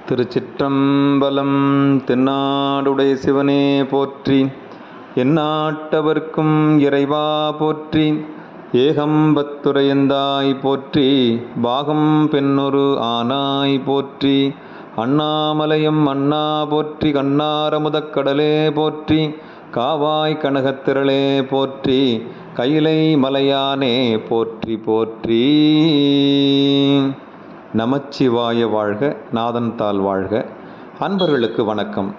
திருச்சிற்றம்பலம். தென்னாடுடைய சிவனே போற்றி, எந்நாட்டவர்க்கும் இறைவா போற்றி. ஏகம்பத்துரையந்தாய் போற்றி, பாகம் பெண்ணொரு ஆனாய் போற்றி. அண்ணாமலையம் அண்ணா போற்றி, கண்ணாரமுதக் கடலே போற்றி. காவாய் கனகத்திரளே போற்றி, கைலை மலையானே போற்றி போற்றி. நமச்சிவாய வாழ்க, நாதன் தாள் வாழ்க. அன்பர்களுக்கு வணக்கம்.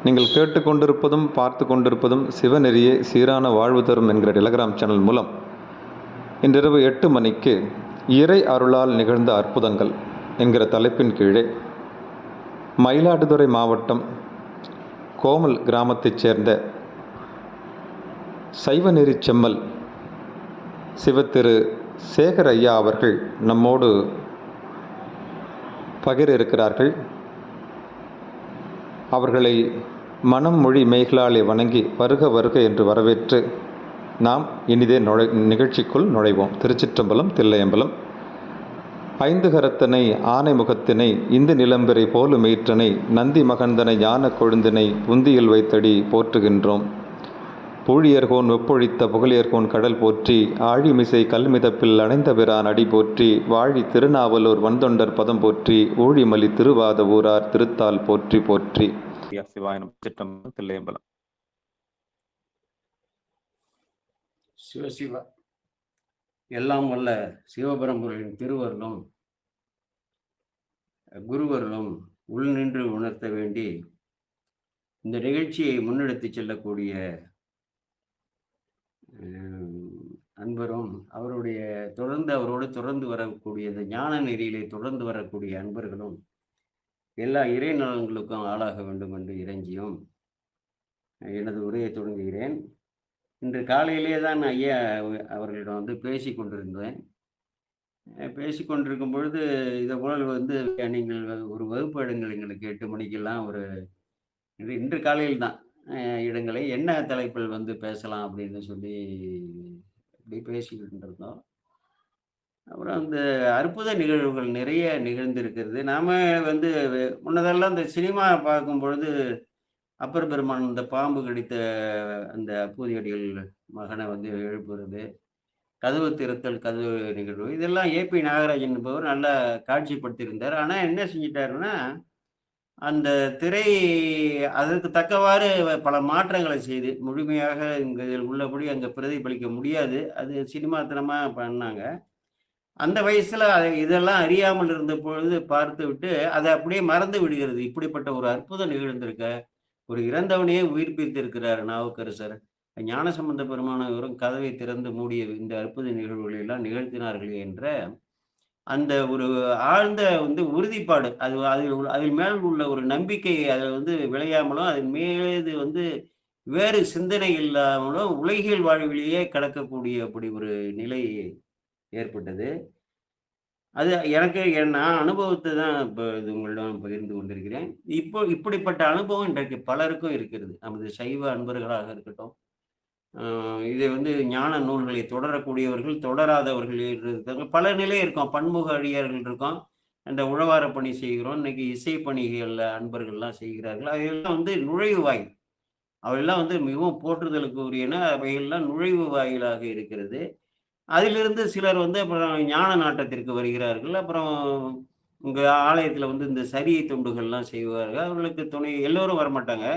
நீங்கள் கேட்டுக்கொண்டிருப்பதும் பார்த்து கொண்டிருப்பதும் சிவநெறியே சீரான வாழ்வு தரும் என்கிற டெலகிராம் சேனல் மூலம் இன்றிரவு 8 மணிக்கு இறை அருளால் நிகழ்ந்த அற்புதங்கள் என்கிற தலைப்பின் கீழே மயிலாடுதுறை மாவட்டம் கோமல் கிராமத்தைச் சேர்ந்த சைவநெறி செம்மல் சிவத்திரு சேகர் ஐயா அவர்கள் நம்மோடு பகிர இருக்கிறார்கள். அவர்களை மனம் மொழி மெய்களாலே வணங்கி வருக வருக என்று வரவேற்று நாம் இனிதே நிகழ்ச்சிக்குள் நுழைவோம். திருச்சிற்றம்பலம், தில்லையம்பலம். 5 கரத்தனை ஆனை முகத்தினை இந்து நிலம்பிரை போலு மீற்றனை நந்தி மகந்தனை ஞான கொழுந்தினை புந்தியில் வைத்தடி போற்றுகின்றோம். பூழியர்கோன் வெப்பொழித்த புகழியர்கோன் கடல் போற்றி, ஆழிமிசை கல்மிதப்பில் அணைந்த பிரான் அடி போற்றி. வாழி திருநாவலூர் வந்தொண்டர் பதம் போற்றி, ஊழிமலி திருவாத ஊரார் திருத்தால் போற்றி போற்றி. தில்லையம்பலம். சிவசிவா. எல்லாம் வல்ல சிவபரம்பொருளின் திருவருளும் குருவருளும் உள் நின்று உணர்த்த வேண்டி இந்த நிகழ்ச்சியை முன்னெடுத்து செல்லக்கூடிய அன்பரும் அவரோடு தொடர்ந்து வரக்கூடிய இந்த ஞான நெறியிலே தொடர்ந்து வரக்கூடிய அன்பர்களும் எல்லா இறை நலன்களுக்கும் ஆளாக வேண்டும் என்று இறைஞ்சியும் எனது உரையை தொடங்குகிறேன். இன்று காலையிலே தான் ஐயா அவர்களிடம் பேசி கொண்டிருந்தேன். பேசிக்கொண்டிருக்கும் பொழுது இதை போல் நீங்கள் ஒரு வகுப்பு எடுங்கள், எங்களுக்கு 8 மணிக்கெல்லாம் இன்று காலையில் தான் இடங்களை என்ன தலைப்பில் பேசலாம் அப்படின்னு சொல்லி இப்படி பேசிக்கிட்டு இருந்தோம். அப்புறம் அந்த அற்புத நிகழ்வுகள் நிறைய நிகழ்ந்திருக்கிறது. நாம முன்னதெல்லாம் இந்த சினிமா பார்க்கும் பொழுது அப்பர் பெருமான் இந்த பாம்பு கடித்த அந்த அப்பூதியடிகள் மகனை எழுப்புறது, கதவு திறத்தல் கதவு நிகழ்வு, இதெல்லாம் ஏபி நாகராஜன் என்பவர் நல்லா காட்சிப்படுத்தியிருந்தார். ஆனால் என்ன செஞ்சிட்டாருன்னா, அந்த திரை அதற்கு தக்கவாறு பல மாற்றங்களை செய்து முழுமையாக இங்கே உள்ளபடி அங்கே பிரதிபலிக்க முடியாது. அது சினிமாத்தனமாக பண்ணாங்க. அந்த வயசில் இதெல்லாம் அறியாமல் இருந்த பொழுது பார்த்து விட்டு அதை அப்படியே மறந்து விடுகிறது. இப்படிப்பட்ட ஒரு அற்புதம் நிகழ்ந்திருக்க, ஒரு இறந்தவனையே உயிர்ப்பித்திருக்கிறார் நாவுக்கரசர். ஞானசம்பந்த பெருமானவரும் கதவை திறந்து மூடிய இந்த அற்புத நிகழ்வுகளை எல்லாம் நிகழ்த்தினார்கள் என்ற அந்த ஒரு ஆழ்ந்த உறுதிப்பாடு, அதில் மேல் உள்ள ஒரு நம்பிக்கை, அதில் விளையாமலும் அதன் மீது வேறு சிந்தனை இல்லாமலும் உலகியல் வாழ்விலேயே கடக்கக்கூடிய அப்படி ஒரு நிலை ஏற்பட்டது. அது எனக்கு நான் அனுபவத்தை தான் இப்போ உங்களிடம் பகிர்ந்து கொண்டிருக்கிறேன். இப்படிப்பட்ட அனுபவம் இன்றைக்கு பலருக்கும் இருக்கிறது. நமது சைவ அன்பர்களாக இருக்கட்டும், இதை ஞான நூல்களை தொடரக்கூடியவர்கள், தொடராதவர்கள் இருக்காங்க. பல நிலை இருக்கும். பன்முக அடியார்கள் இருக்கோம். அந்த உழவார பணி செய்கிறோம். இன்னைக்கு இசை பணிகள் அன்பர்கள்லாம் செய்கிறார்கள். அவையெல்லாம் நுழைவு வாயில். அவையெல்லாம் மிகவும் போற்றுதலுக்கு உரியன. அவையெல்லாம் நுழைவு வாயிலாக இருக்கிறது. அதிலிருந்து சிலர் அப்புறம் ஞான நாட்டத்திற்கு வருகிறார்கள். அப்புறம் உங்க ஆலயத்தில் இந்த சரிய தொண்டுகள்லாம் செய்வார்கள். அவர்களுக்கு துணை எல்லோரும் வரமாட்டாங்க.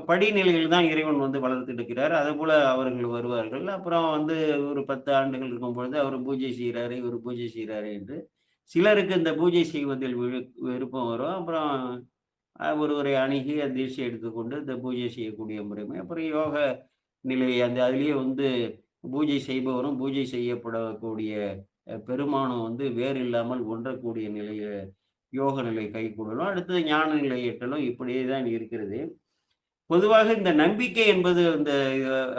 படிநிலையில் தான் இறைவன் வளர்த்துட்டு இருக்கிறார். அதே போல அவர்கள் வருவார்கள். அப்புறம் ஒரு 10 ஆண்டுகள் இருக்கும் பொழுது அவர் பூஜை செய்கிறாரு, இவர் பூஜை செய்கிறாரு என்று சிலருக்கு இந்த பூஜை செய்வதில் விருப்பம் வரும். அப்புறம் ஒருவரை அணுகி தீட்சை எடுத்துக்கொண்டு இந்த பூஜை செய்யக்கூடிய முறைமை. அப்புறம் யோக நிலை அதுலேயே பூஜை செய்பவரும் பூஜை செய்யப்படக்கூடிய பெருமானும் வேறு இல்லாமல் ஒன்றக்கூடிய நிலையை யோக நிலை கை கூடலும், அடுத்தது ஞான நிலை எட்டலும், இப்படியே தான் இருக்கிறது. பொதுவாக இந்த நம்பிக்கை என்பது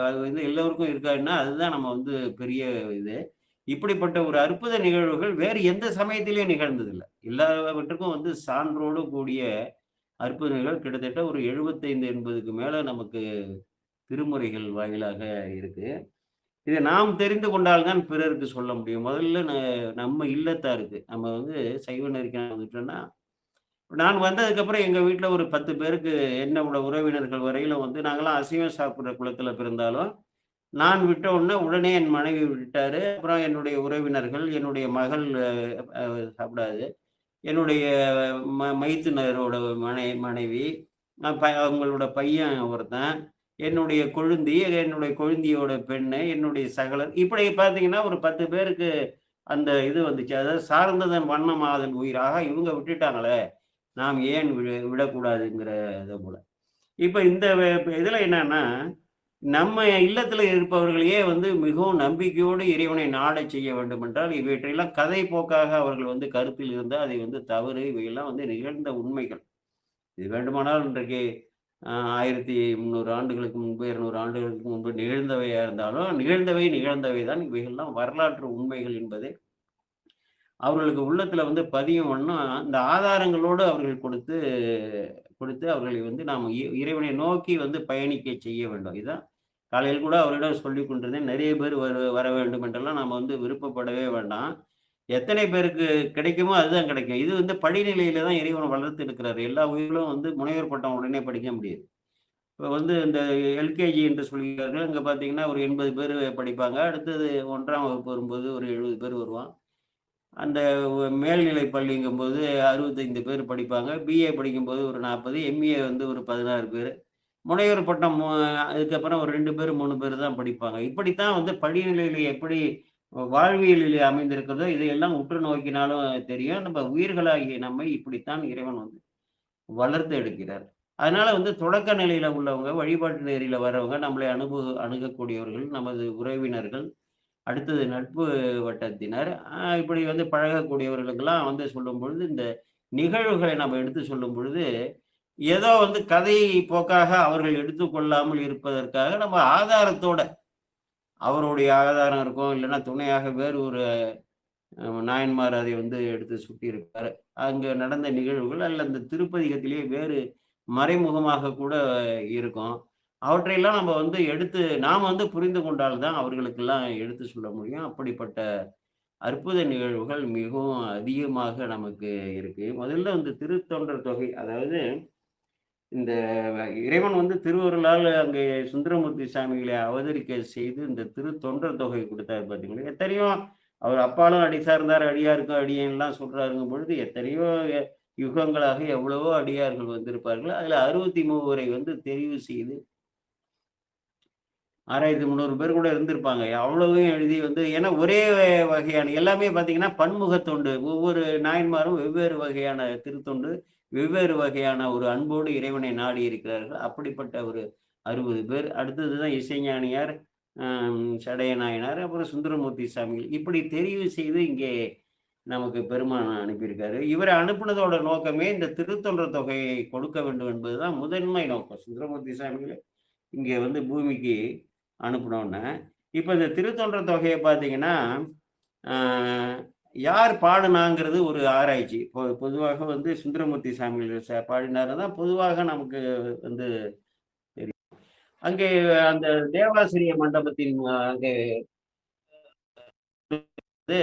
அது எல்லோருக்கும் இருக்காதுன்னா அதுதான் நம்ம பெரிய இது. இப்படிப்பட்ட ஒரு அற்புத நிகழ்வுகள் வேறு எந்த சமயத்திலேயும் நிகழ்ந்ததில்லை. எல்லாவற்றுக்கும் சான்றோடு கூடிய அற்புத நிகழ்வு கிட்டத்தட்ட ஒரு 75-80க்கு மேல நமக்கு திருமுறைகள் வாயிலாக இருக்கு. இதை நாம் தெரிந்து கொண்டால்தான் பிறருக்கு சொல்ல முடியும். முதல்ல நம்ம இல்லத்தாருக்கு நம்ம சைவ நெறிக்கு வந்துட்டோம்னா நான் வந்ததுக்கப்புறம் எங்கள் வீட்டில் ஒரு 10 பேருக்கு என்னோட உறவினர்கள் வரையிலும் வந்து நாங்களாம் அசைவம் சாப்பிட்ற குலத்தில் பிறந்தாலும் நான் விட்ட உடனே உடனே என் மனைவி விட்டாரு. அப்புறம் என்னுடைய உறவினர்கள், என்னுடைய மகள் சாப்பிடாது. என்னுடைய மைத்துனரோட மனைவி, அவங்களோட பையன் ஒருத்தன், என்னுடைய கொழுந்தி, என்னுடைய கொழுந்தியோட பெண்ணு, என்னுடைய சகலர். இப்படி பார்த்தீங்கன்னா, ஒரு 10 பேருக்கு அந்த இது வந்துச்சு. அதாவது சார்ந்ததன் வண்ணமாதல் உயிர். ஆகா இவங்க விட்டுட்டாங்களே! நாம் ஏன் விடக்கூடாதுங்கிற இது போல. இப்ப இந்த இதுல என்னன்னா, நம்ம இல்லத்துல இருப்பவர்களையே வந்து மிகவும் நம்பிக்கையோடு இறைவனை நாடச் செய்ய வேண்டுமென்றால், இவற்றையெல்லாம் கதை போக்காக அவர்கள் வந்து கருத்தில் இருந்தால், அதை வந்து தவறு. இவையெல்லாம் வந்து நிகழ்ந்த உண்மைகள். இது வேண்டுமானால் இன்றைக்கு 1300 ஆண்டுகளுக்கு முன்பு, 200 ஆண்டுகளுக்கு முன்பு நிகழ்ந்தவையா இருந்தாலும், நிகழ்ந்தவை தான். இவைகள்லாம் வரலாற்று உண்மைகள் என்பதை அவர்களுக்கு உள்ளத்துல வந்து பதியும் வண்ணம் இந்த ஆதாரங்களோடு அவர்கள் கொடுத்து கொடுத்து அவர்களை வந்து நாம் இறைவனை நோக்கி வந்து பயணிக்க செய்ய வேண்டும். இதுதான் காலையில் கூட அவரிடம் சொல்லிக் கொண்டிருந்தேன். நிறைய பேர் வர வேண்டும் என்றெல்லாம் நாம வந்து விருப்பப்படவே வேண்டாம். எத்தனை பேருக்கு கிடைக்குமோ அதுதான் கிடைக்கும். இது வந்து படிநிலையில தான் இறைவன் வளர்த்து எடுக்கிறாரு. எல்லா உயிர்களும் வந்து முனைவர் பட்டம் உடனே படிக்க முடியாது. இப்ப வந்து இந்த எல்கேஜி என்று சொல்கிறார்கள். அங்க பார்த்தீங்கன்னா ஒரு 80 பேர் படிப்பாங்க. அடுத்தது 1ஆம் வகுப்பு வரும்போது ஒரு 70 பேர் வருவான். அந்த மேல்நிலை பள்ளிங்கும்போது 65 பேர் படிப்பாங்க. பிஏ படிக்கும்போது ஒரு 40, எம்ஏ வந்து ஒரு 16 பேரு. முனைவர் பட்டம் அதுக்கப்புறம் ஒரு 2 பேர், 3 பேர் தான் படிப்பாங்க. இப்படித்தான் வந்து படிநிலையில எப்படி வாழ்வியலிலே அமைந்திருக்கிறதோ, இதையெல்லாம் உற்று நோக்கினாலும் தெரியும். நம்ம உயிர்களாகிய நம்மை இப்படித்தான் இறைவன் வந்து வளர்த்து எடுக்கிறார். அதனால வந்து தொடக்க நிலையில உள்ளவங்க, வழிபாட்டு நெறியில வர்றவங்க, நம்மளை அணுகக்கூடியவர்கள், நமது உறவினர்கள், அடுத்தது நட்பு வட்டத்தினர், இப்படி வந்து பழகக்கூடியவர்களுக்கெல்லாம் வந்து சொல்லும்பொழுது, இந்த நிகழ்வுகளை நம்ம எடுத்து சொல்லும்பொழுது, ஏதோ வந்து கதை போக்காக அவர்கள் எடுத்துக்கொள்ளாமல் இருப்பதற்காக நம்ம ஆதாரத்தோட, அவருடைய ஆதாரம் இருக்கும். இல்லன்னா துணையாக வேறு ஒரு நாயன்மார் அதை வந்து எடுத்து சுட்டியிருப்பாரு. அங்க நடந்த நிகழ்வுகள் அல்ல அந்த திருப்பதிகத்திலேயே வேறு மறைமுகமாக கூட இருக்கும். அவற்றையெல்லாம் நம்ம வந்து எடுத்து நாம வந்து புரிந்து கொண்டால் தான் அவர்களுக்கெல்லாம் எடுத்து சொல்ல முடியும். அப்படிப்பட்ட அற்புத நிகழ்வுகள் மிகவும் அதிகமாக நமக்கு இருக்கு. முதல்ல வந்து திருத்தொண்டர் தொகை, அதாவது இந்த இறைவன் வந்து திருவருளால் அங்கே சுந்தரமூர்த்தி சாமிகளை அவதரிக்க செய்து இந்த திருத்தொண்டர் தொகை கொடுத்தாரு பார்த்தீங்களா? எத்தனையோ அவர் அப்பாலும் அடி சார்ந்தார், அடியாருக்கும் அடியேன்லாம் சொல்றாருங்கும் பொழுது எத்தனையோ யுகங்களாக எவ்வளவோ அடியார்கள் வந்திருப்பார்கள். அதுல 63 வந்து தெரிவு செய்து 6300 பேர் கூட இருந்திருப்பாங்க. அவ்வளவையும் எழுதி வந்து ஏன்னா ஒரே வகையான எல்லாமே பார்த்தீங்கன்னா, பன்முக தொண்டு. ஒவ்வொரு நாயன்மாரும் வெவ்வேறு வகையான திருத்தொண்டு, வெவ்வேறு வகையான ஒரு அன்போடு இறைவனை நாடி இருக்கிறார்கள். அப்படிப்பட்ட ஒரு 60 பேர். அடுத்தது தான் இசைஞானியார், சடைய நாயனார், அப்புறம் சுந்தரமூர்த்தி சாமிகள். இப்படி தெரிவு செய்து இங்கே நமக்கு பெருமான் அனுப்பியிருக்காரு. இவரை அனுப்புனதோட நோக்கமே இந்த திருத்தொண்டர் தொகையை கொடுக்க வேண்டும் என்பதுதான் முதன்மை நோக்கம். சுந்தரமூர்த்தி சாமிகளை இங்கே வந்து பூமிக்கு அனுப்புனோன்னே, இப்ப இந்த திருத்தொண்டர் தொகையை பார்த்தீங்கன்னா, ஆ யார் பாடுனாங்கிறது ஒரு ஆராய்ச்சி. பொதுவாக வந்து சுந்தரமூர்த்தி சாமிகள் பாடினாரு தான் பொதுவாக நமக்கு வந்து தெரியும். அங்கே அந்த தேவாசிரிய மண்டபத்தின் அங்கே வந்து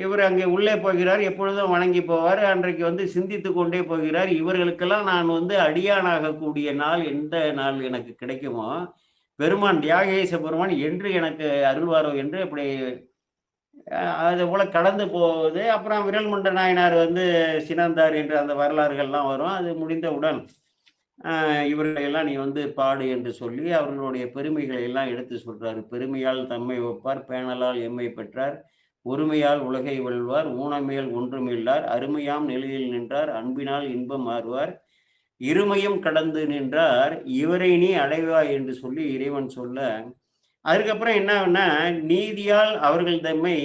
இவர் அங்கே உள்ளே போகிறார். எப்பொழுதும் வணங்கி போவார். அன்றைக்கு வந்து சிந்தித்துக் கொண்டே போகிறார். இவர்களுக்கெல்லாம் நான் வந்து அடியானாகக்கூடிய நாள் எந்த நாள் எனக்கு கிடைக்குமோ, பெருமான் தியாகேச பெருமான் என்று எனக்கு அருள்வாரோ என்று அப்படி அதுபோல கடந்து போகுது. அப்புறம் விரல்மண்ட நாயனார் வந்து சினந்தார் என்று அந்த வரலாறுகள்லாம் வரும். அது முடிந்தவுடன் இவர்களையெல்லாம் நீ வந்து பாடு என்று சொல்லி அவர்களுடைய பெருமைகளை எல்லாம் எடுத்து சொல்றாரு. பெருமையால் தம்மை ஒப்பார், பேணலால் எம்மை பெற்றார், ஒருமையால் உலகை வெல்வார், ஊனமேல் ஒன்றுமில்லார், அருமையாம் நிலையில் நின்றார், அன்பினால் இன்பம் ஆறுவார், இருமையும் கடந்து நின்றார், இவரை நீ அடைவாய் என்று சொல்லி இறைவன் சொல்ல, அதுக்கப்புறம் என்னன்னா நீதியால் அவர்கள் தம்மை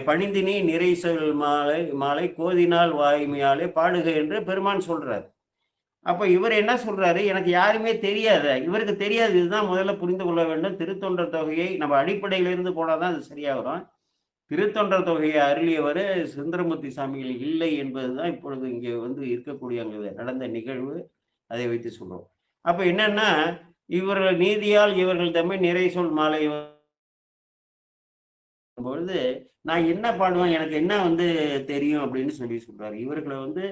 பணிந்தினி நிறை சொல் மாலை மாலை கோதினால் வாய்மையாலே பாடுக என்று பெருமான் சொல்றார். அப்ப இவர் என்ன சொல்றாரு, எனக்கு யாருமே தெரியாத, இவருக்கு தெரியாது. இதுதான் முதல்ல புரிந்து கொள்ள வேண்டும். திருத்தொண்டர் தொகையை நம்ம அடிப்படையிலிருந்து போனாதான் அது சரியா வரும். திருத்தொண்டர் தொகையை அருளியவர் சுந்தரமூர்த்தி சாமிகள் இல்லை என்பதுதான் இப்பொழுது இங்கே வந்து இருக்கக்கூடிய அங்கே நடந்த நிகழ்வு. அதை வைத்து சொல்றோம். அப்ப என்னன்னா இவர்கள் நீதியால் இவர்கள் தம்மை நிறை சொல் மாலை பொழுது நான் என்ன பாடுவேன், எனக்கு என்ன வந்து தெரியும் அப்படின்னு சொல்றாரு. இவர்களை வந்து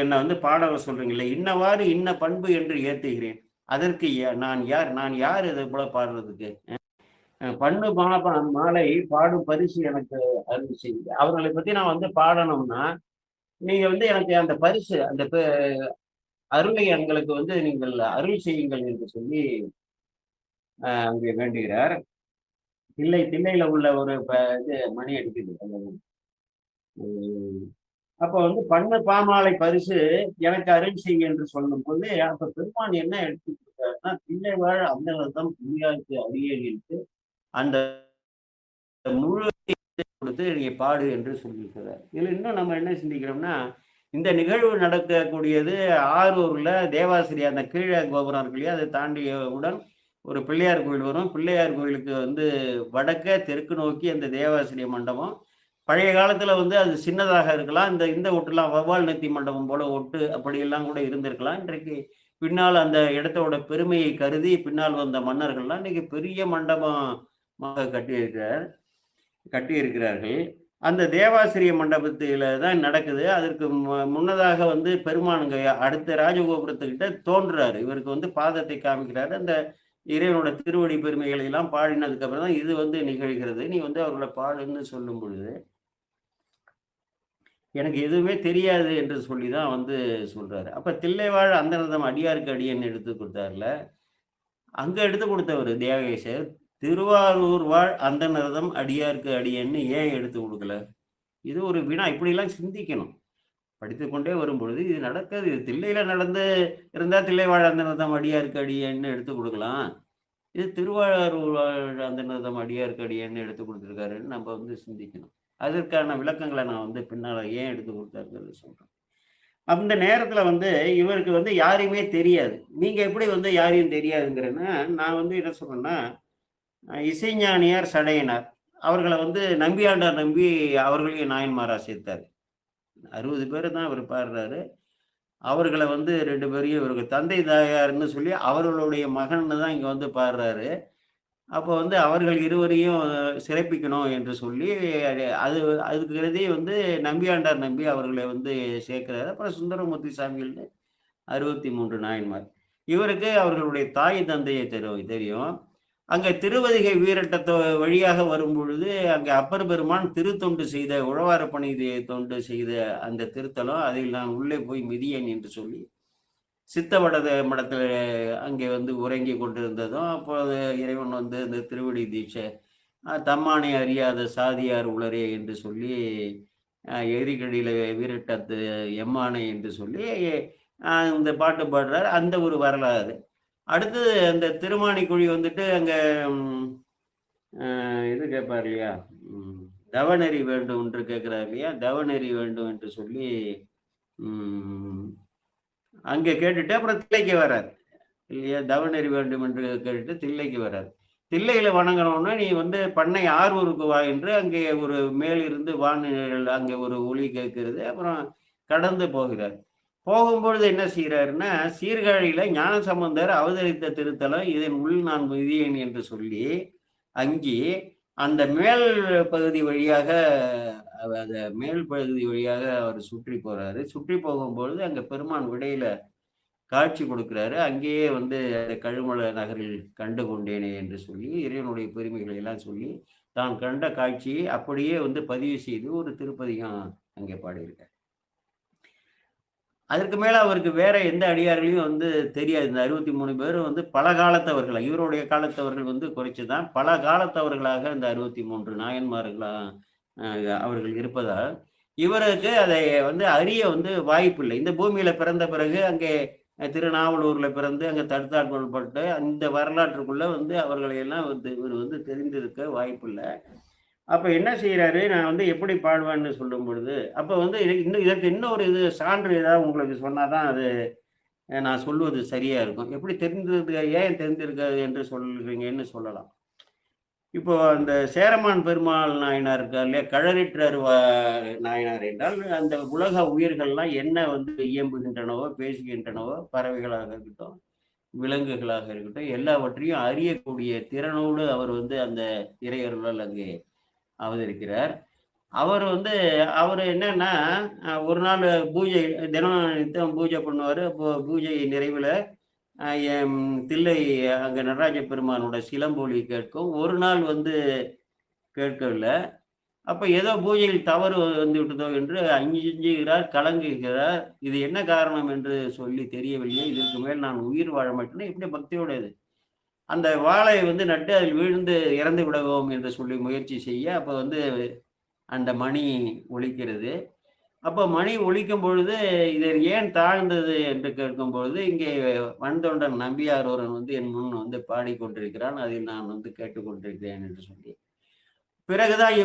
என்னை வந்து பாட சொல்றீங்கல்ல, இன்னவாறு இன்ன பண்பு என்று ஏத்துகிறேன். அதற்கு நான் யார், நான் யார் இதை போல பாடுறதுக்கு? பண்ணு மாலை பாடும் பரிசு எனக்கு அருள் செய்யுங்க. அவர்களை பத்தி நான் வந்து பாடணும்னா நீங்க வந்து எனக்கு அந்த பரிசு அந்த அருளை எங்களுக்கு வந்து நீங்கள் அருள் செய்யுங்கள் என்று சொல்லி அங்கே வேண்டுகிறார். தில்லையில உள்ள ஒரு இது மணி அடிக்குது. உம் அப்ப வந்து பண்ண பாமாலை பரிசு எனக்கு அருள் செய்யுங்க என்று சொல்லும்போது அப்ப பெருமான் என்ன எடுத்து கொடுத்தாருன்னா, தில்லை வாழ் அந்தரதம் புரியாருக்கு அடியேனிற்கு அந்த முழு கொடுத்து நீங்க பாடு என்று சொல்லியிருக்கிறார். இதுல இன்னும் நம்ம என்ன சிந்திக்கிறோம்னா, இந்த நிகழ்வு நடக்கக்கூடியது ஆரூர்ல தேவாசிரி அந்த கீழே கோபுரம் இருக்கு இல்லையா, அதை தாண்டியவுடன் ஒரு பிள்ளையார் கோயில் வரும். பிள்ளையார் கோயிலுக்கு வந்து வடக்க தெற்கு நோக்கி அந்த தேவாசிரிய மண்டபம். பழைய காலத்துல வந்து அது சின்னதாக இருக்கலாம். இந்த ஒட்டுலாம் வவ்வால் நெத்தி மண்டபம் போல ஒட்டு அப்படியெல்லாம் கூட இருந்திருக்கலாம். இன்றைக்கு பின்னால் அந்த இடத்தோட பெருமையை கருதி பின்னால் வந்த மன்னர்கள்லாம் இன்னைக்கு பெரிய மண்டபமாக கட்டியிருக்கிறார்கள். அந்த தேவாசிரிய மண்டபத்தில தான் நடக்குது. அதற்கு முன்னதாக வந்து பெருமானுங்க அடுத்த ராஜகோபுரத்துக்கிட்ட தோன்றுறாரு. இவருக்கு வந்து பாதத்தை காமிக்கிறாரு. அந்த இறைவனோட திருவடி பெருமைகளை எல்லாம் பாடினதுக்கு அப்புறம் தான் இது வந்து நிகழ்கிறது. நீ வந்து அவர்களை பாடுன்னு சொல்லும் பொழுது எனக்கு எதுவுமே தெரியாது என்று சொல்லி தான் வந்து சொல்றாரு. அப்ப தில்லைவாழ் அந்தரதம் அடியாருக்கு அடியேன்னு எடுத்து கொடுத்தாருல, அங்க எடுத்து கொடுத்தவர் தேவகேசர். திருவாரூர் வாழ் அந்தனர்தம் அடியாருக்கு அடியேன்னு ஏன் எடுத்து கொடுக்கல? இது ஒரு வினா. இப்படிலாம் சிந்திக்கணும். படித்துக்கொண்டே வரும்பொழுது இது நடக்காது. இது தில்லையில நடந்து இருந்தா தில்லை வாழ் அந்தனர்தம் அடியாருக்கு அடியேன்னு எடுத்து கொடுக்கலாம். இது திருவாரூர் வாழ் அந்தனர்தம் அடியாருக்கு அடியேன்னு எடுத்து கொடுத்துருக்காருன்னு நம்ம வந்து சிந்திக்கணும். அதற்கான விளக்கங்களை நான் வந்து பின்னால ஏன் எடுத்து கொடுத்தாருங்கிறது சொல்றேன். அந்த நேரத்துல வந்து இவருக்கு வந்து யாரையுமே தெரியாது. நீங்க எப்படி வந்து யாரையும் தெரியாதுங்கிறேன்னா, நான் வந்து என்ன சொல்றேன்னா, இசைஞானியார் சடையனார் அவர்களை வந்து நம்பியாண்டார் நம்பி அவர்களையும் நாயன்மாரா சேர்த்தாரு. 60 பேர் தான் அவர் பாடுறாரு. அவர்களை வந்து 2 பேரையும் இவருக்கு தந்தை தாயார்னு சொல்லி அவர்களுடைய மகன்னு தான் இங்க வந்து பாடுறாரு. அப்போ வந்து அவர்கள் இருவரையும் சிறப்பிக்கணும் என்று சொல்லி அது அதுக்கு கருதி வந்து நம்பியாண்டார் நம்பி அவர்களை வந்து சேர்க்கிறாரு. அப்புறம் சுந்தரமூர்த்தி சாமிகள்னு 63 நாயன்மார். இவருக்கு அவர்களுடைய தாய் தந்தையை தெரியும். அங்க திருவதிகை வீரட்ட வழியாக வரும் பொழுது அங்க அப்பர் பெருமான் திருத்தொண்டு செய்த உழவார பணி தொண்டு செய்த அந்த திருத்தலம், அதில் நான் உள்ளே போய் மிதியேன் என்று சொல்லி சித்தவட மடத்துல அங்கே வந்து உறங்கி கொண்டிருந்ததும், அப்போது இறைவன் வந்து இந்த திருவடி தீட்சை தம்மானை அறியாத சாதியார் உளரே என்று சொல்லி எரிகடியில வீரட்டத்து எம்மானை என்று சொல்லி இந்த பாட்டு பாடுறார். அந்த ஒரு வரலாறு. அடுத்தது அந்த திருமாணிக்குழி வந்துட்டு அங்க இது கேட்பார் இல்லையா, தவநெறி வேண்டும் என்று கேட்கிறார் இல்லையா, தவநெறி வேண்டும் என்று சொல்லி அங்கே கேட்டுட்டு அப்புறம் தில்லைக்கு வர்றார் இல்லையா, தவநெறி வேண்டும் என்று கேட்டுட்டு தில்லைக்கு வர்றார். தில்லையில வணங்கணும்னா நீ வந்து பண்ணை ஆரூருக்கு வா என்று அங்கே ஒரு மேலிருந்து வானில் அங்கே ஒரு ஒளி கேட்கிறது. அப்புறம் கடந்து போகிறார். போகும்பொழுது என்ன செய்கிறாருன்னா, சீர்காழியில ஞானசம்பந்தர் அவதரித்த திருத்தலம் இதன் உள் நான் மிதியேன் என்று சொல்லி அங்கே அந்த மேல் பகுதி வழியாக அந்த மேல் பகுதி வழியாக அவர் சுற்றி போறாரு. சுற்றி போகும்பொழுது அங்க பெருமான் விடையில காட்சி கொடுக்கிறாரு. அங்கேயே வந்து கழுமல நகரில் கண்டு கொண்டேனே என்று சொல்லி இறைவனுடைய பெருமைகளை எல்லாம் சொல்லி தான் கண்ட காட்சியை அப்படியே வந்து பதிவு செய்து ஒரு திருப்பதிகம் அங்கே பாடியிருக்கார். அதற்கு மேல அவருக்கு வேற எந்த அடியார்களையும் வந்து தெரியாது. இந்த 63 பேரும் வந்து பல காலத்தவர்கள், இவருடைய காலத்தவர்கள் வந்து குறைச்சுதான் பல காலத்தவர்களாக இந்த 63 நாயன்மார்களா அவர்கள் இருப்பதால் இவருக்கு அதை வந்து அறிய வந்து வாய்ப்பு இல்லை. இந்த பூமியில பிறந்த பிறகு அங்கே திருநாவலூர்ல பிறந்து அங்க தடுத்தாட்கொள்ளப்பட்டு அந்த வரலாற்றுக்குள்ள வந்து அவர்களை எல்லாம் வந்து இவர் வந்து தெரிந்திருக்க வாய்ப்பு இல்லை. அப்ப என்ன செய்யறாரு, நான் வந்து எப்படி பாடுவேன்னு சொல்லும் பொழுது அப்ப வந்து இதற்கு இன்னொரு இது சான்று ஏதாவது உங்களுக்கு சொன்னாதான் அது நான் சொல்லுவது சரியா இருக்கும். எப்படி தெரிந்திருக்கு, ஏன் தெரிந்திருக்காது என்று சொல்றீங்கன்னு சொல்லலாம். இப்போ அந்த சேரமான் பெருமாள் நாயனார் இருக்கார் இல்லையா, கழறிற்று நாயனார் என்றால் அந்த உலக உயிர்கள்லாம் என்ன வந்து இயம்புகின்றனவோ பேசுகின்றனவோ, பறவைகளாக இருக்கட்டும் விலங்குகளாக இருக்கட்டும் எல்லாவற்றையும் அறியக்கூடிய திறனோடு அவர் வந்து அந்த இறையர்களால் அங்கே அவதரிக்கிறார். அவர் வந்து அவர் என்னன்னா, ஒரு நாள் பூஜை தினம் நித்தம் பூஜை பண்ணுவாரு. அப்போ பூஜை நிறைவுல அ எம் தில்லை அங்க நடராஜ பெருமானோட சிலம்பொலி கேட்கும். ஒரு நாள் வந்து கேட்கவில்லை. அப்ப ஏதோ பூஜையில் தவறு வந்து விட்டதோ என்று அஞ்சுகிறார், கலங்குகிறார். இது என்ன காரணம் என்று சொல்லி தெரியவில்லை. இதற்கு மேல் நான் உயிர் வாழ மாட்டேன்னா எப்படி பக்தியோட இது. அந்த வாளை வந்து நட்டு அதில் விழுந்து இறந்து விடுவோம் என்று சொல்லி முயற்சி செய்ய, அப்ப வந்து அந்த மணி ஒலிக்கிறது. அப்ப மணி ஒலிக்கும் பொழுது, இது ஏன் தாழ்ந்தது என்று கேட்கும்பொழுது, இங்கே வன்தொண்டன் நம்பியார் ஒருவன் வந்து என் முன் வந்து பாடிக்கொண்டிருக்கிறான். அதில் நான் வந்து கேட்டுக்கொண்டிருக்கிறேன் என்று சொல்லி. பிறகுதான்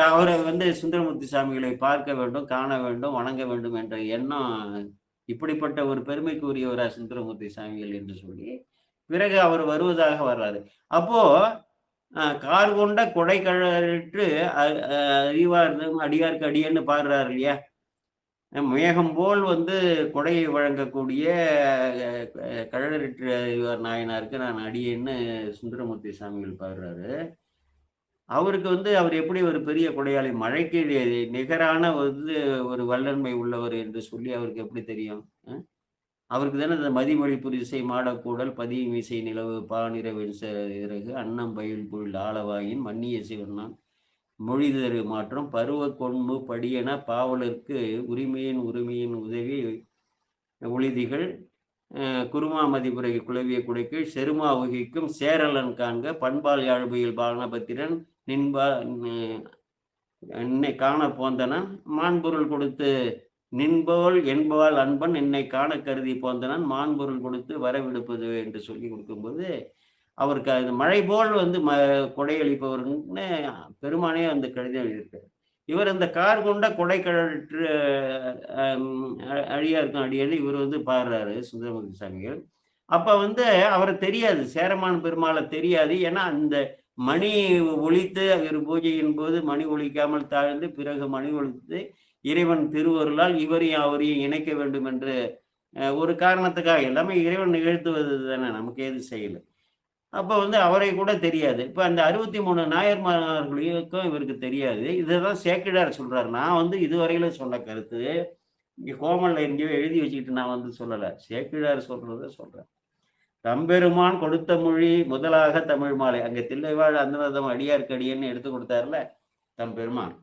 அவரை வந்து சுந்தரமூர்த்தி சாமிகளை பார்க்க வேண்டும், காண வேண்டும், வணங்க வேண்டும் என்ற எண்ணம் இப்படிப்பட்ட ஒரு பெருமைக்குரியவரா சுந்தரமூர்த்தி சாமிகள் என்று சொல்லி, பிறகு அவர் வருவதாக வர்றாரு. அப்போ கார் கொண்ட கொடை கழற்று அறிவார்தம் அடியார்க்கு அடியேன்னு பாடுறாரு இல்லையா? மேகம் போல் வந்து கொடையை வழங்கக்கூடிய கழறற்று அறிவார் நாயனாருக்கு நான் அடியேன்னு சுந்தரமூர்த்தி சாமிகள் பாடுறாரு. அவருக்கு வந்து அவர் எப்படி ஒரு பெரிய கொடையாளி, மழைக்கு நிகரான வந்து ஒரு வல்லன்மை உள்ளவர் என்று சொல்லி அவருக்கு எப்படி தெரியும்? அவருக்கு தானே இந்த மதிமொழி புரிசை மாடக்கூடல் பதியும் இசை நிலவு பானிரவெண் இறகு அன்னம் பயில் புல் ஆளவாயின் மன்னிய சிவனான் மொழிதரு மாற்றம் பருவ கொண்பு படியென பாவலருக்கு உரிமையின் உதவி உளிதிகள் குருமா மதிப்புரை குளவிய குடைக்கு செருமா உகிக்கும் சேரலன் காண்க பண்பால் யாழ்புயில் பாலபத்திரன் நின்பா என்னை காண போந்தனன் மான்பொருள் கொடுத்து நின்போல் என்பால் அன்பன் என்னை காண கருதி போந்தனன் மான்பொருள் கொடுத்து வரவிடுப்பது என்று சொல்லி கொடுக்கும்போது அவருக்கு அது மழை போல் வந்து கொடையளிப்பவர்னு பெருமானே அந்த கடிதம் எழுதியிருக்காரு. இவர் இந்த கார் கொண்ட கொடை கழற்று அழியா இருக்கும் அடியேன்னு இவர் வந்து பாடுறாரு சுந்தரமூர்த்தி சாமிகள். அப்ப வந்து அவரை தெரியாது, சேரமான் பெருமாளை தெரியாது. ஏன்னா அந்த மணி ஒலித்து இவர் பூஜையின் போது மணி ஒலிக்காமல் தாழ்ந்து பிறகு மணி ஒலித்து இறைவன் திருவருளால் இவரையும் அவரையும் இணைக்க வேண்டும் என்று ஒரு காரணத்துக்காக எல்லாமே இறைவன் நிகழ்த்துவது தானே, நமக்கு ஏது செய்யல. அப்ப வந்து அவரை கூட தெரியாது. இப்ப அந்த 63 நாயன்மார்களுக்கும் இவருக்கு தெரியாது. இதுதான் சேக்கிழார் சொல்றாரு. நான் வந்து இதுவரையிலும் சொன்ன கருத்து இங்க கோமல்ல எங்கேயோ எழுதி வச்சுக்கிட்டு நான் வந்து சொல்லல. சேக்கிழார் சொல்றத சொல்றேன். தம்பெருமான் கொடுத்த மொழி முதலாக தமிழ் மாலை. அங்க தில்லைவாழ் அந்தனதம் அடியார்க்கு அடியேன்னு எடுத்து கொடுத்தாருல தம்பெருமான்.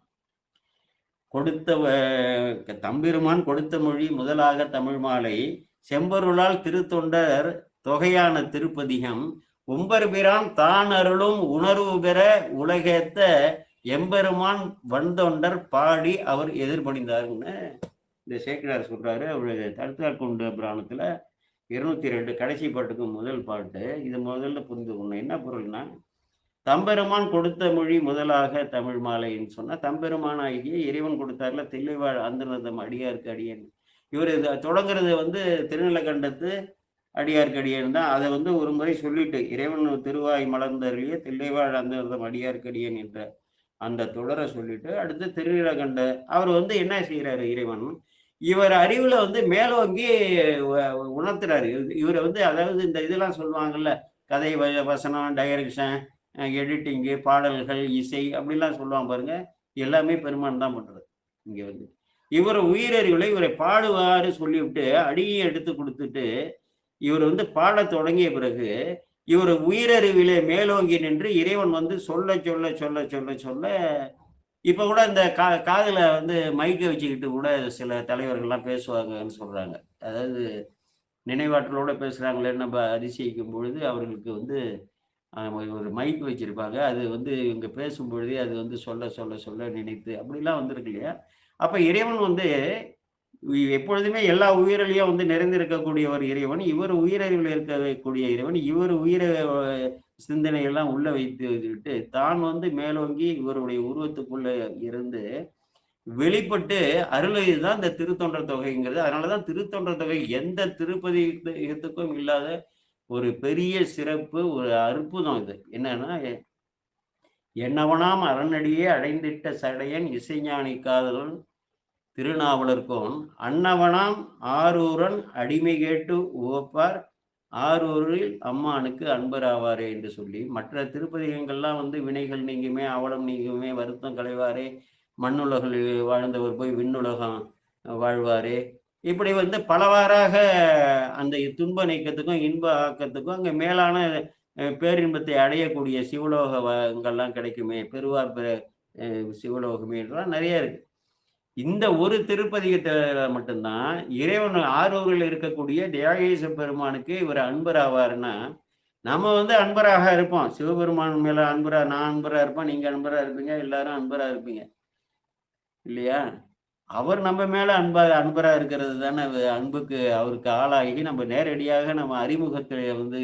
தம்பெருமான் கொடுத்த மொழி முதலாக தமிழ் மாலை செம்பொருளால் திருத்தொண்டர் தொகையான திருப்பதிகம் உம்பர்பிரான் தான் அருளும் உணர்வு பெற உலகேத்த எம்பெருமான் வந்தொண்டர் பாடி அவர் எதிர்பணிந்தார்னு இந்த சேக்கிழார் சொல்றாரு. அவருடைய தடுத்தார் கொண்ட புராணத்துல 202 கடைசி பாட்டுக்கு முதல் பாட்டு. இது முதல்ல புரிந்து கொள்ளணும். என்ன பொருள்னா, தம்பெருமான் கொடுத்த மொழி முதலாக தமிழ் மாலைன்னு சொன்னா தம்பெருமான் ஆகிய இறைவன் கொடுத்தார்ல தில்லைவாழ் அந்தனதம் அடியார்க்கு அடியேன். இவர் தொடங்குறது வந்து திருநிலக்கண்டத்து அடியார்க்கு அடியேன் தான். அதை வந்து ஒரு முறை சொல்லிட்டு இறைவன் திருவாய் மலர்ந்தருளிய தில்லைவாழ் அந்தனதம் அடியார்க்கு அடியேன் என்ற அந்த தொடரை சொல்லிட்டு அடுத்து திருநிலக்கண்ட அவர் வந்து என்ன செய்யறாரு, இறைவன் இவர் அறிவுல வந்து மேலோங்கி உணர்த்துறாரு. இவரை வந்து அதாவது இந்த இதெல்லாம் சொல்லுவாங்கல்ல, கதை வசனம் டைரக்ஷன் எடிட்டிங்கு பாடல்கள் இசை அப்படிலாம் சொல்லுவாங்க பாருங்க, எல்லாமே பெருமான் தான் பண்றது. இங்க வந்து இவர் உயிரறிவுகளை இவரை பாடுவாரு சொல்லிவிட்டு அடியை எடுத்து கொடுத்துட்டு இவர் வந்து பாட தொடங்கிய பிறகு இவர் உயிரறிவிலே மேலோங்கி நின்று இறைவன் வந்து சொல்ல சொல்ல சொல்ல சொல்ல சொல்ல இப்ப கூட இந்த காதுல வந்து மைக்க வச்சுக்கிட்டு கூட சில தலைவர்கள்லாம் பேசுவாங்கன்னு சொல்றாங்க. அதாவது நினைவாற்றலோட பேசுறாங்களேன்னு நம்ம அதிசயிக்கும் பொழுது அவர்களுக்கு வந்து ஒரு மைக் வச்சிருப்பாங்க. அது வந்து இவங்க பேசும் பொழுதே அது வந்து சொல்ல சொல்ல சொல்ல நினைத்து அப்படிலாம் வந்திருக்கு இல்லையா? அப்ப இறைவன் வந்து எப்பொழுதுமே எல்லா உயிரிலையும் வந்து நிறைந்திருக்கக்கூடிய ஒரு இறைவன், இவர் உயிரறிவில் இருக்கக்கூடிய இறைவன், இவர் சிந்தனை எல்லாம் உள்ள வைத்து விட்டு தான் வந்து மேலோங்கி இவருடைய உருவத்துக்குள்ள இருந்து வெளிப்பட்டு அருளைதான் இந்த திருத்தொண்டர் தொகைங்கிறது. அதனாலதான் திருத்தொண்டர் தொகை எந்த திருப்பதிகத்துக்கும் இல்லாத ஒரு பெரிய சிறப்பு, ஒரு அற்புதம். இது என்னன்னா, என்னவனாம் அரணடியே அடைந்திட்ட சடையன் இசைஞானி காதலன் திருநாவலர்கோன் அன்னவனாம் ஆரூரன் அடிமை கேட்டு உவப்பார் ஆரூரில் அம்மானுக்கு அன்பர் ஆவாரே என்று சொல்லி, மற்ற திருப்பதிகங்கள்லாம் வந்து வினைகள் நீங்குமே, அவலம் நீங்குமே, வருத்தம் களைவாரே, மண்ணுலகில் வாழ்ந்தவர் போய் விண்ணுலகம் வாழ்வாரே, இப்படி வந்து பலவாறாக அந்த துன்ப நீக்கத்துக்கும் இன்ப ஆக்கத்துக்கும் அங்கே மேலான பேரின்பத்தை அடையக்கூடிய சிவலோகங்கள்லாம் கிடைக்குமே, பெருவார் சிவலோகமே என்றெல்லாம் நிறைய இருக்கு. இந்த ஒரு திருப்பதிகத்துல மட்டும்தான் இறைவன் ஆரூரில் இருக்கக்கூடிய தியாகேச பெருமானுக்கு இவர் அன்பர் ஆவாருன்னா, நம்ம வந்து அன்பராக இருப்போம். சிவபெருமான் மேல அன்பரா, நான் அன்பரா இருப்பேன், நீங்க அன்பரா இருப்பீங்க, எல்லாரும் அன்பரா இருப்பீங்க இல்லையா? அவர் நம்ம மேல அன்பரா இருக்கிறது தானே அன்புக்கு அவருக்கு ஆளாகி நம்ம நேரடியாக நம்ம அறிமுகத்தில் வந்து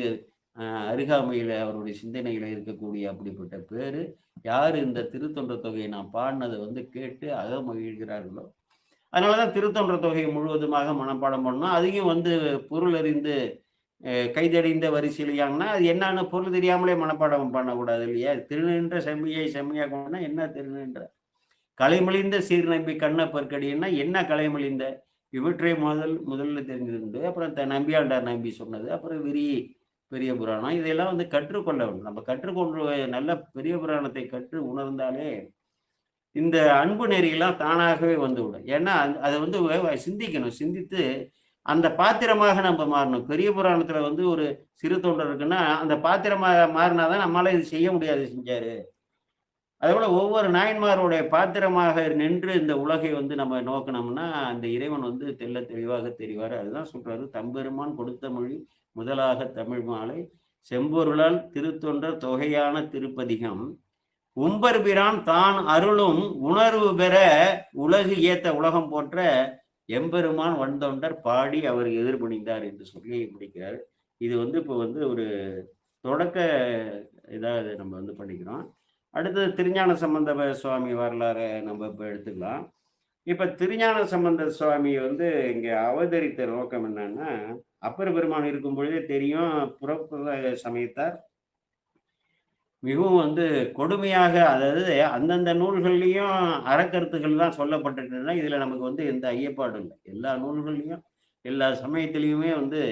அருகாமையில் அவருடைய சிந்தனையில் இருக்கக்கூடிய அப்படிப்பட்ட பேரு யார் இந்த திருத்தொண்ட தொகையை நான் பாடினதை வந்து கேட்டு அகமகிழ்கிறார்களோ, அதனாலதான் திருத்தொண்ட தொகையை முழுவதுமாக மனப்பாடம் பண்ணணும். அதையும் வந்து பொருள் அறிந்து கைதறிந்த வரிசையிலையாங்கன்னா அது என்னன்னு பொருள் தெரியாமலே மனப்பாடம் பண்ணக்கூடாது இல்லையா? திருநின்ற செம்மியை செம்மியா கொண்டா என்ன திருநின்ற கலைமொழிந்த சீர்நம்பி கண்ணப்பற்கடின்னா என்ன கலைமொழிந்த இவற்றை முதல்ல தெரிஞ்சிருந்து, அப்புறம் நம்பியாண்டார் நம்பி சொன்னது, அப்புறம் பெரிய புராணம் இதெல்லாம் வந்து கற்றுக்கொள்ள வேண்டும். நம்ம கற்றுக்கொண்டு நல்ல பெரிய புராணத்தை கற்று உணர்ந்தாலே இந்த அன்பு நெறியெல்லாம் தானாகவே வந்துவிடும். ஏன்னா அதை வந்து சிந்திக்கணும். சிந்தித்து அந்த பாத்திரமாக நம்ம மாறணும். பெரிய புராணத்துல வந்து ஒரு சிறு தொண்டர் இருக்குன்னா அந்த பாத்திரமாக மாறினாதான் நம்மளால இது செய்ய முடியாது செஞ்சாரு. அதேபோல ஒவ்வொரு நாயன்மாருடைய பாத்திரமாக நின்று இந்த உலகை வந்து நம்ம நோக்கினோம்னா அந்த இறைவன் வந்து தெள்ள தெளிவாக தெரிவார். அதுதான் சொல்றாரு, தம்பெருமான் கொடுத்த மொழி முதலாக தமிழ் மாலை செம்பொருளால் திருத்தொண்டர் தொகையான திருப்பதிகம் உம்பர்பிரான் தான் அருளும் உணர்வு பெற உலகு ஏத்த உலகம் போற்ற எம்பெருமான் வந்தொண்டர் பாடி அவர் எதிர்பணிந்தார் என்று சொல்லி முடிக்கிறார். இது வந்து இப்போ வந்து ஒரு தொடக்க இதாக நம்ம வந்து பண்ணிக்கிறோம். அடுத்தது திருஞான சம்பந்த சுவாமி வரலாறு நம்ம இப்போ எடுத்துக்கலாம். இப்போ திருஞான சம்பந்த சுவாமி வந்து இங்கே அவதரித்த நோக்கம் என்னன்னா, அப்பர் பெருமான் இருக்கும் பொழுதே தெரியும் புறப்புற சமயத்தார் மிகவும் வந்து கொடுமையாக, அதாவது அந்தந்த நூல்கள்லையும் அறக்கருத்துக்கள் தான் சொல்லப்பட்டிருக்குன்னா இதுல நமக்கு வந்து எந்த ஐயப்பாடும் இல்லை. எல்லா நூல்கள்லையும் எல்லா சமயத்திலையுமே வந்து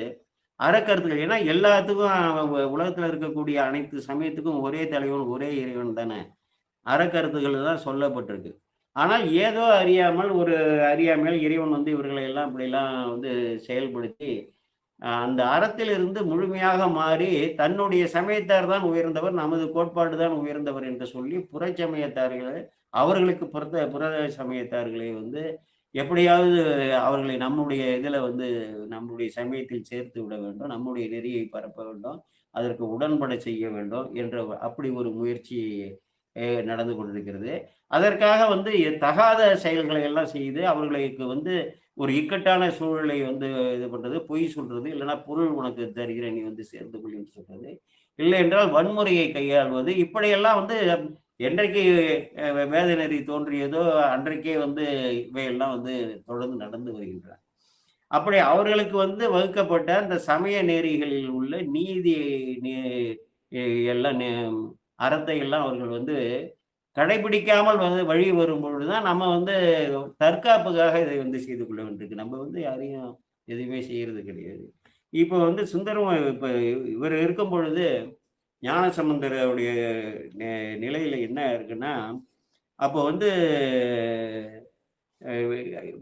அறக்கருத்துக்கள், ஏன்னா எல்லாத்துக்கும் உலகத்துல இருக்கக்கூடிய அனைத்து சமயத்துக்கும் ஒரே தலைவன் ஒரே இறைவன் தானே, அறக்கருத்துக்கள் தான் சொல்லப்பட்டிருக்கு. ஆனால் ஏதோ அறியாமல் இறைவன் வந்து இவர்களை எல்லாம் இப்படிலாம் வந்து செயல்படுத்தி அந்த அறத்திலிருந்து முழுமையாக மாறி தன்னுடைய சமயத்தார் தான் உயர்ந்தவர், நமது கோட்பாடு தான் உயர்ந்தவர் என்று சொல்லி புறச்சமயத்தார்களை அவர்களுக்கு புற சமயத்தார்களை வந்து எப்படியாவது அவர்களை நம்முடைய இதுல வந்து நம்முடைய சமயத்தில் சேர்த்து விட வேண்டும், நம்முடைய நெறியை பரப்ப வேண்டும், அதற்கு உடன்பட செய்ய வேண்டும் என்ற அப்படி ஒரு முயற்சி நடந்து கொண்டிருக்கிறது. அதற்காக வந்து தகாத செயல்களை எல்லாம் செய்து அவர்களுக்கு வந்து ஒரு இக்கட்டான சூழலை வந்து இது பண்றது, பொய் சொல்றது, இல்லைன்னா பொருள் உனக்கு தருகிறேன் நீ வந்து சேர்ந்து கொள் என்று சொல்றது, இல்லை என்றால் வன்முறையை கையாள்வது, இப்படியெல்லாம் வந்து என்றைக்கு வேத நெறி தோன்றியதோ அன்றைக்கே வந்து இவையெல்லாம் வந்து தொடர்ந்து நடந்து வருகின்றன. அப்படி அவர்களுக்கு வந்து வகுக்கப்பட்ட அந்த சமய நெறிகளில் உள்ள நீதி எல்லாம் அறத்தை எல்லாம் அவர்கள் வந்து கடைபிடிக்காமல் வந்து வழி வரும் பொழுதுதான் நம்ம வந்து தற்காப்புக்காக இதை வந்து செய்து கொள்ள வேண்டியிருக்கு. நம்ம வந்து யாரையும் எதுவுமே செய்யறது கிடையாது. இப்போ வந்து சுந்தரம் இப்ப இவர் இருக்கும் பொழுது ஞானசம்பந்தருடைய நிலையில என்ன இருக்குன்னா, அப்போ வந்து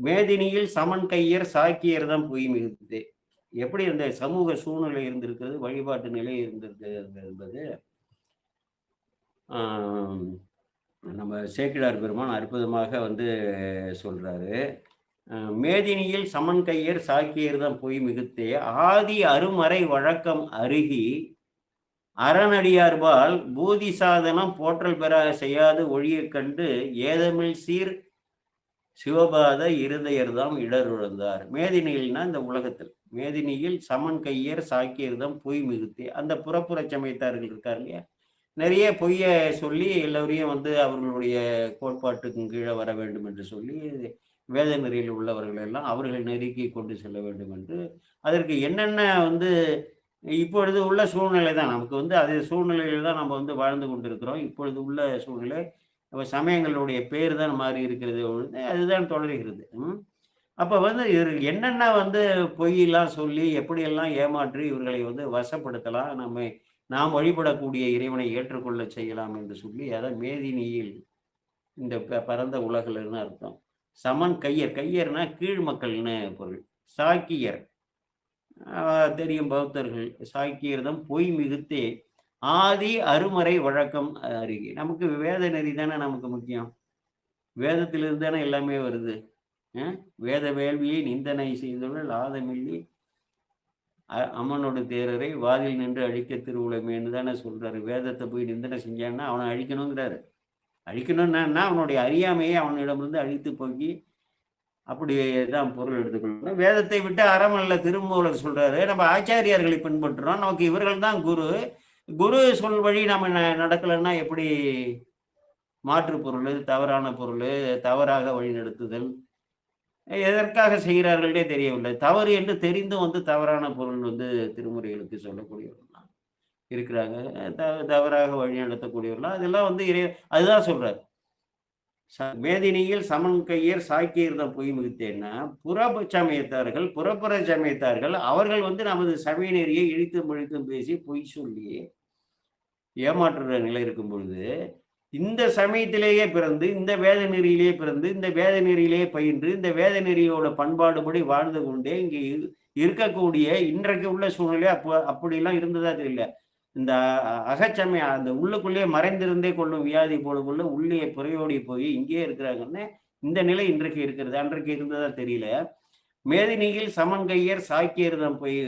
மேதினியில் சமன் கையர் சாக்கியர் தான் பொய் மிகுது. எப்படி அந்த சமூக சூழ்நிலை இருந்திருக்கிறது, வழிபாட்டு நிலை இருந்திருக்கிறது என்பது நம்ம சேக்கிழார் பெருமான் அற்புதமாக வந்து சொல்றாரு. மேதினியில் சமன் கையர் சாக்கியர் தான் பொய் மிகுத்தே ஆதி அருமறை வழக்கம் அருகி அறநடியார்பால் பூதி சாதனம் போற்றல் பெற செய்யாது ஒழிய கண்டு ஏதமிழ் சீர் சிவபாத இருதயர்தாம் இடருழந்தார். மேதினியில்னா இந்த உலகத்தில், மேதினியில் சமன் கையர் சாக்கியர் தான் பொய் மிகுத்தே, அந்த புறப்புற சமயத்தார்கள் இருக்கார் இல்லையா, நிறைய பொய்ய சொல்லி எல்லோரையும் வந்து அவர்களுடைய கோட்பாட்டுக்கு கீழே வர வேண்டும் என்று சொல்லி வேத நெறியில் உள்ளவர்கள் எல்லாம் அவர்கள் நெருக்கி கொண்டு செல்ல வேண்டும் என்று, அதற்கு என்னென்ன வந்து இப்பொழுது உள்ள சூழ்நிலை தான் நமக்கு வந்து அதே சூழ்நிலையில் தான் நம்ம வந்து வாழ்ந்து கொண்டிருக்கிறோம். இப்பொழுது உள்ள சூழ்நிலை சமயங்களுடைய பேர் தான் மாறி இருக்கிறது, அதுதான் தொடர்கிறது. அப்ப வந்து என்னென்ன வந்து பொய்யெல்லாம் சொல்லி எப்படியெல்லாம் ஏமாற்றி இவர்களை வந்து வசப்படுத்தலாம், நாம் வழிபடக்கூடிய இறைவனை ஏற்றுக்கொள்ள செய்யலாம் என்று சொல்லி, அதான் மேதினியில் இந்த பரந்த உலகுலன்னு அர்த்தம். சமன் கையர், கையர்னா கீழ் மக்கள்னு பொருள். சாக்கியர் தெரியும் பௌத்தர்கள். சாக்கியர்தம் பொய் மிகுத்தே ஆதி அருமறை வழக்கம் அருகே. நமக்கு வேத நெறி தானே நமக்கு முக்கியம். வேதத்திலிருந்து தானே எல்லாமே வருது. வேத வேள்வியை நிந்தனை செய்தவர்கள் ஆதமில்லி அம்மனோட தேரரை வாதில் நின்று அழிக்க திருவுளமேன்னு தானே சொல்றாரு. வேதத்தை போய் நிந்தனை செஞ்சான்னா அவனை அழிக்கணுங்கிறாரு. அழிக்கணும்னா அவனுடைய அறியாமையை அவனிடமிருந்து அழித்து போக்கி அப்படிதான் பொருள் எடுத்துக்கொள்ளணும். வேதத்தை விட்டு அறமல்ல திருமூலர் சொல்றாரு. நம்ம ஆச்சாரியார்களை பின்பற்றுறோம். நமக்கு இவர்கள் தான் குரு. குரு சொல் வழி நம்ம நடக்கலைன்னா எப்படி மாற்று பொருள், தவறான பொருள், தவறாக வழிநடத்துதல் எதற்காக செய்கிறார்களே தெரியவில்லை. தவறு என்று தெரிந்தும் வந்து தவறான பொருள் வந்து திருமுறைகளுக்கு சொல்லக்கூடியவர்கள்லாம் இருக்கிறாங்க. தவறாக வழிநடத்தக்கூடியவர்கள்லாம் அதெல்லாம் வந்து அதுதான் சொல்றாரு. மேதினியில் சமன் கையர் சாக்கியர்தம் பொய் மிகுத்தேன்னா புறப்புற சமயத்தார்கள் அவர்கள் வந்து நமது சமய நெறியை இழித்தும் பழித்தும் பேசி பொய் சொல்லி ஏமாற்றுற நிலை இருக்கும் பொழுது, இந்த சமயத்திலேயே பிறந்து, இந்த வேத நெறியிலேயே பிறந்து, இந்த வேத நெறியிலேயே பயின்று, இந்த வேத நெறியோட பண்பாடுபடி வாழ்ந்து கொண்டே இங்கே இருக்கக்கூடிய இன்றைக்கு உள்ள சூழ்நிலை அப்படிலாம் இருந்ததா தெரியல. இந்த அகச்சமய அந்த உள்ளுக்குள்ளேயே மறைந்திருந்தே கொள்ளும் வியாதி போலக்குள்ள உள்ளே புறையோடி போய் இங்கேயே இருக்கிறாங்கன்னு இந்த நிலை இன்றைக்கு இருக்கிறது. அன்றைக்கு இருந்ததா தெரியல. மேதினியில் சமன் கையர் சாக்கியர்தம் போய்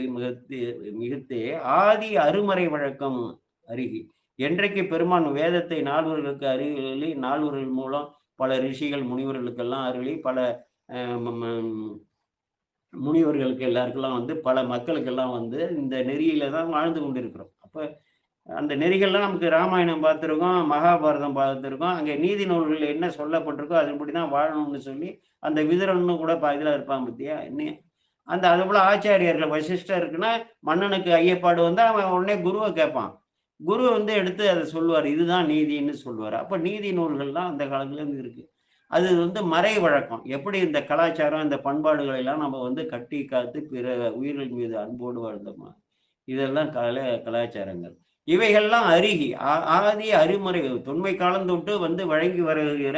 மிகுத்தே ஆதி அருமறை வழக்கம் அருகி. என்றைக்கு பெருமான் வேதத்தை நால்வர்களுக்கு அருளி, நால்வர்கள் மூலம் பல ரிஷிகள் முனிவர்களுக்கெல்லாம் அருளி, பல முனிவர்களுக்கு எல்லாருக்கெல்லாம் வந்து பல மக்களுக்கெல்லாம் வந்து இந்த நெறியில தான் வாழ்ந்து கொண்டிருக்கிறோம். அப்ப அந்த நெறிகள்லாம் நமக்கு ராமாயணம் பார்த்துருக்கோம், மகாபாரதம் பார்த்துருக்கோம். அங்கே நீதி நூல்கள் என்ன சொல்லப்பட்டிருக்கோ அதன்படி தான் வாழணும்னு சொல்லி அந்த விதுரன்னு கூட இதில் இருப்பான் பத்தியா. அந்த அது போல ஆச்சாரியர்கள் வசிஷ்டர் இருக்குன்னா மன்னனுக்கு ஐயப்பாடு வந்து அவன் உடனே குருவை கேட்பான். குரு வந்து எடுத்து அதை சொல்லுவார், இதுதான் நீதின்னு சொல்லுவார். அப்போ நீதி நூல்கள்லாம் அந்த காலத்துலேருந்து இருக்கு. அது வந்து மறை வழக்கம். எப்படி இந்த கலாச்சாரம் இந்த பண்பாடுகளை எல்லாம் நம்ம வந்து கட்டி காத்து பிற உயிர்கள் மீது அன்போடு வாழ்ந்தோமா, இதெல்லாம் கலாச்சாரங்கள். இவைகள்லாம் அருகி ஆதி அருமுறை தொன்மை காலம் தொட்டு வந்து வழங்கி வருகிற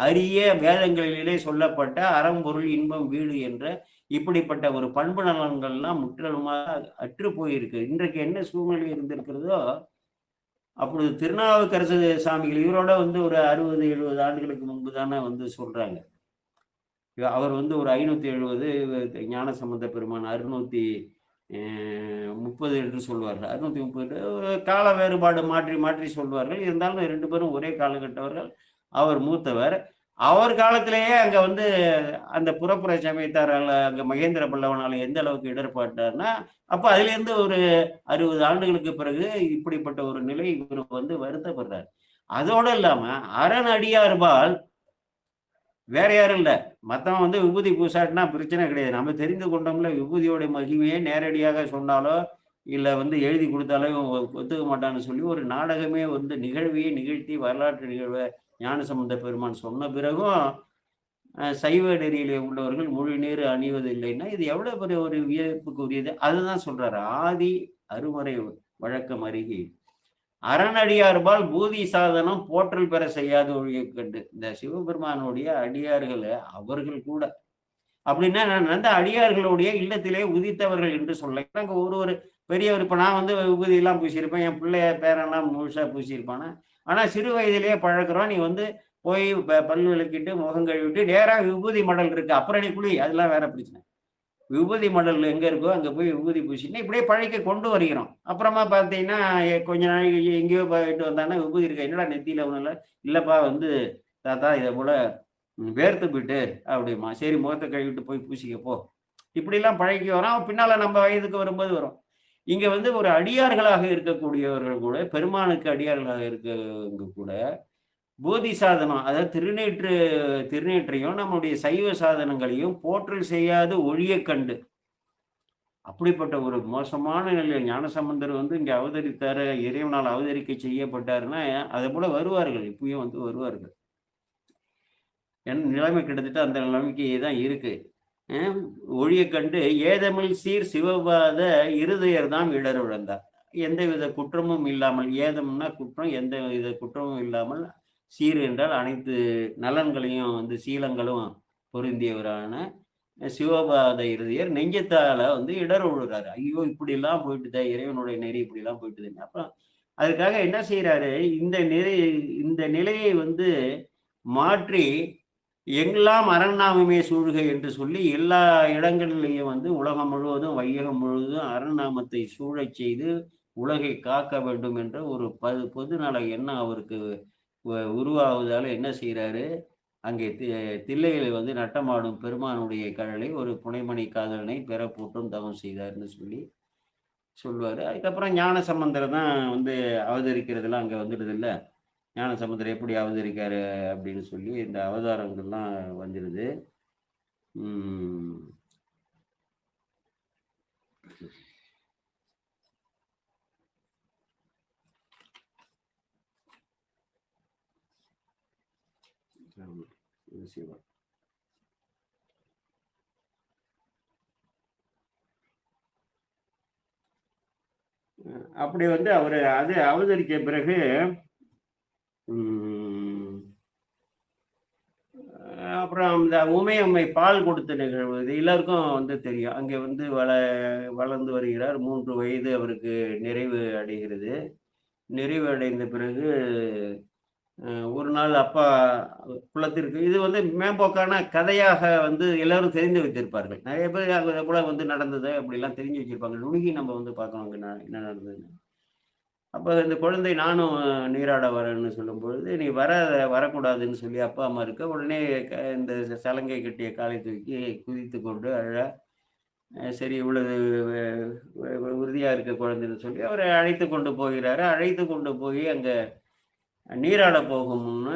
அரிய வேதங்களிலே சொல்லப்பட்ட அறம்பொருள் இன்பம் வீடு என்ற இப்படிப்பட்ட ஒரு பண்பு நலன்கள்லாம் முற்றிலுமாக அற்று போயிருக்கு. இன்றைக்கு என்ன சூழ்நிலை இருந்திருக்கிறதோ அப்பொழுது திருநாவுக்கரசு சாமிகள் இவரோட வந்து ஒரு 60-70 ஆண்டுகளுக்கு முன்பு தானே வந்து சொல்றாங்க. அவர் வந்து ஒரு 570, ஞானசம்பந்த பெருமான் 630 என்று சொல்வார்கள். 630 கால வேறுபாடு மாற்றி மாற்றி சொல்வார்கள். இருந்தாலும் 2 பேரும் ஒரே காலகட்டவர்கள். அவர் மூத்தவர். அவர் காலத்திலேயே அங்க வந்து அந்த புறப்புற சமயத்தார் அங்க மகேந்திர பல்லவனால எந்த அளவுக்கு இடர்பாட்டார்னா, அப்ப அதிலிருந்து ஒரு 60 ஆண்டுகளுக்கு பிறகு இப்படிப்பட்ட ஒரு நிலை இவர் வந்து வருத்தப்படுறார். அதோடு இல்லாம அரணடியார்பால் வேற யாரும் இல்ல. மத்தவன் வந்து விபூதி பூசாட்டினா பிரச்சனை கிடையாது. நம்ம தெரிந்து கொண்டோம்ல விபூதியோட மகிமையே நேரடியாக சொன்னாலோ இல்ல வந்து எழுதி கொடுத்தாலோ ஒத்துக்க மாட்டான்னு சொல்லி ஒரு நாடகமே வந்து நிகழ்வையே நிகழ்த்தி வரலாற்று நிகழ்வை ஞானசம்பந்த பெருமான் சொன்ன பிறகும் சைவ நெறியிலே உள்ளவர்கள் முழு நீர் அணிவதில்லைன்னா இது எவ்வளவு பெரிய ஒரு வியப்புக்குரியது. அதுதான் சொல்றாரு. ஆதி அருமறை வழக்கம் அருகே அரணடியார்பால் பூதி சாதனம் போற்றல் பெற செய்யாது ஒழிய கண்டு. இந்த சிவபெருமானுடைய அடியார்களை அவர்கள் கூட அப்படின்னா அந்த அடியார்களுடைய இல்லத்திலே உதித்தவர்கள் என்று சொல்ல. நாங்கள் ஒரு பெரியவர் இப்போ நான் வந்து விபூதி எல்லாம் பூசியிருப்பேன், என் பிள்ளைய பேரெல்லாம் முழுசா பூசியிருப்பானே. ஆனால் சிறு வயதிலேயே பழக்கிறோம். நீ வந்து போய் பல் விளக்கிட்டு முகம் கழுவிட்டு நேராக விபூதி மடல் இருக்கு, அப்புறம் நீ குழி, அதெல்லாம் வேற பிரச்சனை. விபூதி மடல் எங்க இருக்கோ அங்க போய் விபூதி பூசிட்டு இப்படியே பழக்க கொண்டு வருகிறோம். அப்புறமா பார்த்தீங்கன்னா கொஞ்ச நாள் எங்கேயோ போயிட்டு வந்தாங்கன்னா விபூதி இருக்கா, என்னடா நெத்தியில ஒன்றும் இல்லை, இல்லப்பா வந்து தாத்தா இதை போல வேர்த்து போயிட்டு அப்படிமா, சரி முகத்தை கழுவிட்டு போய் பூசிக்கப்போ, இப்படிலாம் பழக்கி வரோம். பின்னால நம்ம வயதுக்கு வரும்போது வரும். இங்க வந்து ஒரு அடியார்களாக இருக்கக்கூடியவர்கள் கூட, பெருமானுக்கு அடியார்களாக இருக்கவங்க கூட போதி சாதனம், அதாவது திருநீற்றையும் நம்முடைய சைவ சாதனங்களையும் போற்றல் செய்யாது ஒழிய கண்டு. அப்படிப்பட்ட ஒரு மோசமான நிலையில் ஞானசம்பந்தர் வந்து இங்க அவதரித்தாரு, இறைவனால் அவதரிக்க செய்யப்பட்டாருன்னா அதை போல வருவார்கள், இப்பயும் வந்து வருவார்கள். என் நிலைமை கிட்டத்தட்ட அந்த நிலைமைக்கு தான் இருக்கு. அஹ் ஒழிய கண்டு ஏதமிழ் சீர் சிவபாத இருதயர் தாம் இடருழந்தார். எந்தவித குற்றமும் இல்லாமல், ஏதம்னா குற்றம், எந்த வித குற்றமும் இல்லாமல், சீர் என்றால் அனைத்து நலன்களையும் வந்து சீலங்களும் பொருந்தியவரான சிவபாத இருதயர் நெஞ்சத்தால வந்து இடர் விழுறாரு. ஐயோ இப்படிலாம் போயிட்டுதே, இறைவனுடைய நெறி இப்படிலாம் போயிட்டுதுன்னு. அப்புறம் அதுக்காக என்ன செய்யறாரு, இந்த நிலையை வந்து மாற்றி எங்கெல்லாம் அரண்நாமமே சூழ்க என்று சொல்லி எல்லா இடங்களிலேயும் வந்து உலகம் முழுவதும் வையகம் முழுவதும் அரண்நாமத்தை சூழச் செய்து உலகை காக்க வேண்டும் என்ற ஒரு பொதுநல எண்ணம் அவருக்கு உருவாவதால என்ன செய்யறாரு, அங்கே தில்லையில் வந்து நட்டமாடும் பெருமானுடைய கழலை ஒரு புனைமணி காதலனை பெற போட்டும் தவம் செய்தார்னு சொல்லி சொல்லுவாரு. அதுக்கப்புறம் ஞான சம்பந்தர் தான் வந்து அவதரிக்கிறதுலாம் அங்க வந்துடுது இல்ல. ஞான சம்பந்தர் எப்படி அவதரிக்காரு அப்படின்னு சொல்லி இந்த அவதாரங்கள்லாம் வந்துடுது. உம் சிவா அப்படி வந்து அவரு அது அவதரிக்க பிறகு அப்புறம் இந்த உமையம்மை பால் கொடுத்த நிகழ்வு இது எல்லாருக்கும் வந்து தெரியும். அங்கே வந்து வளர்ந்து வருகிறார். 3 வயது அவருக்கு நிறைவு அடைகிறது. நிறைவு அடைந்த பிறகு ஒரு நாள் அப்பா குளத்திற்கு இது வந்து மேம்போக்கான கதையாக வந்து எல்லாரும் தெரிந்து வைத்திருப்பார்கள். நிறைய பேர் அது போல வந்து நடந்தது அப்படிலாம் தெரிஞ்சு வச்சிருப்பாங்க. நுணுகி நம்ம வந்து பார்க்கணும் அங்கே என்ன நடந்ததுன்னு. அப்போ இந்த குழந்தை நானும் நீராட வரேன்னு சொல்லும்பொழுது, நீ வரக்கூடாதுன்னு சொல்லி அப்பா அம்மா இருக்க உடனே இந்த சலங்கை கட்டிய காலை தூக்கி குதித்து கொண்டு அழ சரி இவ்வளவு உறுதியா இருக்க குழந்தைன்னு சொல்லி அவரை அழைத்து கொண்டு போகிறாரு. அழைத்து கொண்டு போய் அங்க நீராட போகும்னு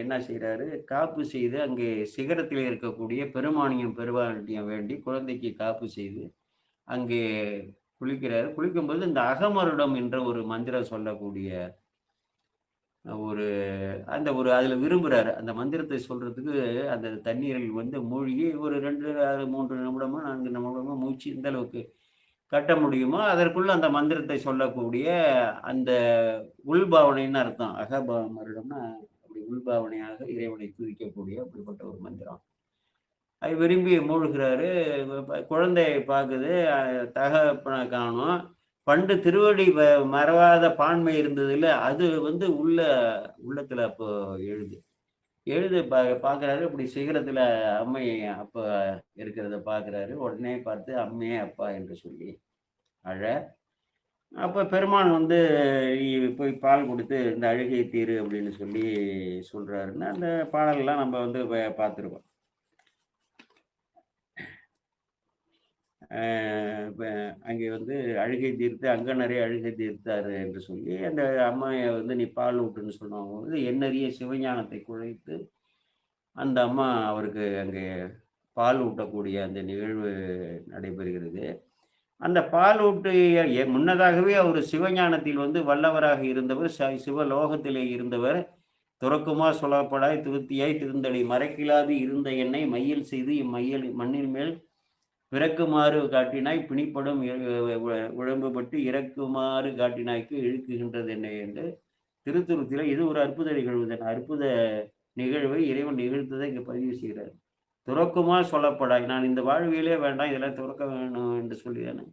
என்ன செய்யறாரு, காப்பு செய்து அங்கே சிகரத்தில் இருக்கக்கூடிய பெருமானியம் பெருமானியம் வேண்டி குழந்தைக்கு காப்பு செய்து அங்கே குளிக்கிறாரு. குளிக்கும்போது இந்த அகமருடம் என்ற ஒரு மந்திரம் சொல்லக்கூடிய ஒரு அதுல விரும்புறாரு. அந்த மந்திரத்தை சொல்றதுக்கு அந்த தண்ணீரில் வந்து மூழ்கி ஒரு 2, 3 நிமிடமோ 4 நிமிடமோ மூச்சு இந்த அளவுக்கு கட்ட முடியுமோ அதற்குள்ள அந்த மந்திரத்தை சொல்லக்கூடிய அந்த உள்பாவனைன்னு அர்த்தம். அகமருடம்னா அப்படி உள்பாவனையாக இறைவனை துதிக்கக்கூடிய அப்படிப்பட்ட ஒரு மந்திரம். அது விரும்பி மூழ்கிறாரு. குழந்தையை பார்க்குது, தகப்பனை காணும். பண்டு திருவடி மறவாத பான்மை இருந்ததுல அது வந்து உள்ளத்துல அப்போ எழுது பார்க்குறாரு. இப்படி சிகரத்துல அம்மை அப்பா இருக்கிறத பார்க்குறாரு. உடனே பார்த்து அம்மையே அப்பா என்று சொல்லி அழ. அப்ப பெருமான் வந்து போய் பால் கொடுத்து இந்த அழுகை தீரு அப்படின்னு சொல்லி சொல்றாருன்னு அந்த பாடல்லாம் நம்ம வந்து பார்த்துருக்கோம். அங்கே வந்து அழுகை தீர்த்து அங்கனரே அழுகை தீர்த்தாரு என்று சொல்லி அந்த அம்மையை வந்து நீ பால் ஊட்டுன்னு சொன்னபோது எண்ணறிய சிவஞானத்தை குழைத்து அந்த அம்மா அவருக்கு அங்கே பால் ஊட்டக்கூடிய அந்த நிகழ்வு நடைபெறுகிறது. அந்த பால் ஊட்டிய முன்னதாகவே அவர் சிவஞானத்தில் வந்து வல்லவராக இருந்தவர், சிவலோகத்திலே இருந்தவர். துறக்குமா சொல்லப்படாய் திருத்தியாய் திருந்தடி மறைக்கிலாது இருந்த என்னை மையல் செய்து இம்மையல் மண்ணின் மேல் பிறக்குமாறு காட்டினாய் பிணிப்படும் உழம்புபட்டு இறக்குமாறு காட்டினாய்க்கு இழுக்குகின்றது என்ன என்று திருத்துருத்தில இது ஒரு அற்புத நிகழ்வு. அற்புத நிகழ்வை இறைவன் நிகழ்த்ததை இங்கே பதிவு செய்கிறார். துறக்குமா சொல்லப்படாய், நான் இந்த வாழ்வியலே வேண்டாம் இதெல்லாம் துறக்க வேணும் என்று சொல்லிதானே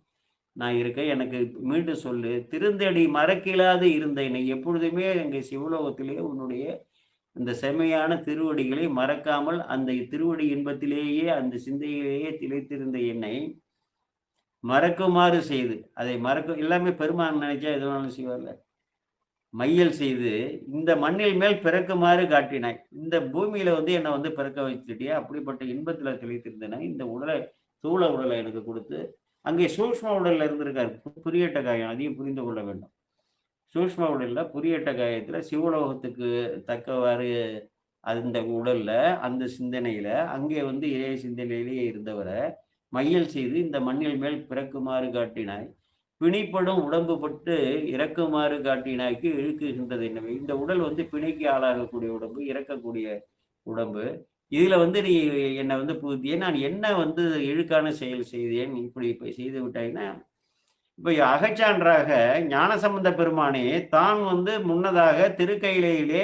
நான் இருக்கேன், எனக்கு மீண்டும் சொல்லு. திருந்தடி மறக்கிலாது இருந்த என்னை எப்பொழுதுமே எங்க சிவலோகத்திலே உன்னுடைய இந்த செம்மையான திருவடிகளை மறக்காமல் அந்த திருவடி இன்பத்திலேயே அந்த சிந்தையிலேயே திளைத்திருந்த என்னை மறக்குமாறு செய்து அதை எல்லாமே பெருமான் நினைச்சா எதுவானாலும் செய்வார்ல. மையல் செய்து இந்த மண்ணில் மேல் பிறக்குமாறு காட்டினாய். இந்த பூமியில வந்து என்னை வந்து பிறக்க வச்சுட்டியா, அப்படிப்பட்ட இன்பத்துல திளைத்திருந்தேனா இந்த உடலை தூள உடலை எனக்கு கொடுத்து அங்கே சூக்ஷ்ம உடல்ல இருந்திருக்காரு. புரியட்ட காயம், அதையும் புரிந்து கொள்ள வேண்டும். சூக்ஷ்ம உடல்ல புரியட்ட காயத்துல சிவலோகத்துக்கு தக்கவாறு அந்த உடல்ல அந்த சிந்தனையில அங்கே வந்து இறைய சிந்தனையிலேயே இருந்தவரை மையல் செய்து இந்த மண்ணில் மேல் பிறக்குமாறு காட்டினாய் பிணிப்படும் உடம்பு பட்டு இறக்குமாறு காட்டினாய்க்கு இழுக்குகின்றது என்னவே. இந்த உடல் வந்து பிணைக்கு ஆளாகக்கூடிய உடம்பு, இறக்கக்கூடிய உடம்பு. இதுல வந்து நீ என்னை வந்து புகுத்தியே, நான் என்ன வந்து இழுக்கான செயல் செய்தேன், இப்படி இப்ப செய்து விட்டாய்ன்னா, இப்ப அகச்சான்றாக ஞானசம்பந்த பெருமானே தான் வந்து முன்னதாக திருக்கையிலையிலே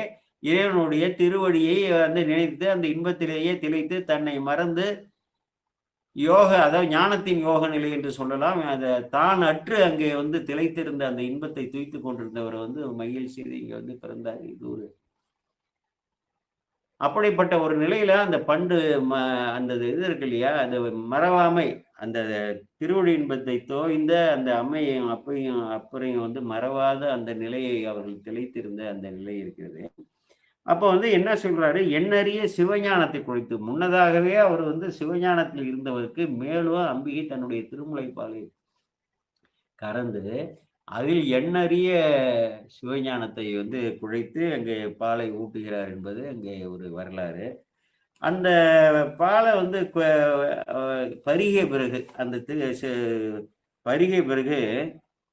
இறைவனுடைய திருவடியை வந்து நினைத்து அந்த இன்பத்திலேயே திளைத்து தன்னை மறந்து யோக, அதாவது ஞானத்தின் யோக நிலை என்று சொல்லலாம். அதை தான் அற்று அங்கே வந்து திளைத்திருந்த அந்த இன்பத்தை துய்த்து கொண்டிருந்தவர் வந்து மையில் செய்து இங்க வந்து பிறந்தார். இது ஒரு அப்படிப்பட்ட ஒரு நிலையில அந்த பண்டு அந்த இது இருக்கு இல்லையா, அந்த மறவாமை, அந்த திருவடி இன்பத்தை தோய்ந்த அந்த அம்மையும் அப்பையும் அப்பரையும் வந்து மறவாத அந்த நிலையை அவர்கள் திளைத்திருந்த அந்த நிலை இருக்கிறது. அப்ப வந்து என்ன சொல்றாரு, எண்ணறிய சிவஞானத்தை குறித்து முன்னதாகவே அவர் வந்து சிவஞானத்தில் இருந்தவருக்கு மேலும் அம்பிகை தன்னுடைய திருமுலைப்பாலை கறந்து அதில் எண்ணறிய சிவஞானத்தை வந்து குழைத்து அங்கே பாலை ஊட்டுகிறார் என்பது அங்கே ஒரு வரலாறு. அந்த பாலை வந்து பருகிய பிறகு அந்த பருகிய பிறகு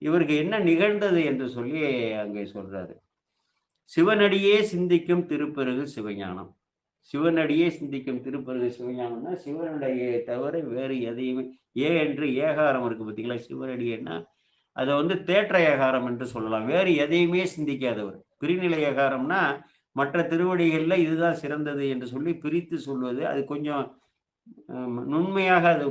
இவருக்கு என்ன நிகழ்ந்தது என்று சொல்லி அங்கே சொல்றாரு. சிவனடியே சிந்திக்கும் திருப்பெருகு சிவஞானம். சிவனடியே சிந்திக்கும் திருப்பெருகு சிவஞானம்னா சிவனுடைய தவிர வேறு எதையுமே, என்று ஏகாரம் இருக்கு பார்த்தீங்களா, சிவனடியேன்னா அதை வந்து தேற்ற ஏகாரம் என்று சொல்லலாம். வேறு எதையுமே சிந்திக்காதவர். பிரிநிலை ஏகாரம்னா மற்ற திருவடிகளில் இதுதான் சிறந்தது என்று சொல்லி பிரித்து சொல்வது, அது கொஞ்சம் நுண்மையாக அது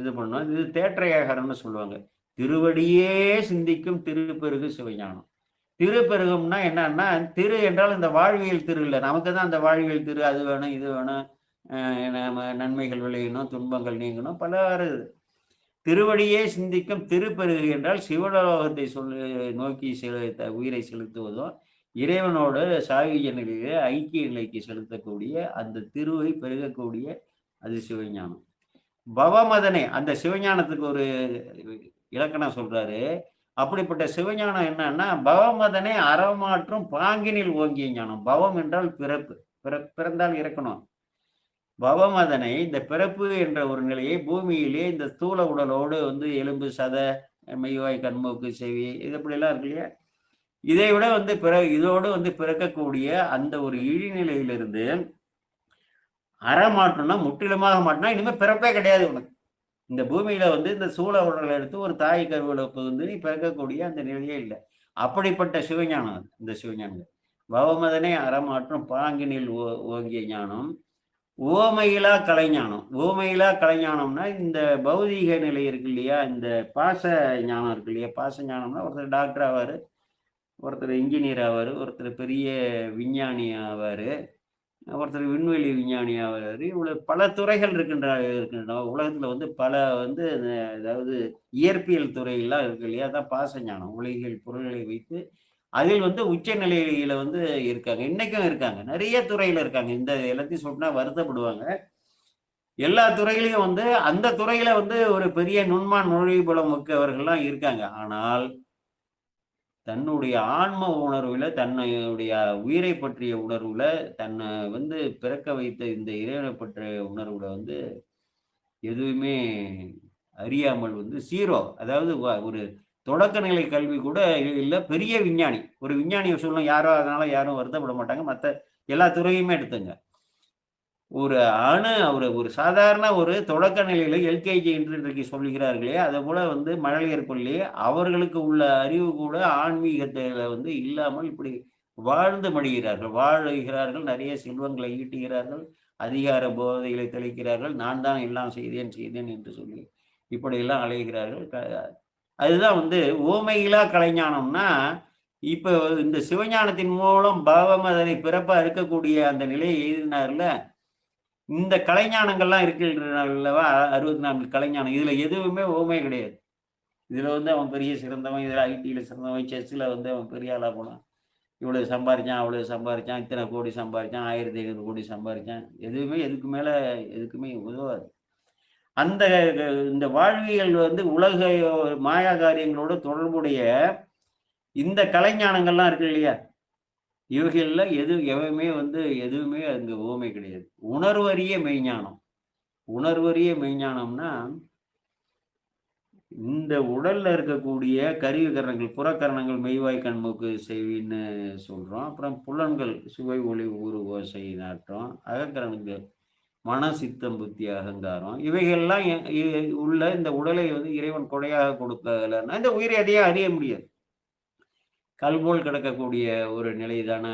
இது பண்ணணும். இது தேற்ற ஏகாரம்னு சொல்லுவாங்க. திருவடியே சிந்திக்கும் திருப்பெருகு சிவஞானம். திருப்பெருகும்னா என்னன்னா, திரு என்றால் இந்த வாழ்வியல் திரு இல்லை, நமக்கு தான் அந்த வாழ்வியல் திரு, அது வேணும் இது வேணும், நன்மைகள் விளையணும், துன்பங்கள் நீங்கணும், பலவாறு. திருவடியே சிந்திக்கும் திருப்பெருகு என்றால் சிவலோகத்தை நோக்கி உயிரை செலுத்துவதும் இறைவனோடு சாயுஜ நிலையிலே ஐக்கிய நிலைக்கு செலுத்தக்கூடிய அந்த திருவை பெருகக்கூடிய அது சிவஞானம். பவமதனே, அந்த சிவஞானத்துக்கு ஒரு இலக்கணம் சொல்றாரு. அப்படிப்பட்ட சிவஞானம் என்னன்னா, பவமதனே அறமாற்றும் பாங்கினில் ஓங்கிய ஞானம். பவம் என்றால் பிறப்பு, பிறந்தால் இறக்கணும். பவமதனை, இந்த பிறப்பு என்ற ஒரு நிலையை பூமியிலே இந்த ஸ்தூல உடலோடு வந்து எலும்பு சத மெய்வாய் கண்மூக்கு செவி இது இப்படிலாம் இருக்கு இல்லையா, இதை விட வந்து இதோடு வந்து பிறக்கக்கூடிய அந்த ஒரு இழிநிலையிலிருந்து அறமாற்றம்னா முற்றிலுமாக மாற்றினா இனிமேல் பிறப்பே கிடையாது உனக்கு. இந்த பூமியில வந்து இந்த சூழ உடலை எடுத்து ஒரு தாய் கருவில வந்து நீ பிறக்கக்கூடிய அந்த நிலையே இல்லை. அப்படிப்பட்ட சிவஞானம் இந்த சிவஞானம். பவமதனை அறமாற்றும் பாங்கினில் ஓங்கிய ஞானம். ஓமையிலா கலைஞானம். ஓமையிலா கலைஞானம்னா இந்த பௌதீக நிலை இருக்கு இல்லையா, இந்த பாச ஞானம் இருக்கு இல்லையா. பாச ஞானம்னா ஒருத்தர் டாக்டர் ஆவார், ஒருத்தர் இன்ஜினியர் ஆவார், ஒருத்தர் பெரிய விஞ்ஞானி ஆவார், ஒருத்தர் விண்வெளி விஞ்ஞானி ஆவார். இவ்வளவு பல துறைகள் இருக்கின்றன உலகத்துல வந்து பல வந்து அதாவது இயற்பியல் துறையெல்லாம் இருக்கு இல்லையா, அதான் பாச ஞானம். உலகியல் பொருள்களை வைத்து அதில் வந்து உச்ச நிலையில வந்து இருக்காங்க, இன்னைக்கும் இருக்காங்க, நிறைய துறையில இருக்காங்க. இந்த எல்லாத்தையும் சொன்னா வருத்தப்படுவாங்க. எல்லா துறையிலையும் வந்து அந்த துறையில வந்து ஒரு பெரிய நுண்மான் நுழைவுபுலம் மிக்கவர்கள்லாம் இருக்காங்க. ஆனால் தன்னுடைய ஆன்ம உணர்வுல, தன்னுடைய உயிரை பற்றிய உணர்வுல, தன்னை வந்து பிறக்க வைத்த இந்த இறைவனை பற்றிய உணர்வுல வந்து எதுவுமே அறியாமல் வந்து சீரோ, அதாவது ஒரு தொடக்க நிலை கல்வி கூட இல்லை, பெரிய விஞ்ஞானி. ஒரு விஞ்ஞானியை சொல்லணும் யாரோ, அதனால யாரும் வருத்தப்பட மாட்டாங்க. மற்ற எல்லா துறையுமே எடுத்துங்க. ஒரு ஒரு சாதாரண ஒரு தொடக்க நிலையில எல்கேஜி என்று இன்றைக்கு சொல்லுகிறார்களே, அதை போல வந்து மழலையர் பள்ளி அவர்களுக்கு உள்ள அறிவு கூட ஆன்மீகத்தில் வந்து இல்லாமல் இப்படி வாழ்ந்து மடிகிறார்கள், வாழுகிறார்கள், நிறைய செல்வங்களை ஈட்டுகிறார்கள், அதிகார போதைகளை தெளிக்கிறார்கள், நான் தான் எல்லாம் செய்தேன் என்று சொல்லி இப்படியெல்லாம் அலைகிறார்கள். அதுதான் வந்து ஓமையிலா கலைஞானம்னா, இப்ப இந்த சிவஞானத்தின் மூலம் பாவமதனை பிறப்பா இருக்கக்கூடிய அந்த நிலையை எழுதினார்ல, இந்த கலைஞானங்கள்லாம் இருக்கின்றனவா, 64 கலைஞானம், இதுல எதுவுமே ஓமை கிடையாது. இதுல வந்து அவன் பெரிய சிறந்தவன், இதுல ஐடியில சிறந்தவன், செஸ்ல வந்து அவன் பெரிய ஆளா போனான், இவ்வளவு சம்பாதிச்சான், அவ்வளவு சம்பாதிச்சான், இத்தனை கோடி சம்பாதிச்சான், 1500 கோடி சம்பாதிச்சான், எதுவுமே எதுக்கு மேல எதுக்குமே உதவாது. அந்த இந்த வாழ்வியல் வந்து உலக மாயா காரியங்களோட தொடர்புடைய இந்த கலைஞானங்கள்லாம் இருக்கு இல்லையா, இவைகள்ல எதுவுமே அங்க ஓமை கிடையாது. உணர்வறிய மெய்ஞானம். உணர்வறிய மெய்ஞானம்னா இந்த உடல்ல இருக்கக்கூடிய கருவிகரணங்கள், புறக்கரணங்கள், மெய்வாய் கண்மூக்கு செவின்னு சொல்றோம். அப்புறம் புலன்கள் சுவை ஒளி ஊறு ஓசை நாற்றம், அகக்கரணங்கள் மன, சித்தம், புத்தி, அகங்காரம் இவைகள்லாம் உள்ள இந்த உடலை வந்து இறைவன் கொடையாக கொடுக்கலன்னா இந்த உயிரை அதையே அறிய முடியாது. கல்போல் கிடக்கக்கூடிய ஒரு நிலை தான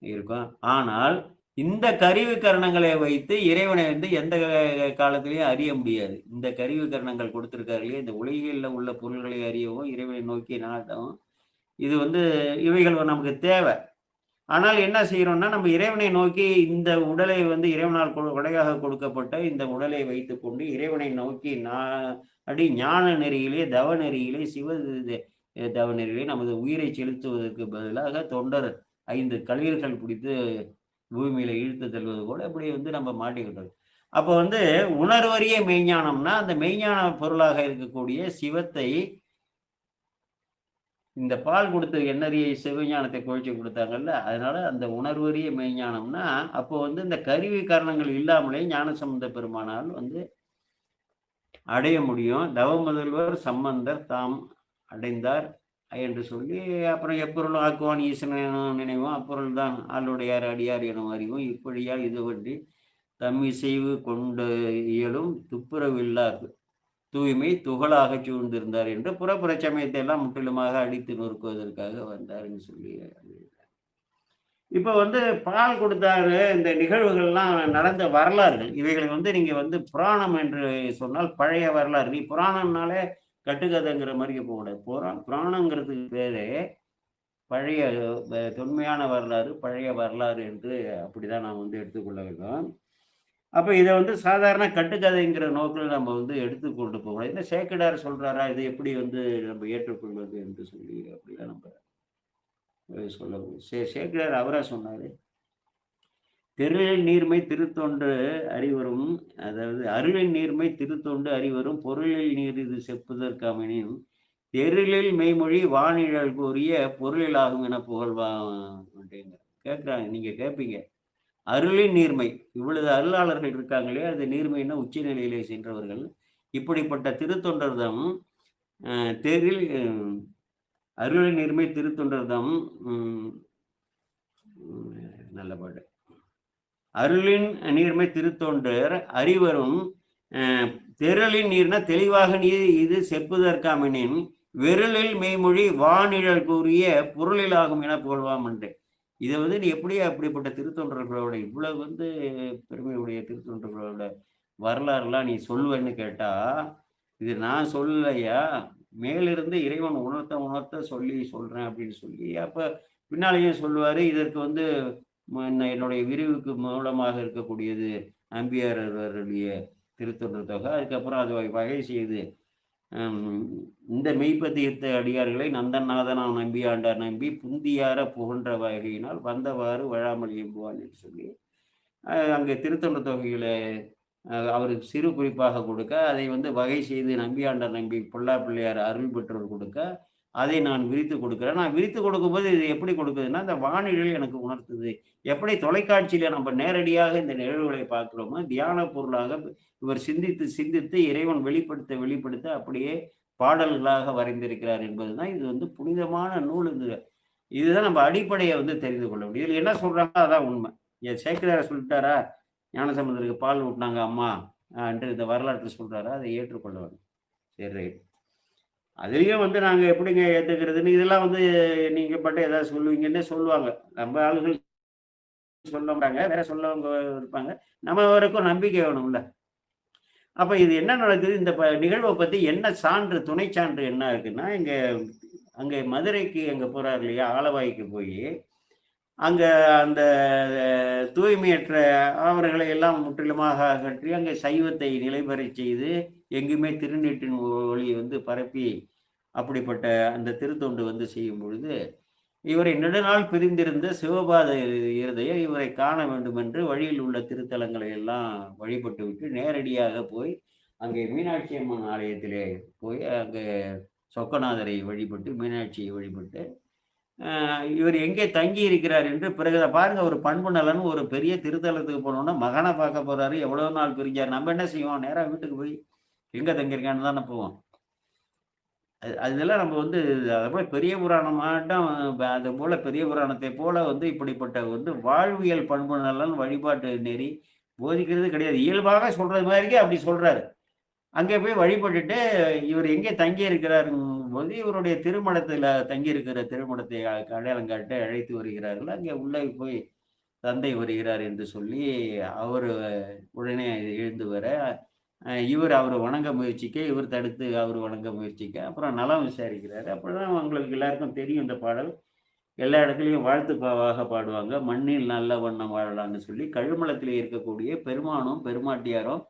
இருக்கும். ஆனால் இந்த கருவி கரணங்களை வைத்து இறைவனை வந்து எந்த காலத்திலயும் அறிய முடியாது. இந்த கருவி கரணங்கள் கொடுத்திருக்காரு இல்லையா, இந்த உலகியல்ல உள்ள பொருள்களை அறியவும், இறைவனை நோக்கி நாட்டவும், இது வந்து இவைகள் நமக்கு தேவை. ஆனால் என்ன செய்யறோம்னா, நம்ம இறைவனை நோக்கி இந்த உடலை வந்து இறைவனால் கொடையாக கொடுக்கப்பட்ட இந்த உடலை வைத்துக்கொண்டு இறைவனை நோக்கி அடி ஞான நெறியிலே, தவ நெறியிலே, தவ நெறியிலே நமது உயிரை செலுத்துவதற்கு பதிலாக தொண்டர் 5 களிர்கள் பிடித்து பூமியில இழுத்து தள்ளுவது போல இப்படி வந்து நம்ம மாட்டிக்கிட்டோம். அப்போ வந்து உணர்வறிய மெய்ஞானம்னா, அந்த மெய்ஞான பொருளாக இருக்கக்கூடிய சிவத்தை இந்த பால் கொடுத்து எண்ணறிய சிவஞானத்தை குழைச்சி கொடுத்தாங்கல்ல, அதனால அந்த உணர்வறிய மெய்ஞானம்னா, அப்போ வந்து இந்த கருவி காரணங்கள் இல்லாமலே ஞானசம்பந்த பெருமானால் வந்து அடைய முடியும். தவ முதல்வர் சம்பந்தர் தாம் அடைந்தார் என்று சொல்லி, அப்புறம் எப்பொருளும் ஆக்குவான் ஈசன் நினைவும் அப்பொருள் தான் ஆளுடையார் அடியார் எனும் அறிவும் இப்படியால் இது பற்றி தம்மிசைவு கொண்டு இயலும் துப்புரவில்லார் தூய்மை துகளாக சூழ்ந்திருந்தார் என்று புறப்புற சமயத்தை எல்லாம் முற்றிலுமாக அடித்து நொறுக்குவதற்காக வந்தாருன்னு சொல்லி. இப்ப வந்து பால் கொடுத்தாரு. இந்த நிகழ்வுகள்லாம் நடந்த வரலாறுகள் இவைகளை வந்து நீங்க வந்து புராணம் என்று சொன்னால் பழைய வரலாறு. நீ புராணம்னாலே கட்டுக்கதைங்கிற மாதிரி போகக்கூடாது. புராணங்கிறதுக்கு பேரே பழைய தொன்மையான வரலாறு, பழைய வரலாறு என்று அப்படிதான் நாம் வந்து எடுத்துக்கொள்ள வேண்டும். அப்ப இதை வந்து சாதாரண கட்டுக்கதைங்கிற நோக்கில் நம்ம வந்து எடுத்துக்கொண்டு போகலாம். என்ன சேக்கிடார் சொல்றாரா, இதை எப்படி வந்து நம்ம ஏற்றுக்கொள்வது என்று சொல்லி அப்படிதான் நம்ம சொல்ல சேக்கிடார் அவரா சொன்னாரு. தெருளில் நீர்மை திருத்தொண்டு அறிவரும், அதாவது அருளின் நீர்மை திருத்தொண்டு அறிவரும் பொருளில் நீர் இது செப்புதற்காமனின் தெருளில் மெய்மொழி வானிழல் கூறிய பொருளிலாகும் என புகழ்வாங்க கேட்கிறாங்க. நீங்க கேட்பீங்க, அருளின் நீர்மை, இவ்வளவு அருளாளர்கள் இருக்காங்களே, அது நீர்மைன்னா உச்ச நிலையிலே சென்றவர்கள். இப்படிப்பட்ட திருத்தொண்டர்தம் தேரில் அருளின் நீர்மை திருத்தொண்டர்தம் நல்ல பாடு. அருளின் நீர்மை திருத்தொண்டர் அறிவரும் தெருளின் நீர்னா தெளிவாக நீர் இது செப்புதற்காமனின் வெருளில் மெய்மொழி வானிழல் கூறிய பொருளிலாகும் என புகழ்வாம் என்று. இதை வந்து நீ எப்படி அப்படிப்பட்ட திருத்தொண்டர்களோட இவ்வளவு வந்து பெருமையுடைய திருத்தொண்டர்களோட வரலாறுலாம் நீ சொல்லுவேன்னு கேட்டா, இது நான் சொல்லலையா, மேலிருந்து இறைவன் உணர்த்த சொல்லி சொல்றேன் அப்படின்னு சொல்லி அப்ப பின்னாலேயும் சொல்லுவாரு. இதற்கு வந்து என்னுடைய விரிவுக்கு மூலமாக இருக்கக்கூடியது நம்பியாரருடைய திருத்தொண்டர் தொகை. அதுக்கப்புறம் அதை வகை செய்து இந்த மெய்ப்பத்தியத்த அடியார்களை நந்தநாதனாம் நம்பி ஆண்டார் நம்பி புந்தியார புகன்ற வகையினால் வந்தவாறு வழாமல் இயம்புவான் என்று சொல்லி அங்கே திருத்தொண்டர் தொகைகளை அவருக்கு சிறு குறிப்பாக கொடுக்க, அதை வந்து வகை செய்து நம்பியாண்டார் நம்பி பொல்லா பிள்ளையார் அருள் பெற்றோர் கொடுக்க, அதை நான் விரித்து கொடுக்குறேன். நான் விரித்து கொடுக்கும்போது இது எப்படி கொடுக்குதுன்னா, இந்த வானிழல் எனக்கு உணர்த்துது. எப்படி தொலைக்காட்சியில நம்ம நேரடியாக இந்த நிகழ்வுகளை பார்க்கிறோமோ, தியான பொருளாக இவர் சிந்தித்து சிந்தித்து இறைவன் வெளிப்படுத்த அப்படியே பாடல்களாக வரைந்திருக்கிறார் என்பதுதான் இது வந்து புனிதமான நூல். இதுதான் நம்ம அடிப்படையை வந்து தெரிந்து கொள்ள முடியும். இதில் என்ன சொல்றாங்க அதான் உண்மை. சேக்கிரார சொல்லிட்டாரா ஞானசம்பந்தருக்கு பால் ஊட்டினாங்க அம்மா என்று இந்த வரலாற்று சொல்றாரா, அதை ஏற்றுக்கொள்ள வேண்டும். சரி, ரைட். அதுலேயும் வந்து நாங்கள் எப்படிங்க ஏற்றுக்கிறதுன்னு இதெல்லாம் வந்து நீங்கள் பட்ட ஏதாவது சொல்லுவீங்கன்னு சொல்லுவாங்க. நம்ம ஆளுகள் சொல்ல மாட்டாங்க, வேற சொல்லவங்க இருப்பாங்க. நம்ம வரைக்கும் நம்பிக்கை வேணும்ல. அப்போ இது என்ன நடக்குது, இந்த நிகழ்வை பற்றி என்ன சான்று, துணை சான்று என்ன இருக்குன்னா, அங்கே மதுரைக்கு அங்கே போகிறார் இல்லையா, ஆலவாய்க்கு போய் அங்கே அந்த தூய்மையற்ற அவர்களை எல்லாம் முற்றிலுமாக அகற்றி அங்கே சைவத்தை நிலைபெற செய்து எங்குமே திருநீட்டின் ஒளியை வந்து பரப்பி அப்படிப்பட்ட அந்த திருத்தொண்டு வந்து செய்யும் பொழுது இவரை நெடுநாள் பிரிந்திருந்த சிவபாத இருதய இவரை காண வேண்டும் என்று வழியில் உள்ள திருத்தலங்களை எல்லாம் வழிபட்டு விட்டு நேரடியாக போய் அங்கே மீனாட்சி அம்மன் ஆலயத்திலே போய் அங்கே சொக்கநாதரை வழிபட்டு மீனாட்சியை வழிபட்டு இவர் எங்கே தங்கி இருக்கிறார் என்று பிறகு பாருங்க, ஒரு பண்பு நலன் ஒரு பெரிய திருத்தலத்துக்கு போனோம்னா மகனை பார்க்க போறாரு, எவ்வளவு நாள் பிரிஞ்சார். நம்ம என்ன செய்வோம், நேராக வீட்டுக்கு போய் எங்க தங்கியிருக்கான்னு தானே போவோம். அதெல்லாம் நம்ம வந்து அதை போல பெரிய புராணமாட்டம், அது போல பெரிய புராணத்தை போல வந்து இப்படிப்பட்ட வந்து வாழ்வியல் பண்பு நலன் வழிபாட்டு நெறி போதிக்கிறது கிடையாது. இயல்பாக சொல்றது மாதிரியே அப்படி சொல்றாரு. அங்கே போய் வழிபட்டுட்டு இவர் எங்கே தங்கி இருக்கிறாருங்கும்போது இவருடைய திருமணத்துல தங்கி இருக்கிற திருமணத்தை அடையாளம் காட்ட அழைத்து வருகிறார்கள். அங்கே உள்ளே போய் தந்தை வருகிறார் என்று சொல்லி அவர் உடனே எழுந்து வர இவர் அவரை வணங்க முயற்சிக்க, இவர் தடுத்து அவர் வணங்க முயற்சிக்க, அப்புறம் நலம் விசாரிக்கிறாரு. அப்பதான் உங்களுக்கு எல்லாருக்கும் தெரியும் இந்த பாடல். எல்லா இடத்துலையும் வாழ்த்து பாவாக பாடுவாங்க. மண்ணில் நல்ல வண்ணம் வாழலாம்னு சொல்லி கழுமலத்திலே இருக்கக்கூடிய பெருமானும் பெருமாட்டியாரும்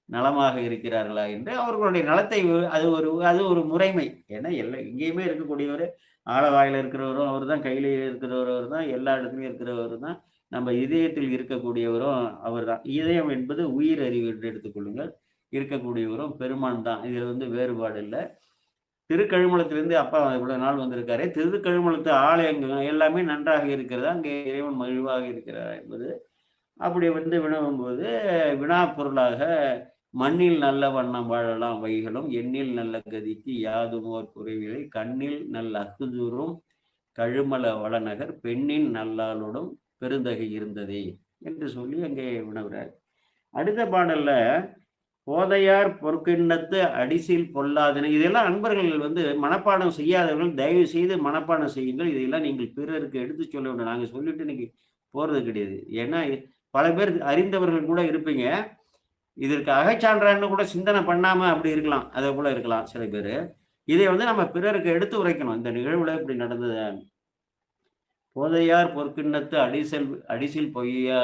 நலமாக இருக்கிறார்களா என்று அவர்களுடைய நலத்தை அது ஒரு முறைமை. ஏன்னா எங்கேயுமே இருக்கக்கூடியவர், ஆழவாயில இருக்கிறவரும் அவர் தான், கையில இருக்கிறவர் தான், எல்லா இடத்துலையும் இருக்கிறவர் தான், நம்ம இதயத்தில் இருக்கக்கூடியவரும் அவர் தான். இதயம் என்பது உயிர் அறிவு என்று எடுத்துக்கொள்ளுங்கள். இருக்கக்கூடியவரும் பெருமான் தான். இதில் வேறுபாடு இல்லை. திருக்கழுமலத்திலிருந்து அப்பா இவ்வளவு நாள் வந்திருக்காரு. திருக்கழுமலத்து ஆலயங்கள் எல்லாமே நன்றாக இருக்கிறதா, அங்கே இறைவன் மகிழ்வாக இருக்கிறார் என்பது அப்படி வினவும் போது வினா பொருளாக மண்ணில் நல்ல வண்ணம் வாழலாம் வைகளும் எண்ணில் நல்ல கதிக்கு யாதுமோர் குறைவிலை கண்ணில் நல்ல அகுதுரும் கழுமல வளநகர் பெண்ணின் நல்லாளுடன் பெருந்தகை இருந்ததே என்று சொல்லி அங்கே வினவுறார். அடுத்த பாடல்ல போதையார் பொற்கிண்ணத்து அடிசில் பொல்லாதன, இதெல்லாம் அன்பர்கள் மனப்பாடம் செய்யாதவர்கள் தயவு செய்து மனப்பாடம் செய்யுங்கள். இதையெல்லாம் நீங்கள் பிறருக்கு எடுத்து சொல்ல வேண்டும். நாங்கள் சொல்லிட்டு இன்னைக்கு போறது கிடையாது. ஏன்னா பல பேர் அறிந்தவர்கள் கூட இருப்பீங்க. இதற்கு அகச்சான்றான்னு கூட சிந்தனை பண்ணாம அப்படி இருக்கலாம், அதை போல இருக்கலாம் சில பேர். இதை நம்ம பிறருக்கு எடுத்து உரைக்கணும். இந்த நிகழ்வுல இப்படி நடந்தது. போதையார் பொற்கிண்ணத்து அடிசில் பொய்யா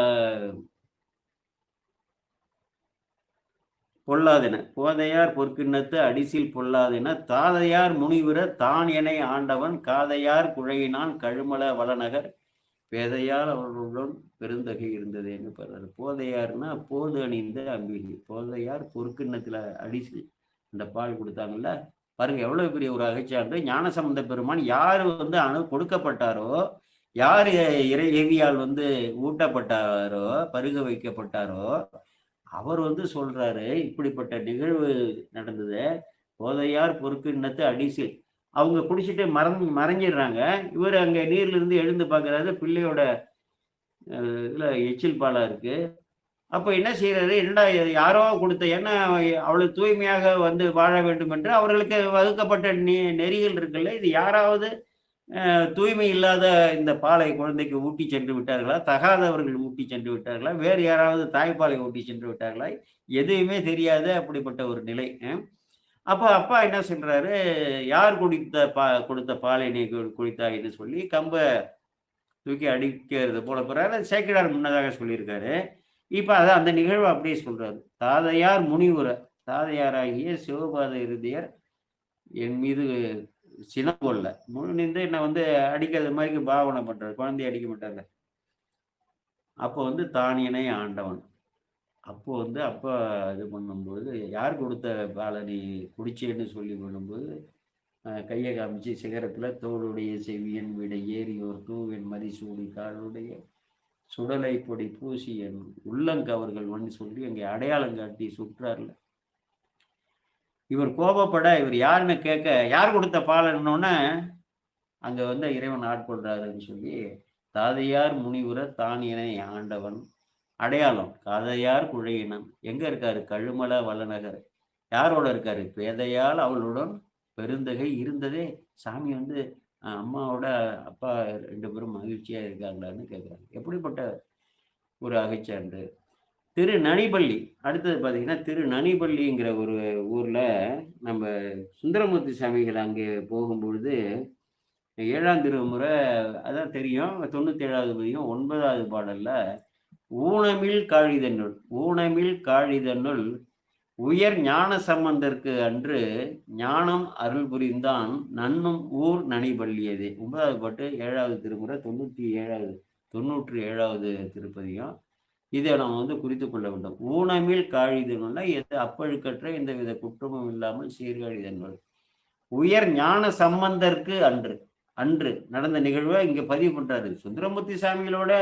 பொல்லாதென, போதையார் பொற்கிண்ணத்து அடிசில் பொல்லாதென தாதையார் முனிவுற தான் எனை ஆண்டவன் காதையார் குழையினான் கழுமல வளநகர் பேதையால் அவர்களுடன் பெருந்தகை இருந்தது என்று பாரு. போதையார்னா போது அணிந்த அம்பிகை. போதையார் பொற்கிண்ணத்துல அடிசில் அந்த பால் கொடுத்தாங்கல்ல, பாருங்க எவ்வளவு பெரிய ஒரு அகச்சான்று. ஞானசம்பந்த பெருமான் யாரு கொடுக்கப்பட்டாரோ, யார் இறைவியால் ஊட்டப்பட்டாரோ, பருக வைக்கப்பட்டாரோ, அவர் சொல்றாரு இப்படிப்பட்ட நிகழ்வு நடந்தது. போதையார் பொறுக்கிண்ணத்து அடிசில் அவங்க குடிச்சிட்டு மறைஞ்சிடுறாங்க. இவர் அங்க நீர்ல இருந்து எழுந்து பார்க்கறாரு, பிள்ளையோட இதுல எச்சில் பாலா இருக்கு. அப்ப என்ன செய்யறாரு, என்னடா யாரோ கொடுத்த, ஏன்னா அவ்வளவு தூய்மையாக வாழ வேண்டும் என்று அவர்களுக்கு வகுக்கப்பட்ட நெறிகள் இருக்குல்ல, இது யாராவது தூய்மை இல்லாத இந்த பாலை குழந்தைக்கு ஊட்டி சென்று விட்டார்களா, தகாதவர்கள் ஊட்டி சென்று விட்டார்களா, வேறு யாராவது தாய்ப்பாலை ஊட்டி சென்று விட்டார்களா, எதுவுமே தெரியாத அப்படிப்பட்ட ஒரு நிலை. அப்போ அப்பா என்ன சொல்றாரு, யார் கொடுத்த பாலை நீ குடித்தாயின்னு சொல்லி கம்ப தூக்கி அடிக்கிறது போல போறாரு. சேக்கிழார் முன்னதாக சொல்லியிருக்காரு. இப்ப அந்த நிகழ்வு அப்படியே சொல்றாரு. தாதையார் முனிவுர, தாதையாராகிய சிவபாத இருதியர் என் மீது சினம் கொள்ள முன்னின்று என்ன அடிக்கிறது மாதிரி பாவனை பண்றாரு. குழந்தைய அடிக்க மாட்டாங்க. அப்போ தானியனை ஆண்டவன். அப்போ அப்பா இது பண்ணும்போது, யார் கொடுத்த பாலை நீ குடிச்சேன்னு சொல்லி பண்ணும்போது கையை காமிச்சு சிகரத்துல தோளுடைய செவியன் விட ஏறியோர் தூவென் மதிசூடி காலுடைய சுடலை பொடி பூசி என் உள்ளங்கவர்கள் சொல்லி அங்கே அடையாளம் காட்டி சுற்றார்ல. இவர் கோபப்பட இவர் யாருன்னு கேட்க, யார் கொடுத்த பாலன்னொன்னே அங்க இறைவன் ஆட்கொள்றாருன்னு சொல்லி தாதையார் முனிவுர தானியனை ஆண்டவன் அடையாளம் காதையார் குழையினம் எங்க இருக்காரு, கழுமல வளநகர். யாரோட இருக்காரு, பேதையால் அவளுடன் பெருந்தகை இருந்ததே. சாமி அம்மாவோட அப்பா 2 பேரும் மகிழ்ச்சியா இருக்காங்களான்னு கேட்குறாங்க. எப்படிப்பட்ட ஒரு அகைச்சான்று. திரு நனிபள்ளி. அடுத்தது பார்த்தீங்கன்னா திரு நனிபள்ளிங்கிற ஒரு ஊர்ல நம்ம சுந்தரமூர்த்தி சாமிகள் அங்கே போகும்பொழுது 7ஆம் திருமுறை அதான் தெரியும், 97வது பதியும் 9வது பாடல்ல ஊனமில் காழிதன்னுள், ஊனமில் காழிதன்னுள் உயர் ஞான சம்பந்தற்கு அன்று ஞானம் அருள் புரிந்தான் நன்னும் ஊர் நனிபள்ளியதே. 9வது பாட்டு 7வது திருமுறை 97வது திருப்பதியும். இதை நாம் குறித்து கொள்ள வேண்டும். ஊனமில் காழிதன்னுள்ள எது அப்பழுக்கற்ற எந்த வித குற்றமும் இல்லாமல் சீர்காழிதன்னுள் உயர் ஞான சம்பந்தற்கு அன்று அன்று நடந்த நிகழ்வை இங்க பதிவு பண்றாரு. சுந்தரமூர்த்தி சாமிகளோட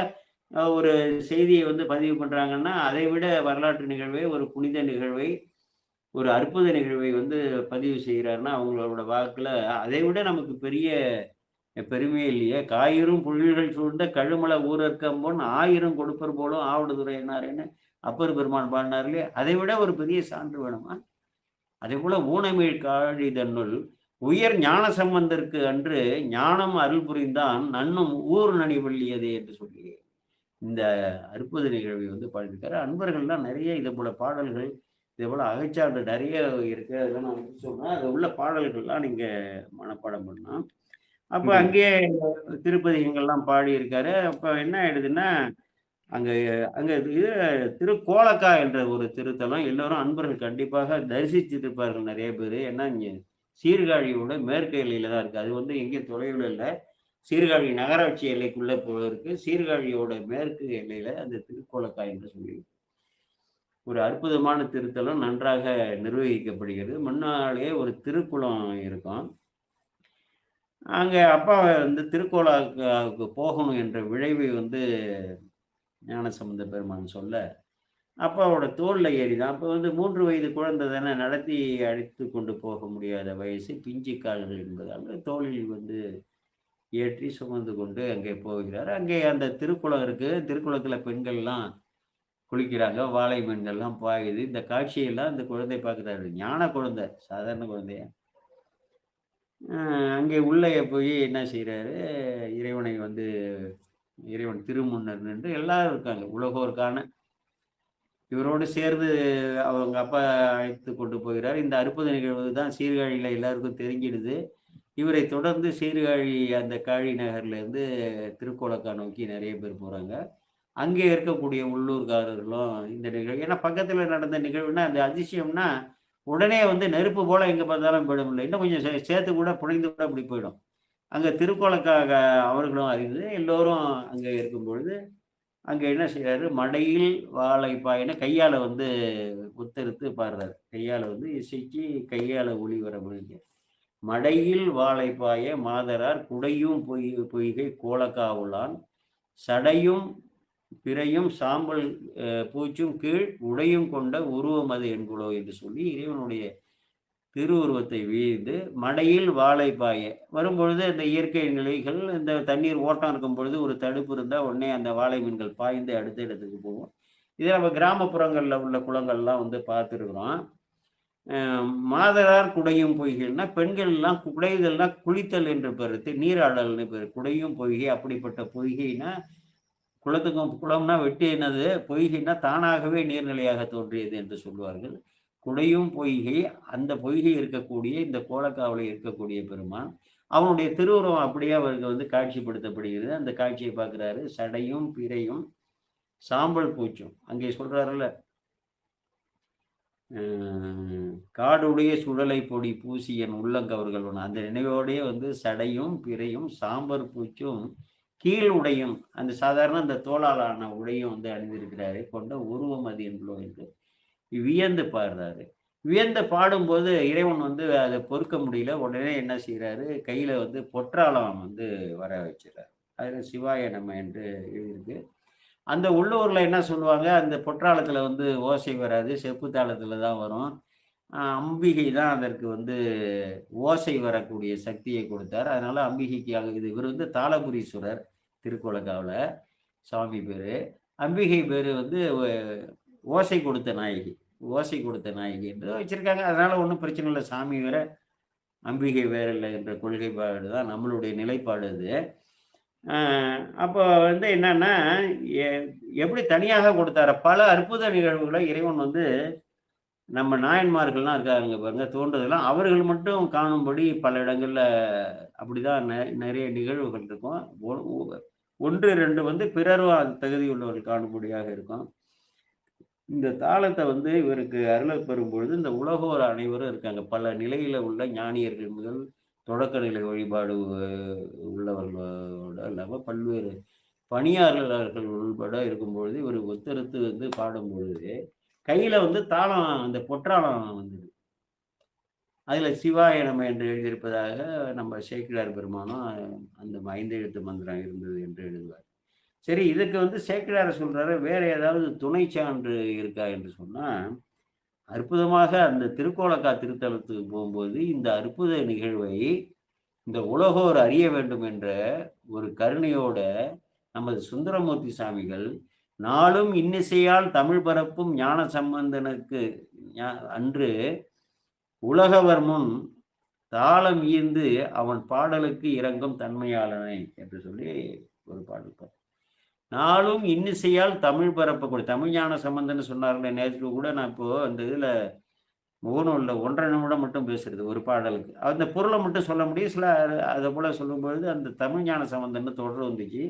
ஒரு செய்தியை பதிவு பண்றாங்கன்னா, அதை விட வரலாற்று நிகழ்வை, ஒரு புனித நிகழ்வை, ஒரு அற்புத நிகழ்வை பதிவு செய்கிறாருன்னா அவங்களோட வாக்குல அதை விட நமக்கு பெரிய பெருமையே இல்லையே. காயிரும் புழில்கள் சூழ்ந்த கழுமல ஊரற்கம்போன் 1000 கொடுப்பர் போலும் ஆவடுதுறை என்னாருன்னு அப்பர் பெருமான் பாடினார் இல்லையா, அதை விட ஒரு பெரிய சான்று வேணுமா? அதே போல ஊனமிழ் காழிதன்னுள் உயர் ஞான சம்பந்தருக்கு அன்று ஞானம் அருள் புரிந்தான் நன்னும் ஊர் நனிவள்ளியதே என்று சொல்லி இந்த அற்புத நிகழ்வை வந்து பாடியிருக்காரு. அன்பர்கள்லாம் நிறைய இது போல பாடல்கள், இதே போல அகச்சான்று நிறைய இருக்கு. அதெல்லாம் நான் வந்து சொன்னா, அது உள்ள பாடல்கள்லாம் நீங்க மனப்பாடம் பண்ணலாம். அப்ப நன்றிங்க. அங்கேயே திருப்பதிகங்கள்லாம் பாடியிருக்காரு. அப்ப என்ன ஆயிடுதுன்னா, அங்க அங்க இது திருக்கோலக்கா என்ற ஒரு திருத்தலம் எல்லோரும் அன்பர்கள் கண்டிப்பாக தரிசிச்சிருப்பார்கள் நிறைய பேரு. ஏன்னா, இங்க சீர்காழியோட மேற்கு எல்லையில தான் இருக்கு. அது வந்து எங்கேயும் தொலைவுல இல்ல. சீர்காழி நகராட்சி எல்லைக்குள்ள இருக்கு. சீர்காழியோட மேற்கு எல்லையில அந்த திருக்கோலக்கா என்று சொல்லி ஒரு அற்புதமான திருத்தலம் நன்றாக நிர்வகிக்கப்படுகிறது. முன்னாலேயே ஒரு திருக்குளம் இருக்கும். அங்க அப்பா வந்து திருக்கோலக்காவுக்கு போகணும் என்ற விழைவை வந்து ஞானசம்பந்த பெருமான் சொல்ல, அப்பாவோட தோள்ல ஏறிதான். அப்ப வந்து 3 வயது குழந்தை தானே, நடத்தி அழைத்து கொண்டு போக முடியாத வயசு, பிஞ்சு கால்கள் என்பதால தோளில் வந்து ஏற்றி சுமந்து கொண்டு அங்கே போகிறார். அங்கே அந்த திருக்குளம் இருக்கு. திருக்குளத்தில பெண்கள்லாம் குளிக்கிறாங்க. வாளை மீன்கள்லாம் பாயுது. இந்த காட்சியெல்லாம் இந்த குழந்தை பார்க்குறாரு. ஞான குழந்தை, சாதாரண குழந்தையா. அ அங்கே உள்ளே போய் என்ன செய்றாரு, இறைவனை வந்து இறைவன் திருமுன்னர் நின்று எல்லாரும் இருக்காங்க. உலகோர் காண இவரோடு சேர்ந்து அவங்க அப்பா அழைத்து கொண்டு போகிறார். இந்த அற்புத நிகழ்வு தான் சீர்காழியில எல்லாருக்கும் தெரிஞ்சிடுது. இவரை தொடர்ந்து சீர்காழி அந்த காழி நகர்லேருந்து திருக்கோலக்கா நோக்கி நெறைய பேர் போறாங்க. அங்கே இருக்கக்கூடிய உள்ளூர்காரர்களும் இந்த நிகழ்வு ஏன்னா பக்கத்துல நடந்த நிகழ்வுன்னா, அந்த அதிசயம்னா, உடனே வந்து நெருப்பு போல எங்க பார்த்தாலும் போயிடும்ல. இன்னும் கொஞ்சம் சேர்த்து கூட புனைந்து கூட அப்படி போயிடும். அங்க திருக்கோலக்காக அவர்களும் அறிந்து எல்லோரும் அங்க இருக்கும்பொழுது, அங்க என்ன செய்றாரு, மடையில் வாழை பாயின கையால வந்து முத்தெடுத்து பாடுறாரு. கையால வந்து இசைக்கு கையால ஒலி வர மாரிங்க. மடையில் வாழை பாய மாதரார் குடையும் பொய்கை கோலக்காவுளான் சடையும் பிறையும் சாம்பல் பூச்சும் கீழ் உடையும் கொண்ட உருவம் அது என்குலோ என்று சொல்லி இறைவனுடைய திருவுருவத்தை வீழ்ந்து மடையில் வாழை பாய வரும்பொழுது இந்த இயற்கை நிலைகள் இந்த தண்ணீர் ஓட்டம் இருக்கும் பொழுது ஒரு தடுப்பு இருந்தால் உடனே அந்த வாழை மீன்கள் பாய்ந்து அடுத்த இடத்துக்கு போகும். இதே நம்ம கிராமப்புறங்களில் உள்ள குளங்கள்லாம் வந்து பார்த்துருக்குறோம். மாதரார் குடையும் பொய்கைன்னா பெண்கள் எல்லாம் குடைதல்னா குளித்தல் என்று பெருத்து நீராடல்னு பேர். குடையும் பொய்கை அப்படிப்பட்ட பொய்கைனா குளத்துக்கும் குளம்னா வெட்டினது, பொய்கைன்னா தானாகவே நீர்நிலையாக தோன்றியது என்று சொல்வார்கள். குடையும் பொய்கை, அந்த பொய்கை இருக்கக்கூடிய இந்த கோலக்காவில இருக்கக்கூடிய பெருமான். அவனுடைய திருவுருவம் அப்படியே அவருக்கு வந்து காட்சிப்படுத்தப்படுகிறது. அந்த காட்சியை பார்க்கிறாரு. சடையும், பிறையும், சாம்பல் பூச்சும். அங்கே சொல்றாருல்ல, அ "காடுடைய சுடலை பொடி பூசி என் உள்ளங்கவர்கள்" அந்த நினைவோடயே வந்து சடையும், பிறையும், சாம்பல் பூச்சும், கீழ் உடையும் அந்த சாதாரண அந்த தோளால் ஆன உடையும் வந்து அணிந்திருக்கிறாரு. கொண்ட உருவம் அது என்பதோ என்று வியந்து பாடுறாரு. வியந்து பாடும்போது இறைவன் வந்து அத பொறுக்க முடியல. உடனே என்ன செய்றாரு, கையில வந்து பொற்றாளம் வந்து வர வச்சுறாரு. அதுல சிவாய நம என்று எழுதியிருக்கு. அந்த உள்ளூர்ல என்ன சொல்லுவாங்க, அந்த பொற்றாளத்துல வந்து ஓசை வராது. செப்பு தாளத்துல தான் வரும். அம்பிகை தான் அதற்கு வந்து ஓசை வரக்கூடிய சக்தியை கொடுத்தார். அதனால அம்பிகைக்கு இது இவர் வந்து தாளபுரீஸ்வரர் திருக்கோலக்காவுல சாமி பேரு. அம்பிகை பேரு வந்து ஓசை கொடுத்த நாயகி. ஓசை கொடுத்த நாயகி என்று வச்சிருக்காங்க. அதனால ஒண்ணும் பிரச்சனை இல்ல. சாமி வேற, அம்பிகை வேற இல்ல என்ற கொள்கைப்பாடு தான் நம்மளுடைய நிலைப்பாடு அது. அ அப்போ வந்து என்னன்னா, எ எப்படி தனியாக கொடுத்தாரோ பல அற்புத நிகழ்வுகள இறைவன் வந்து நம்ம நாயன்மார்கள்லாம் இருக்காங்க பாருங்க, தோன்றதெல்லாம் அவர்கள் மட்டும் காணும்படி பல இடங்கள்ல அப்படிதான் நெறைய நிகழ்வுகள் இருக்கும். ஒ ஒ 1, 2 வந்து பிறரும் அது தகுதியுள்ளவர்கள் காணும்படியாக இருக்கும். இந்த தாளத்த வந்து இவருக்கு அருளப் பெறும்பொழுது, இந்த உலகோர் அனைவரும் இருக்காங்க. பல நிலையில உள்ள ஞானியர்கள் முதல் தொடக்க நிலை வழிபாடு உள்ளவர்களோட இல்லாம பல்வேறு பணியாளர்கள் உள்பட இருக்கும்பொழுது, இவரு ஒத்தெடுத்து வந்து பாடும்பொழுது, கையில வந்து தாளம் அந்த பொற்றாளம் வந்தது. அதுல சிவாய நம என்று எழுதியிருப்பதாக நம்ம சேக்கிழார் பெருமானும் அந்த 5 எழுத்து மந்திரம் இருந்தது என்று எழுதுவார். சரி, இதுக்கு வந்து சேக்கிழார் சொல்றாரு, வேற ஏதாவது துணை சான்று இருக்கா என்று சொன்னா, அற்புதமாக அந்த திருக்கோலக்கா திருத்தலத்துக்கு போம்போது, இந்த அற்புத நிகழ்வை இந்த உலகோர் அறிய வேண்டும் என்ற ஒரு கருணையோட நமது சுந்தரமூர்த்தி சாமிகள் நாளும் இன்னிசையால் தமிழ் பரப்பும் ஞான சம்பந்தனுக்கு அன்று உலகவர் முன் தாளம் ஈந்து அவன் பாடலுக்கு இறங்கும் தன்மையாளனை என்று சொல்லி ஒரு பாடல். நாளும் இன்னிசையால் தமிழ் பரப்பக்கூடிய தமிழ் ஞான சம்பந்தன்னு சொன்னார்களே நேற்று கூட. நான் இப்போ அந்த இதுல முகநூலில் 1.5 நிமிடம் மட்டும் பேசுறது ஒரு பாடலுக்கு, அந்த பொருளை மட்டும் சொல்ல முடியும். சில அதை போல சொல்லும்பொழுது அந்த தமிழ் ஞான சம்பந்தன்னு தொடர் வந்துச்சு.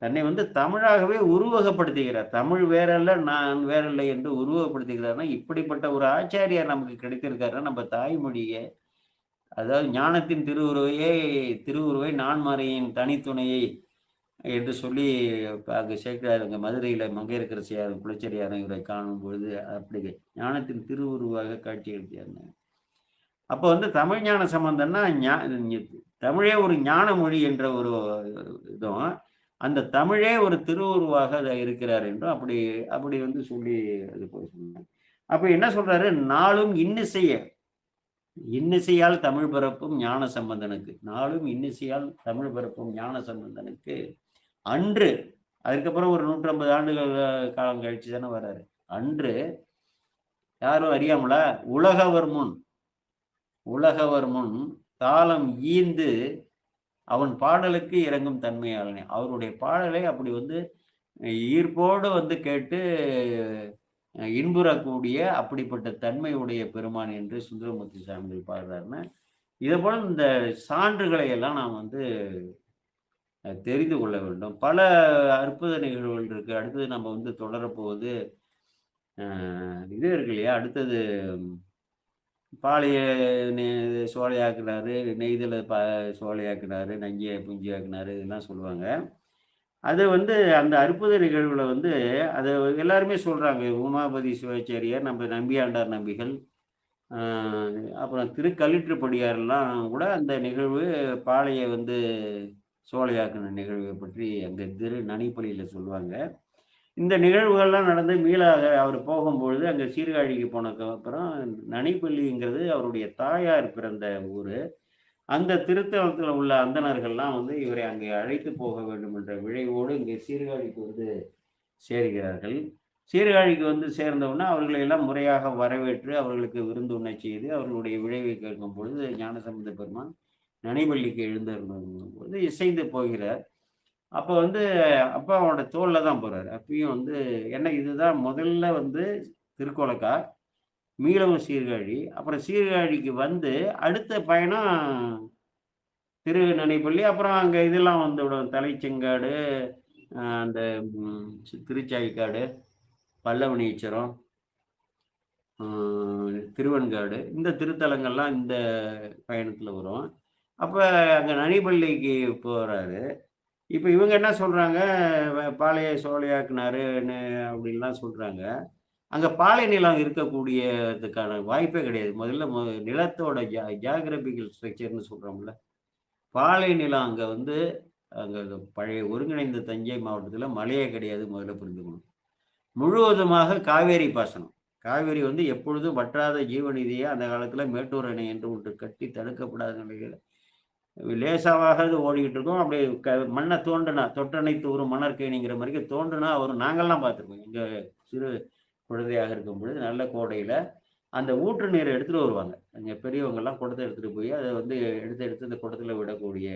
தன்னை வந்து தமிழாகவே உருவகப்படுத்துகிறார். தமிழ் வேறல்ல நான் வேறல்ல என்று உருவகப்படுத்துகிறார்னா, இப்படிப்பட்ட ஒரு ஆச்சாரியார் நமக்கு கிடைத்திருக்காருன்னா, நம்ம தாய்மொழியை, அதாவது ஞானத்தின் திருவுருவை நான்மறையின் தனித்துணையை என்று சொல்லி அங்கே சேர்க்கிறார். அங்கே மதுரையில் மங்கையர்க்கரசியார் குலச்சரியார் இவரை காணும் பொழுது அப்படி ஞானத்தின் திருவுருவாக காட்சி எழுதியாருங்க. அப்போ வந்து தமிழ் ஞான சம்பந்தம்னா தமிழே ஒரு ஞான மொழி என்ற ஒரு இதுவும், அந்த தமிழே ஒரு திருவுருவாக இருக்கிறார் என்றும் அப்படி அப்படி வந்து சொல்லி அது போய் சொன்னாங்க. அப்ப என்ன சொல்றாரு, நாளும் இன்னிசையால் தமிழ் பரப்பும் ஞான சம்பந்தனுக்கு, நாளும் இன்னிசையால் தமிழ் பரப்பும் ஞான சம்பந்தனுக்கு அன்று, அதுக்கப்புறம் ஒரு 150 ஆண்டுகள் காலம் கழிச்சு தானே வர்றாரு. அன்று யாரும் அறியாமலா உலகவர் முன் தாளம் ஈந்து அவன் பாடலுக்கு இறங்கும் தன்மையாளனே. அவருடைய பாடலை அப்படி வந்து ஈர்ப்போடு வந்து கேட்டு இன்புறக்கூடிய அப்படிப்பட்ட தன்மையுடைய பெருமான் என்று சுந்தரமூர்த்தி சாமிகள் பாடுறாருன்னா, இதே போல இந்த சான்றுகளை எல்லாம் நாம் வந்து தெரிந்து கொள்ள வேண்டும். பல அற்புத நிகழ்வுகள் இருக்கு. அடுத்தது நம்ம வந்து தொடரப்போவது இது இருக்கு இல்லையா, அடுத்தது பாலைய சோலையாக்குனாரு, நெய்தல சோலையாக்குனாரு, நங்கிய புஞ்சியாக்குனாரு, இதெல்லாம் சொல்லுவாங்க. அது வந்து அந்த அற்புத நிகழ்வுல வந்து அதை எல்லாருமே சொல்றாங்க. உமாபதி சிவாச்சாரியார், நம்ம நம்பியாண்டார் நம்பிகள், அப்புறம் திருக்கலிற்றுப்படியாரெல்லாம் கூட அந்த நிகழ்வு பாலையை வந்து சோலையாக்குன நிகழ்வை பற்றி அங்கே நனிப்பள்ளியில் சொல்லுவாங்க. இந்த நிகழ்வுகள்லாம் நடந்து மீளாக அவர் போகும்பொழுது அங்கே சீர்காழிக்கு போனதுக்கு அப்புறம் நனிப்பள்ளிங்கிறது அவருடைய தாயார் பிறந்த ஊர். அந்த திருத்தலத்தில் உள்ள அந்தணர்கள்லாம் வந்து இவரை அங்கே அழைத்து போக வேண்டும் என்ற விழைவோடு இங்கே சீர்காழிக்கு வந்து சேர்கிறார்கள். சீர்காழிக்கு வந்து சேர்ந்தவுடனே அவர்களை எல்லாம் முறையாக வரவேற்று அவர்களுக்கு விருந்துண்ண செய்து அவர்களுடைய விழைவை கேட்கும் பொழுது ஞானசம்பந்த பெருமான் நனிப்பள்ளிக்கு எழுந்திருக்கும் பொழுது இசைந்து போகிறார். அப்போ வந்து அப்பா அவனோட தோளில் தான் போகிறார். அப்பயும் வந்து என்ன, இதுதான் முதல்ல வந்து திருக்கோலக்கா, மீளவும் சீர்காழி, அப்புறம் சீர்காழிக்கு வந்து அடுத்த பயணம் திருநனிப்பள்ளி, அப்புறம் அங்கே இதெல்லாம் வந்து விடும், தலைச்செங்காடு, அந்த திருச்சாய்க்காடு, பல்லவனீச்சரம், திருவெண்காடு, இந்த திருத்தலங்கள்லாம் இந்த பயணத்தில் வரும். அப்போ அங்கே நனிப்பள்ளிக்கு போகிறாரு. இப்போ இவங்க என்ன சொல்கிறாங்க, பாளைய சோலையாக்குனாரு அப்படின்லாம் சொல்கிறாங்க. அங்கே பாலை நிலம் இருக்கக்கூடியதுக்கான வாய்ப்பே கிடையாது. முதல்ல நிலத்தோட ஜியாகிரபிக்கல் ஸ்ட்ரக்சர்னு சொல்கிறோம்ல, பாலை நிலம் அங்கே வந்து அங்கே பழைய ஒருங்கிணைந்த தஞ்சை மாவட்டத்தில் மழையே கிடையாது. முதல்ல புரிந்துக்கணும். முழுவதுமாக காவேரி பாசனம். காவேரி வந்து எப்பொழுதும் வற்றாத ஜீவநிதியை அந்த காலத்தில் மேட்டூர் அணை என்று ஒன்று கட்டி தடுக்கப்படாத நிலையில் லேசாக அது ஓடிக்கிட்டு இருக்கும். அப்படியே மண்ணை தோண்டுனா தொட்டணை தூரும் மணற்கேணிங்கிற மாதிரி தோண்டுனா வரும். நாங்கள்லாம் பார்த்துருக்கோம். எங்கள் சிறு குழந்தையாக இருக்கும் பொழுது நல்ல கோடையில் அந்த ஊற்று நீரை எடுத்துகிட்டு வருவாங்க. அங்கே பெரியவங்கெல்லாம் குடத்தை எடுத்துகிட்டு போய் அதை வந்து எடுத்து இந்த குடத்தில் விடக்கூடிய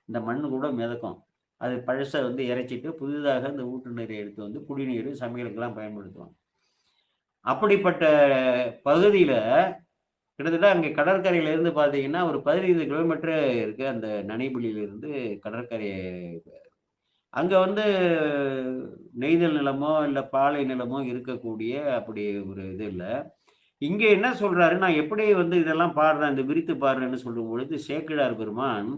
இந்த மண் கூட மிதக்கும். அது பழசை வந்து இறைச்சிட்டு புதிதாக இந்த ஊற்று நீரை எடுத்து வந்து குடிநீர் சமையலுக்கெல்லாம் பயன்படுத்துவாங்க. அப்படிப்பட்ட பகுதியில் கிட்டத்தட்ட அங்கே கடற்கரையிலேருந்து பார்த்தீங்கன்னா ஒரு 15 கிலோமீட்டர் இருக்குது அந்த நனிப்பள்ளியிலிருந்து கடற்கரை. அங்கே வந்து நெய்தல் நிலமோ இல்லை பாலை நிலமோ இருக்கக்கூடிய அப்படி ஒரு இது இல்லை. இங்கே என்ன சொல்கிறாரு, நான் எப்படி வந்து இதெல்லாம் பாடுறேன், இந்த விரித்து பாடுறேன்னு சொல்லும் பொழுது சேக்கிழார் பெருமான்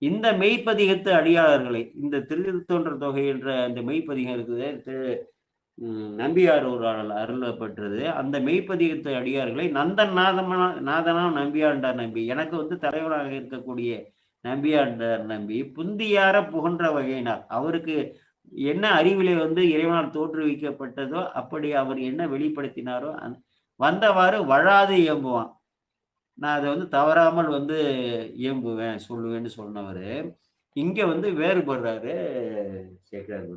இந்த மெய்ப்பதிகத்து அடியாளர்களை, இந்த திருத்தொன்ற தொகை என்ற அந்த மெய்ப்பதிகம் இருக்குது, நம்பியார் ஒரு அருளப்பட்டது. அந்த மெய்ப்பதிகத்து அடியார்களை நந்தன் நாதனாம் நம்பியாண்டார் நம்பி, எனக்கு வந்து தலைவராக இருக்கக்கூடிய நம்பியாண்டார் நம்பி புந்தியார புகன்ற வகையினார், அவருக்கு என்ன அறிவிலே வந்து இறைவனால் தோற்றுவிக்கப்பட்டதோ அப்படி அவர் என்ன வெளிப்படுத்தினாரோ வந்தவாறு வழாது இயம்புவான். நான் அதை வந்து தவறாமல் வந்து இயம்புவேன் சொல்லுவேன்னு சொன்னவர் இங்கே வந்து வேறுபடுறாரு சேக்கிழார்.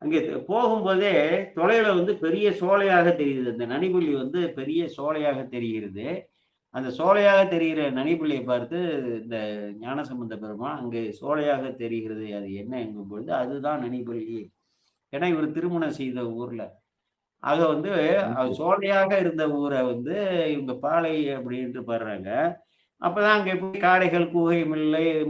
அங்கே போகும்போதே தொலைவில் வந்து பெரிய சோலையாக தெரியுது. அந்த நனிபுள்ளி வந்து பெரிய சோலையாக தெரிகிறது. அந்த சோலையாக தெரிகிற நனிபுள்ளியை பார்த்து இந்த ஞானசம்பந்த பெருமான் அங்கு சோலையாக தெரிகிறது. அது என்ன என்கும் பொழுது, அதுதான் நனிபுள்ளி. ஏன்னா இவர் திருமணம் செய்த ஊர்ல. ஆக வந்து சோலையாக இருந்த ஊரை வந்து இவங்க பாலை அப்படின்ட்டு பாடுறாங்க. அப்பதான் அங்கே போய் காடைகள், கூகை,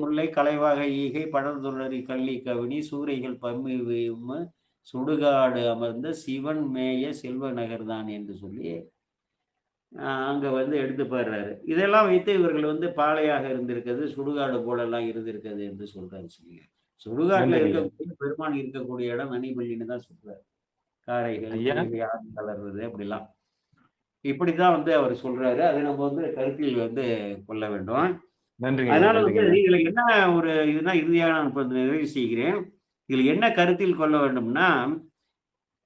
முல்லை, கலைவாகை, ஈகை, படர்துளரி, கள்ளி, கவினி, சூரைகள் பம்மி விம்மு, சுடுகாடு அமர்ந்த சிவன் மேய செல்வ நகர்தான் என்று சொல்லி அங்க வந்து எடுத்து பாடுறாரு. இதெல்லாம் வைத்து இவர்கள் வந்து பாலையாக இருந்திருக்கிறது, சுடுகாடு போலலாம் இருந்திருக்கிறது என்று சொல்றாரு சொல்லுங்க. சுடுகாட்டுல நன்றிங்க ஐயா. இருக்கக்கூடிய பெருமான் இருக்கக்கூடிய இடம் நனிபள்ளின்னு தான் சொல்றாரு. காரைகள், ஐயா, கூகை, ஆறு கலர்றது அப்படிலாம். இப்படித்தான் வந்து அவர் சொல்றாரு. அதை நம்ம வந்து கருத்தில் வந்து கொள்ள வேண்டும். நன்றிங்க ஐயா, அதனால நன்றிங்க வந்து ஐயா. இதுல என்ன ஒரு இதுனா இறுதியாக நான் இப்ப நிறைவு செய்கிறேன். இதில் என்ன கருத்தில் கொள்ள வேண்டும்னா,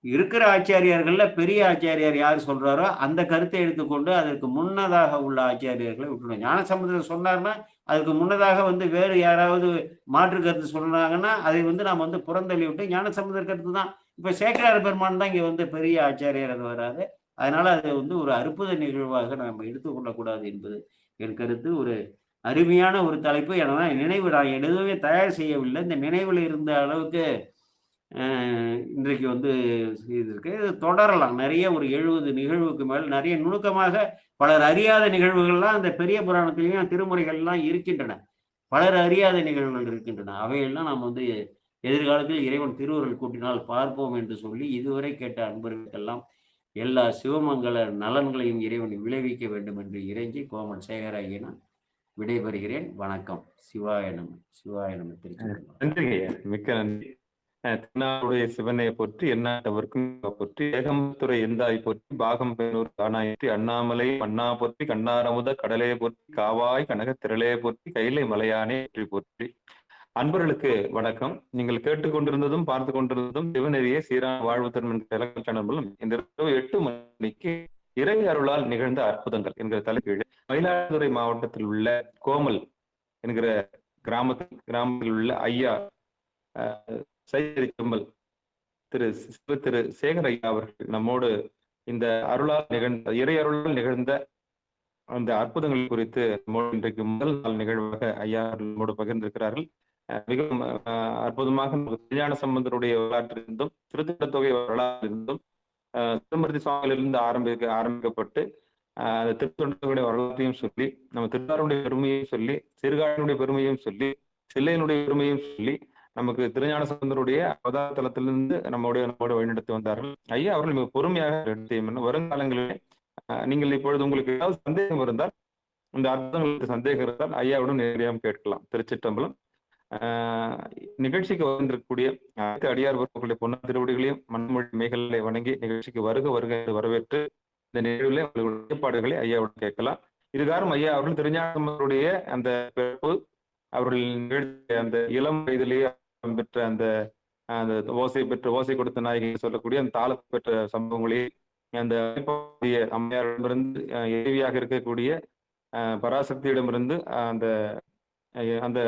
இருக்கிற ஆச்சாரியார்கள்ல பெரிய ஆச்சாரியார் யார் சொல்றாரோ, அந்த கருத்தை எடுத்துக்கொண்டு அதற்கு முன்னதாக உள்ள ஆச்சாரியார்களை விட்டுடணும். ஞானசம்பந்தர் சொன்னார்னா, அதுக்கு முன்னதாக வந்து வேறு யாராவது மாற்று கருத்து சொன்னாங்கன்னா, அதை வந்து நாம் வந்து புறந்தள்ளி விட்டு ஞானசம்பந்தர் கருத்து தான். இப்ப சேக்கிழார் பெருமான் தான் இங்க வந்து பெரிய ஆச்சாரியார் வராரு. அதனால அது வந்து ஒரு அற்புத நிகழ்வாக நாம் எடுத்துக்கொள்ளக்கூடாது என்பது என் கருத்து. ஒரு அருமையான ஒரு தலைப்பு. ஏன்னா நினைவு நான் எதுவுமே தயார் செய்யவில்லை. இந்த நினைவுல இருந்த அளவுக்கு இன்றைக்கு வந்து இது இருக்கு. இது தொடரலாம். நிறைய ஒரு 70 நிகழ்வுக்கு மேல் நிறைய நுணுக்கமாக பலர் அறியாத நிகழ்வுகள்லாம் அந்த பெரிய புராணத்திலேயும் திருமுறைகள்லாம் இருக்கின்றன. பலர் அறியாத நிகழ்வுகள் இருக்கின்றன. அவையெல்லாம் நாம் வந்து எதிர்காலத்தில் இறைவன் திருவருள் கூட்டினால் பார்ப்போம் என்று சொல்லி இதுவரை கேட்ட அன்பர்களுக்கெல்லாம் எல்லா சிவமங்கல நலன்களையும் இறைவன் விளைவிக்க வேண்டும் என்று இறைஞ்சி கோமன் சேகராகியன் விடைபெறுகிறேன். வணக்கம். சிவாய நம. சிவாய நம. திருச்சிற்றம்பலம். நன்றிங்க ஐயா, மிக்க நன்றி. தென்னாடுடைய சிவனை போற்றி, எந்நாட்டவர்க்கும் போற்றி, ஏகம்பத்துரை எந்தாய் போற்றி, பாகம் பெண்ணூர் காணாயிற்றி, அண்ணாமலை மன்னா போற்றி, கண்ணாரமுத கடலே போற்றி, காவாய் கனக திரளே போற்றி, கைலை மலையானே போற்றி போற்றி. அன்பர்களுக்கு வணக்கம். நீங்கள் கேட்டுக்கொண்டிருந்ததும் பார்த்து கொண்டிருந்ததும் சிவநெறிய சீரான வாழ்வு தரும் சேனலும் இந்த 8 மணிக்கு இறை அருளால் நிகழ்ந்த அற்புதங்கள் என்கிற தலைப்பீடு மயிலாடுதுறை மாவட்டத்தில் உள்ள கோமல் என்கிற கிராமத்தில் உள்ள ஐயா சைமல் திரு சேகர் ஐயா அவர்கள் நம்மோடு இந்த அருளால் நிகழ்ந்த இறை அருளால் நிகழ்ந்த அந்த அற்புதங்கள் குறித்து இன்றைக்கு முதல் நாள் நிகழ்வாக ஐயா நம்மோடு பகிர்ந்திருக்கிறார்கள். மிகவும் அற்புதமாக ஞான சம்பந்தருடைய வரலாற்றிலிருந்தும் திருத்தொகை வரலாற்றிலிருந்தும் திருமூர்த்தி சுவாமியிலிருந்து ஆரம்பிக்கப்பட்டு அந்த திருத்தொண்டர்களுடைய வரலாற்றையும் சொல்லி நம்ம திருவாரூருடைய பெருமையையும் சொல்லி சீர்காழியினுடைய பெருமையும் சொல்லி சில்லையினுடைய பெருமையும் சொல்லி நமக்கு திருஞான சம்பந்தருடைய அவதார தலத்திலிருந்து நம்மோடு வழிநடத்தி வந்தார்கள். ஐயா அவர்கள் மிக பொறுமையாக எடுத்து வருங்காலங்களிலே நீங்கள் இப்பொழுது உங்களுக்கு ஏதாவது சந்தேகம் இருந்தால் இந்த அர்த்தங்களுக்கு சந்தேகம் இருந்தால் ஐயாவுடன் நேரடியாக கேட்கலாம். திருச்சிற்றம்பலம். நிகழ்ச்சிக்கு வந்திருக்கக்கூடிய அனைத்து அடியார் வர்க்கங்களுடைய பொன்ன திருவடிகளையும் மண்மொழி மேகலை வணங்கி நிகழ்ச்சிக்கு வருக என்று வரவேற்று இந்த நிகழ்வில் உங்களுடைய ஏற்பாடுகளை ஐயாவுடன் கேட்கலாம். இதுகாரம் ஐயா அவர்கள் திருஞானசம்பந்தருடைய அந்த பிறப்பு, அவர்கள் நிகழ்ச்சிய அந்த இளம் வயதிலேயே பெற்ற அந்த ஓசை கொடுத்த நாயகி சொல்லக்கூடிய அந்த தாள பெற்ற சம்பவங்களையும் அந்த அம்மையாரிடமிருந்து எதிரியாக இருக்கக்கூடிய பராசக்தியிடமிருந்து அந்த அந்த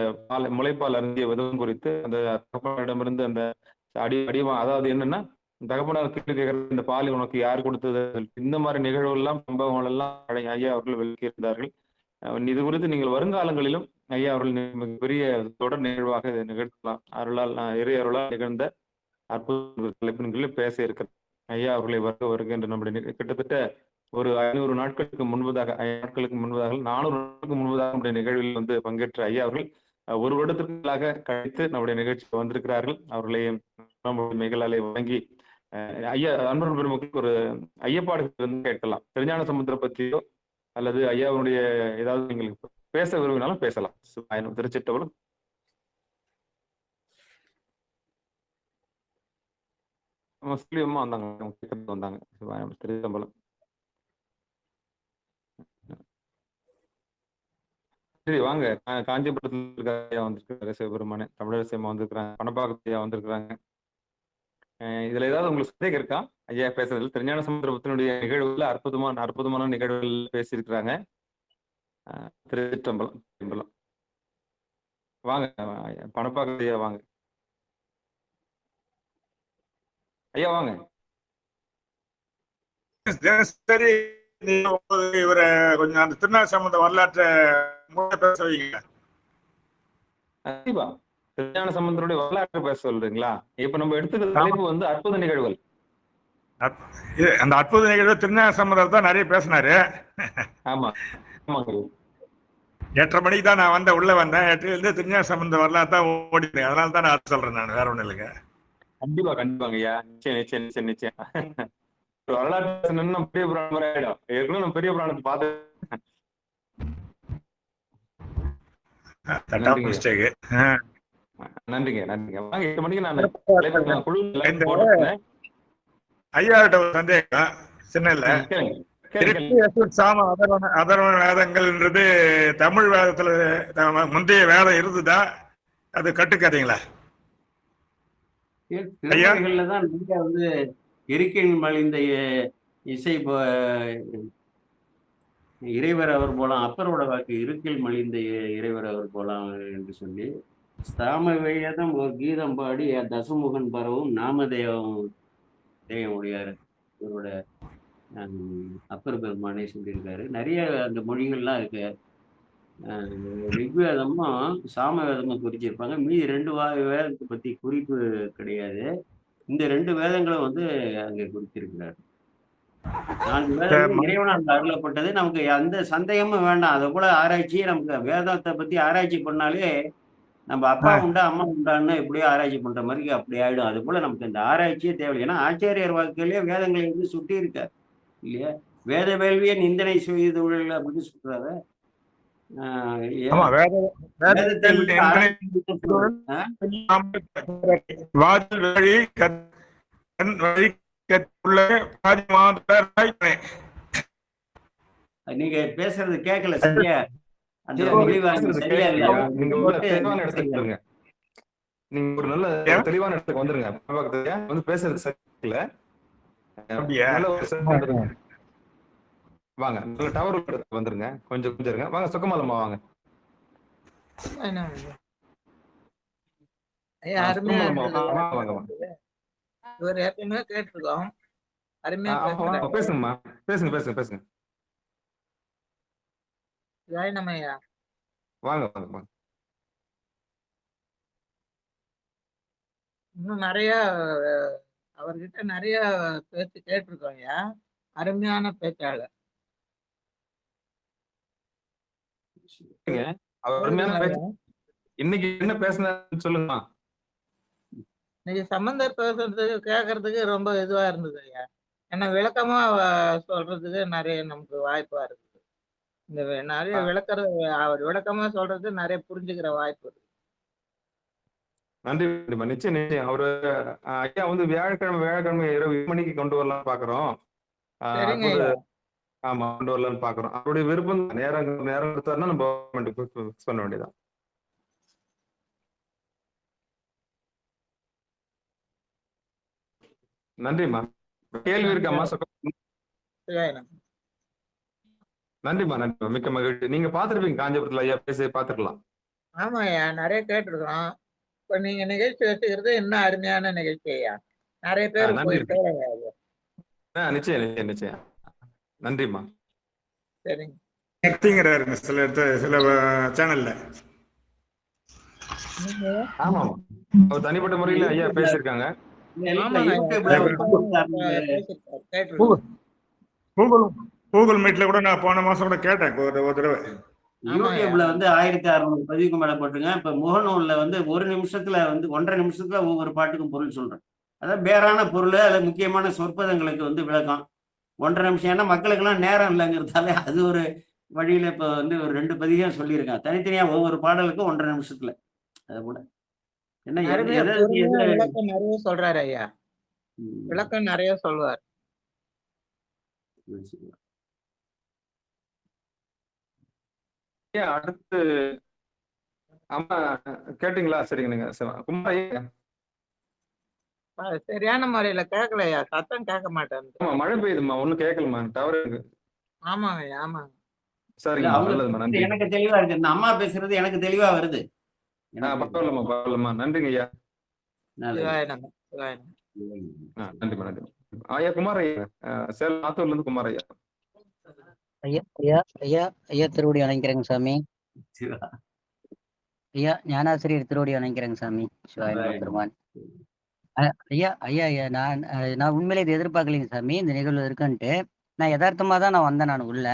முளைப்பால் அருந்திய விதம் குறித்து அந்த தகப்பனிடமிருந்து அந்த அதாவது என்னன்னா தகப்பனார் கேள்வி கேட்கறது இந்த பால் உனக்கு யார் கொடுத்தது, இந்த மாதிரி நிகழ்வுகள் எல்லாம் சம்பவங்கள் எல்லாம் ஐயா அவர்கள் விளக்கியிருந்தார்கள். இது குறித்து நீங்கள் வருங்காலங்களிலும் ஐயா அவர்கள் மிகப்பெரிய தொடர் நிகழ்வாக நிகழ்த்தலாம். இறை அருளால் நிகழ்ந்த அற்புத தலைப்பின்களில் பேச இருக்கிற ஐயா அவர்களை வருக என்று நம்முடைய கிட்டத்தட்ட ஒரு 500 நாட்களுக்கு முன்பதாக 400 நாட்களுக்கு முன்பதாக நம்முடைய நிகழ்வில் வந்து பங்கேற்ற ஐயா அவர்கள் ஒரு வருடத்திற்காக கழித்து நம்முடைய நிகழ்ச்சிக்கு வந்திருக்கிறார்கள். அவர்களையும் மேகலாலை வழங்கி ஐயா அன்பர்கள் பெருமக்களுக்கு ஒரு ஐயப்பாடுகள் வந்து கேட்கலாம். திருஞான சமுத்திரம் பற்றியோ அல்லது ஐயாவுடைய ஏதாவது நீங்கள் பேச விரும்பினாலும் பேசலாம். திருச்சிற்றம்பலம். முஸ்லீமா வந்தாங்க திருச்சிற்றம்பலம். சரி வாங்க. காஞ்சிபுரத்துல ஐயா வந்திருக்காரு, சிவபெருமானு தமிழரசியம்மா வந்திருக்கிறாங்க, பணப்பாக்கத்தையா வந்திருக்கிறாங்க. இதுல ஏதாவது உங்களுக்கு சந்தேகம் இருக்கா ஐயா பேசுறதுல? திருஞான சமுத்திரத்தினுடைய நிகழ்வுல அற்புதமான நிகழ்வுகள் பேசியிருக்கிறாங்க. திருச்சிற்றம்பலம். வாங்க பணப்பாக்கத்தையா வாங்க. ஐயா வாங்க. தினசரி இவரை கொஞ்சம் அந்த திருநாள் சம்பந்த வரலாற்றை பேச வைங்க. கண்டிப்பா திருஞான சம்பந்தருடைய வரலாற்று பேச சொல்றீங்களா? இப்ப நம்ம எடுத்துக்கிற தலைப்பு வந்து அற்புத நிகழ்வுகள். அந்த அற்புத நிகழ்வு திருஞான சம்பந்தர் தான் நிறைய பேசினாரு. ஆமா ஆமாங்க. 8:30 மணிக்கு தான் நான் உள்ள வந்தேன். 8 திருஞான சம்பந்த வரலாறு தான் ஓடினேன். அதனால தான் நான் சொல்றேன். நான் வேற ஒண்ணு இல்லைங்க. கண்டிப்பா கண்டிப்பாங்க ஐயா. நிச்சயம் நிச்சயம் நிச்சயம் நிச்சயம். வரலாற்று நம்ம பெரிய புராணம் ஆயிடும். ஏற்கனவே நம்ம பெரிய புராணத்தை பார்த்து. நன்றிங்க நன்றிங்க. வாங்க 8 மணிக்கு நான் குழு ஐயாவிட்ட ஒரு சந்தேகம் சின்ன இல்ல. சாம அதர்வன வேதங்கள்ன்றது தமிழ் வேதத்துல முந்தைய வேதம் இருந்துதா? அது கட்டுக்கதைங்களா? திருமுறைகள்லதான் நிறைய வந்து இருக்கின் மலிந்த இசை இறைவர் அவர் போலாம், அப்பரோட வாக்கு இருக்கில் மலிந்த இறைவர் அவர் போலாம் என்று சொல்லி சாம வேதம் ஒரு கீதம் பாடி தசமுகன் பரவும் நாமதேவம் உடையார் இவரோட அப்பர் பெருமானே சொல்லியிருக்காரு. நிறைய அந்த மொழிகள்லாம் இருக்கு. ரிக்வேதமும் சாம வேதமும் குறிச்சிருப்பாங்க. மீதி 2 வேதத்தை பத்தி குறிப்பு கிடையாது. இந்த 2 வேதங்களும் வந்து அங்கே குறிச்சிருக்கிறார். 4 வேதங்களும் இறைவனால் அருளப்பட்டது. நமக்கு அந்த சந்தேகமும் வேண்டாம். அதை போல ஆராய்ச்சி நமக்கு வேதத்தை பத்தி ஆராய்ச்சி பண்ணாலே நம்ம அப்பா உண்டா அம்மா உண்டான்னு எப்படியோ ஆராய்ச்சி பண்ற மாதிரி அப்படி ஆயிடும். அது போல நமக்கு இந்த ஆராய்ச்சியே தேவை. ஏன்னா ஆச்சாரியர் வாழ்க்கையிலேயே வேதங்களை வந்து சுட்டி இருக்கார் இல்லையா? வேத வேள்வியை நிந்தனை செய்து அப்படின்னு சொல்றாரு. நீங்க பேசுறது கேட்கல சரியா? அந்த சரியா இல்ல. நீங்க ஒரு நல்ல தெளிவான இடத்துக்கு வந்துருங்க. வந்து பேசுறது சரியில்லை. வாங்க நல்ல டவர் இடத்துக்கு வந்துருங்க. கொஞ்சம் இருங்க. வாங்க சுக்கமாலம்மா வாங்க. பேசுங்கம்மா. பேசுங்க பேசுங்க பேசுங்க. வாங்க வாங்க வாங்க. இன்னும் நிறைய அவர்கிட்ட நிறைய பேச்சு கேட்டிருக்கோம். அருமையான பேச்சாளர். இன்னைக்கு என்ன பேசுனாருன்னு சொல்லுங்க. இன்னைக்கு சம்பந்தர் பேசுறதுக்கு கேட்கறதுக்கு ரொம்ப இதுவா இருந்தது ஐயா. ஏன்னா விளக்கமா சொல்றதுக்கு நிறைய நமக்கு வாய்ப்பா இருக்குது. இந்த நிறைய அவர் விளக்கமா சொல்றது நிறைய புரிஞ்சுக்கிற வாய்ப்பு இருக்கு. நன்றி. நிச்சயம் நிச்சயம். அவரு ஐயா வந்து வியாழக்கிழமை இரவு 8 மணிக்கு கொண்டு வரலாம் பாக்குறோம். ஆமா கொண்டு வரலான்னு பாக்குறோம். அவருடைய விருப்பம் நேரம் எடுத்தாருன்னா நம்ம பண்ண வேண்டியதான். நன்றிம்மா. கேள்வி இருக்காம்மா? நன்றிம்மா நன்றிம்மா. மிக்க மகிழ்ச்சி. நீங்க பாத்துருப்பீங்க காஞ்சிபுரத்துல ஐயா பேசி பாத்துக்கலாம். ஆமா ஐயா நிறைய கேட்டிருக்கோம். இப்ப நீங்க நிகழ்ச்சி வச்சுக்கிறது இன்னும் அருமையான நிகழ்ச்சி ஐயா. நிறைய பேர் நிச்சயம் நிச்சயம் நிச்சயம். நன்றிம்மா. சரிங்க. சில சேனல்ல ஆமா அவர் தனிப்பட்ட முறையில ஐயா பேசியிருக்காங்க. கூகுள் மீட்ல கூட நான் போன மாசம் கூட கேட்டேன் ஒரு தடவை. யூடியூப்ல வந்து 1600 பதிவுக்கு மேல போட்டுங்க. இப்ப முகநூல்ல வந்து 1 நிமிஷத்துல வந்து 1.5 நிமிஷத்துல ஒவ்வொரு பாட்டுக்கும் பொருள் சொல்றேன். அதாவது பேரான பொருள் அல்லது முக்கியமான சொற்பதங்களுக்கு வந்து விளக்கம் 1.5 நிமிஷம். ஏன்னா மக்களுக்கு எல்லாம் நேரம் இல்லைங்கிறதால அது ஒரு வழியில இப்ப வந்து ஒரு 2 பதிகம் சொல்லியிருக்கேன். தனித்தனியா ஒவ்வொரு பாடலுக்கும் 1.5 நிமிஷத்துல. அது கூட என்ன விளக்கம் நிறைய சொல்றாரு ஐயா. விளக்கம் நிறைய சொல்வார். அடுத்து ஆமா கேட்டீங்களா? சரிங்க. நீங்க சரியான முறையில கேட்கலையா? சத்தம் கேட்க மாட்டேன். மழை பெய்யுதுமா, ஒண்ணும் கேட்கலமா. டவர் இருக்கு. ஆமாங்க ஆமாங்க. சரிங்க. எனக்கு தெளிவா இருக்கு. இந்த அம்மா பேசுறது எனக்கு தெளிவா வருது. பரவாயில்லம்மா பரவாயில்லம்மா. நன்றிங்க ஐயா. நன்றிமா நன்றி. ஐயா குமார் ஐயா, சேலம் ஆத்தூர்ல இருந்து குமார் ஐயா. ஐயா ஐயா ஐயா ஐயா திருவடி வணங்கிறேங்க சாமி. சிவா. ஐயா ஞானாசிரியர் திருவடி வணங்கிறேங்க சாமி. சிவாய பெருமான். ஐயா ஐயா ஐயா நான் உண்மையிலே இது எதிர்பார்க்கலைங்க சாமி, இந்த நிகழ்வு இருக்குன்ட்டு. நான் யதார்த்தமா தான் நான் வந்தேன் நான் உள்ள.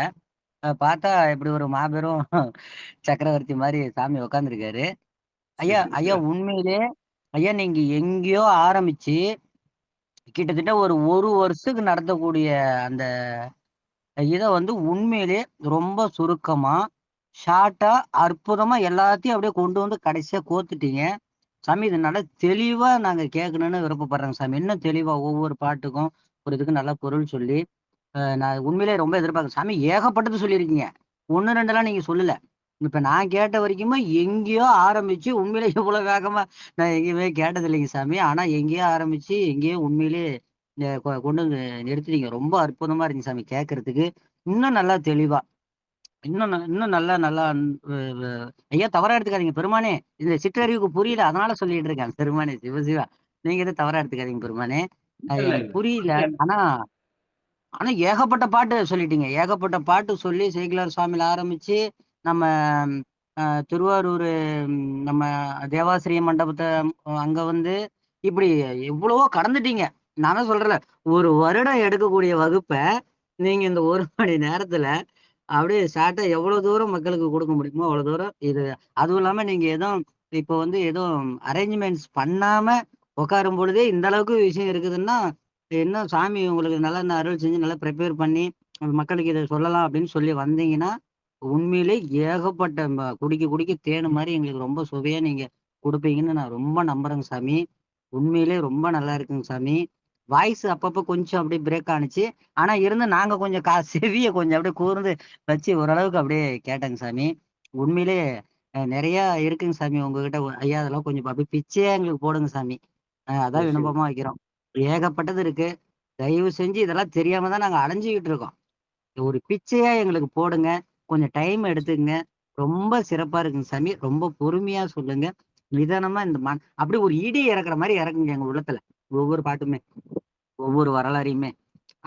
பார்த்தா இப்படி ஒரு மாபெரும் சக்கரவர்த்தி மாதிரி சாமி உக்காந்துருக்காரு. ஐயா ஐயா உண்மையிலே ஐயா நீங்க எங்கேயோ ஆரம்பிச்சு கிட்டத்தட்ட ஒரு வருஷத்துக்கு நடத்தக்கூடிய அந்த இதை வந்து உண்மையிலே ரொம்ப சுருக்கமா ஷார்ட்டா அற்புதமா எல்லாத்தையும் அப்படியே கொண்டு வந்து கடைசியா கோத்துட்டீங்க சாமி. இது நல்லா தெளிவா நாங்க கேட்கணும்னு விருப்பப்படுறேங்க சாமி. இன்னும் தெளிவா ஒவ்வொரு பாட்டுக்கும் ஒரு இதுக்கு நல்ல பொருள் சொல்லி நான் உண்மையிலே ரொம்ப எதிர்பார்க்கறேன் சாமி. ஏகப்பட்டது சொல்லியிருக்கீங்க, 1 2 நீங்க சொல்லல. இப்ப நான் கேட்ட வரைக்குமே எங்கேயோ ஆரம்பிச்சு உண்மையிலே இவ்வளவு வேகமா நான் எங்கேயுமே கேட்டது இல்லைங்க சாமி. ஆனா எங்கேயோ ஆரம்பிச்சு எங்கேயோ உண்மையிலே கொண்டு வந்து நிறுத்திட்டீங்க. ரொம்ப அற்புதமா இருந்துச்சு சாமி கேட்கறதுக்கு. இன்னும் நல்லா தெளிவா இன்னும் நல்லா நல்லா ஐயா தவறா எடுத்துக்காதீங்க பெருமானே. இந்த சிற்றறிவுக்கு புரியல, அதனால சொல்லிட்டு இருக்கேன் பெருமானே. சிவசிவா நீங்க எதுவும் தவறா எடுத்துக்காதீங்க பெருமானே. எனக்கு புரியல. ஆனா ஆனா ஏகப்பட்ட பாட்டு சொல்லிட்டீங்க. ஏகப்பட்ட பாட்டு சொல்லி சேக்கிழார் சுவாமியில ஆரம்பிச்சு நம்ம திருவாரூர் நம்ம தேவாசிரிய மண்டபத்தை அங்க வந்து இப்படி எவ்வளவோ கடந்துட்டீங்க. நான் தான் சொல்றேன், 1 வருடம் எடுக்கக்கூடிய வகுப்பை நீங்க இந்த 1 மணி நேரத்துல அப்படியே ஷார்ட்டா எவ்வளவு தூரம் மக்களுக்கு கொடுக்க முடியுமோ அவ்வளவு தூரம். இது அதுவும் இல்லாம நீங்க எதுவும் இப்போ வந்து எதுவும் அரேஞ்ச்மெண்ட்ஸ் பண்ணாம உட்காரும் பொழுதே இந்த அளவுக்கு விஷயம் இருக்குதுன்னா, இன்னும் சாமி உங்களுக்கு நல்லா அருள் செஞ்சு நல்லா ப்ரிப்பேர் பண்ணி மக்களுக்கு இதை சொல்லலாம் அப்படின்னு சொல்லி வந்தீங்கன்னா, உண்மையிலே ஏகப்பட்ட குடிக்க தேனு மாதிரி எங்களுக்கு ரொம்ப சுவையா நீங்க கொடுப்பீங்கன்னு நான் ரொம்ப நம்புறேங்க சாமி. உண்மையிலே ரொம்ப நல்லா இருக்குங்க சாமி. வாய்ஸ் அப்பப்போ கொஞ்சம் அப்படியே பிரேக் ஆனிச்சு. ஆனா இருந்து நாங்க கொஞ்சம் செவிய கொஞ்சம் அப்படியே கூர்ந்து வச்சு ஓரளவுக்கு அப்படியே கேட்டேங்க சாமி. உண்மையிலே நிறைய இருக்குங்க சாமி உங்ககிட்ட. ஐயா அதெல்லாம் கொஞ்சம் அப்படியே பிச்சையா எங்களுக்கு போடுங்க சாமி. அதான் விண்ணப்பமா வைக்கிறோம். ஏகப்பட்டது இருக்கு. தயவு செஞ்சு இதெல்லாம் தெரியாம தான் நாங்க அலைஞ்சுக்கிட்டு இருக்கோம். ஒரு பிச்சையா எங்களுக்கு போடுங்க. கொஞ்சம் டைம் எடுத்துக்கங்க. ரொம்ப சிறப்பா இருக்குங்க சாமி. ரொம்ப பொறுமையா சொல்லுங்க. நிதானமா இந்த அப்படி ஒரு இடி இறக்குற மாதிரி இறக்குங்க எங்க உள்ளத்துல. ஒவ்வொரு பாட்டுமே ஒவ்வொரு வரலாறையுமே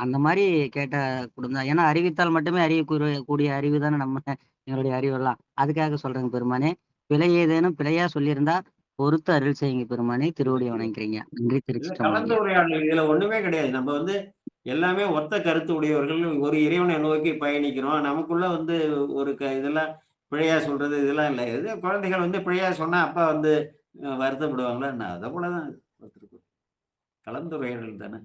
அந்த மாதிரி கேட்ட குடும்பம். ஏன்னா அறிவித்தால் மட்டுமே அறியக்கூடிய அறிவு தானே நம்ம எங்களுடைய அறிவெல்லாம். அதுக்காக சொல்றேங்க பெருமானே. பிழை ஏதேனும் பிழையா சொல்லியிருந்தா பொறுத்து அருள் செய்யுங்க பெருமானே. திருவடியை வணங்கிக்கிறீங்க. நன்றி. கலந்து திருச்சி உரையாடல் இதுல ஒண்ணுமே கிடையாது. நம்ம வந்து எல்லாமே ஒத்த கருத்து உடையவர்கள், ஒரு இறைவனை நோக்கி பயணிக்கிறோம். நமக்குள்ள வந்து ஒரு இதெல்லாம் பிழையா சொல்றது இதெல்லாம் இல்லை. இது குழந்தைகள் வந்து பிழையா சொன்னா அப்பா வந்து வருத்தப்படுவாங்களா என்ன? அதை போலதான் கலந்துரையாடல் தானே.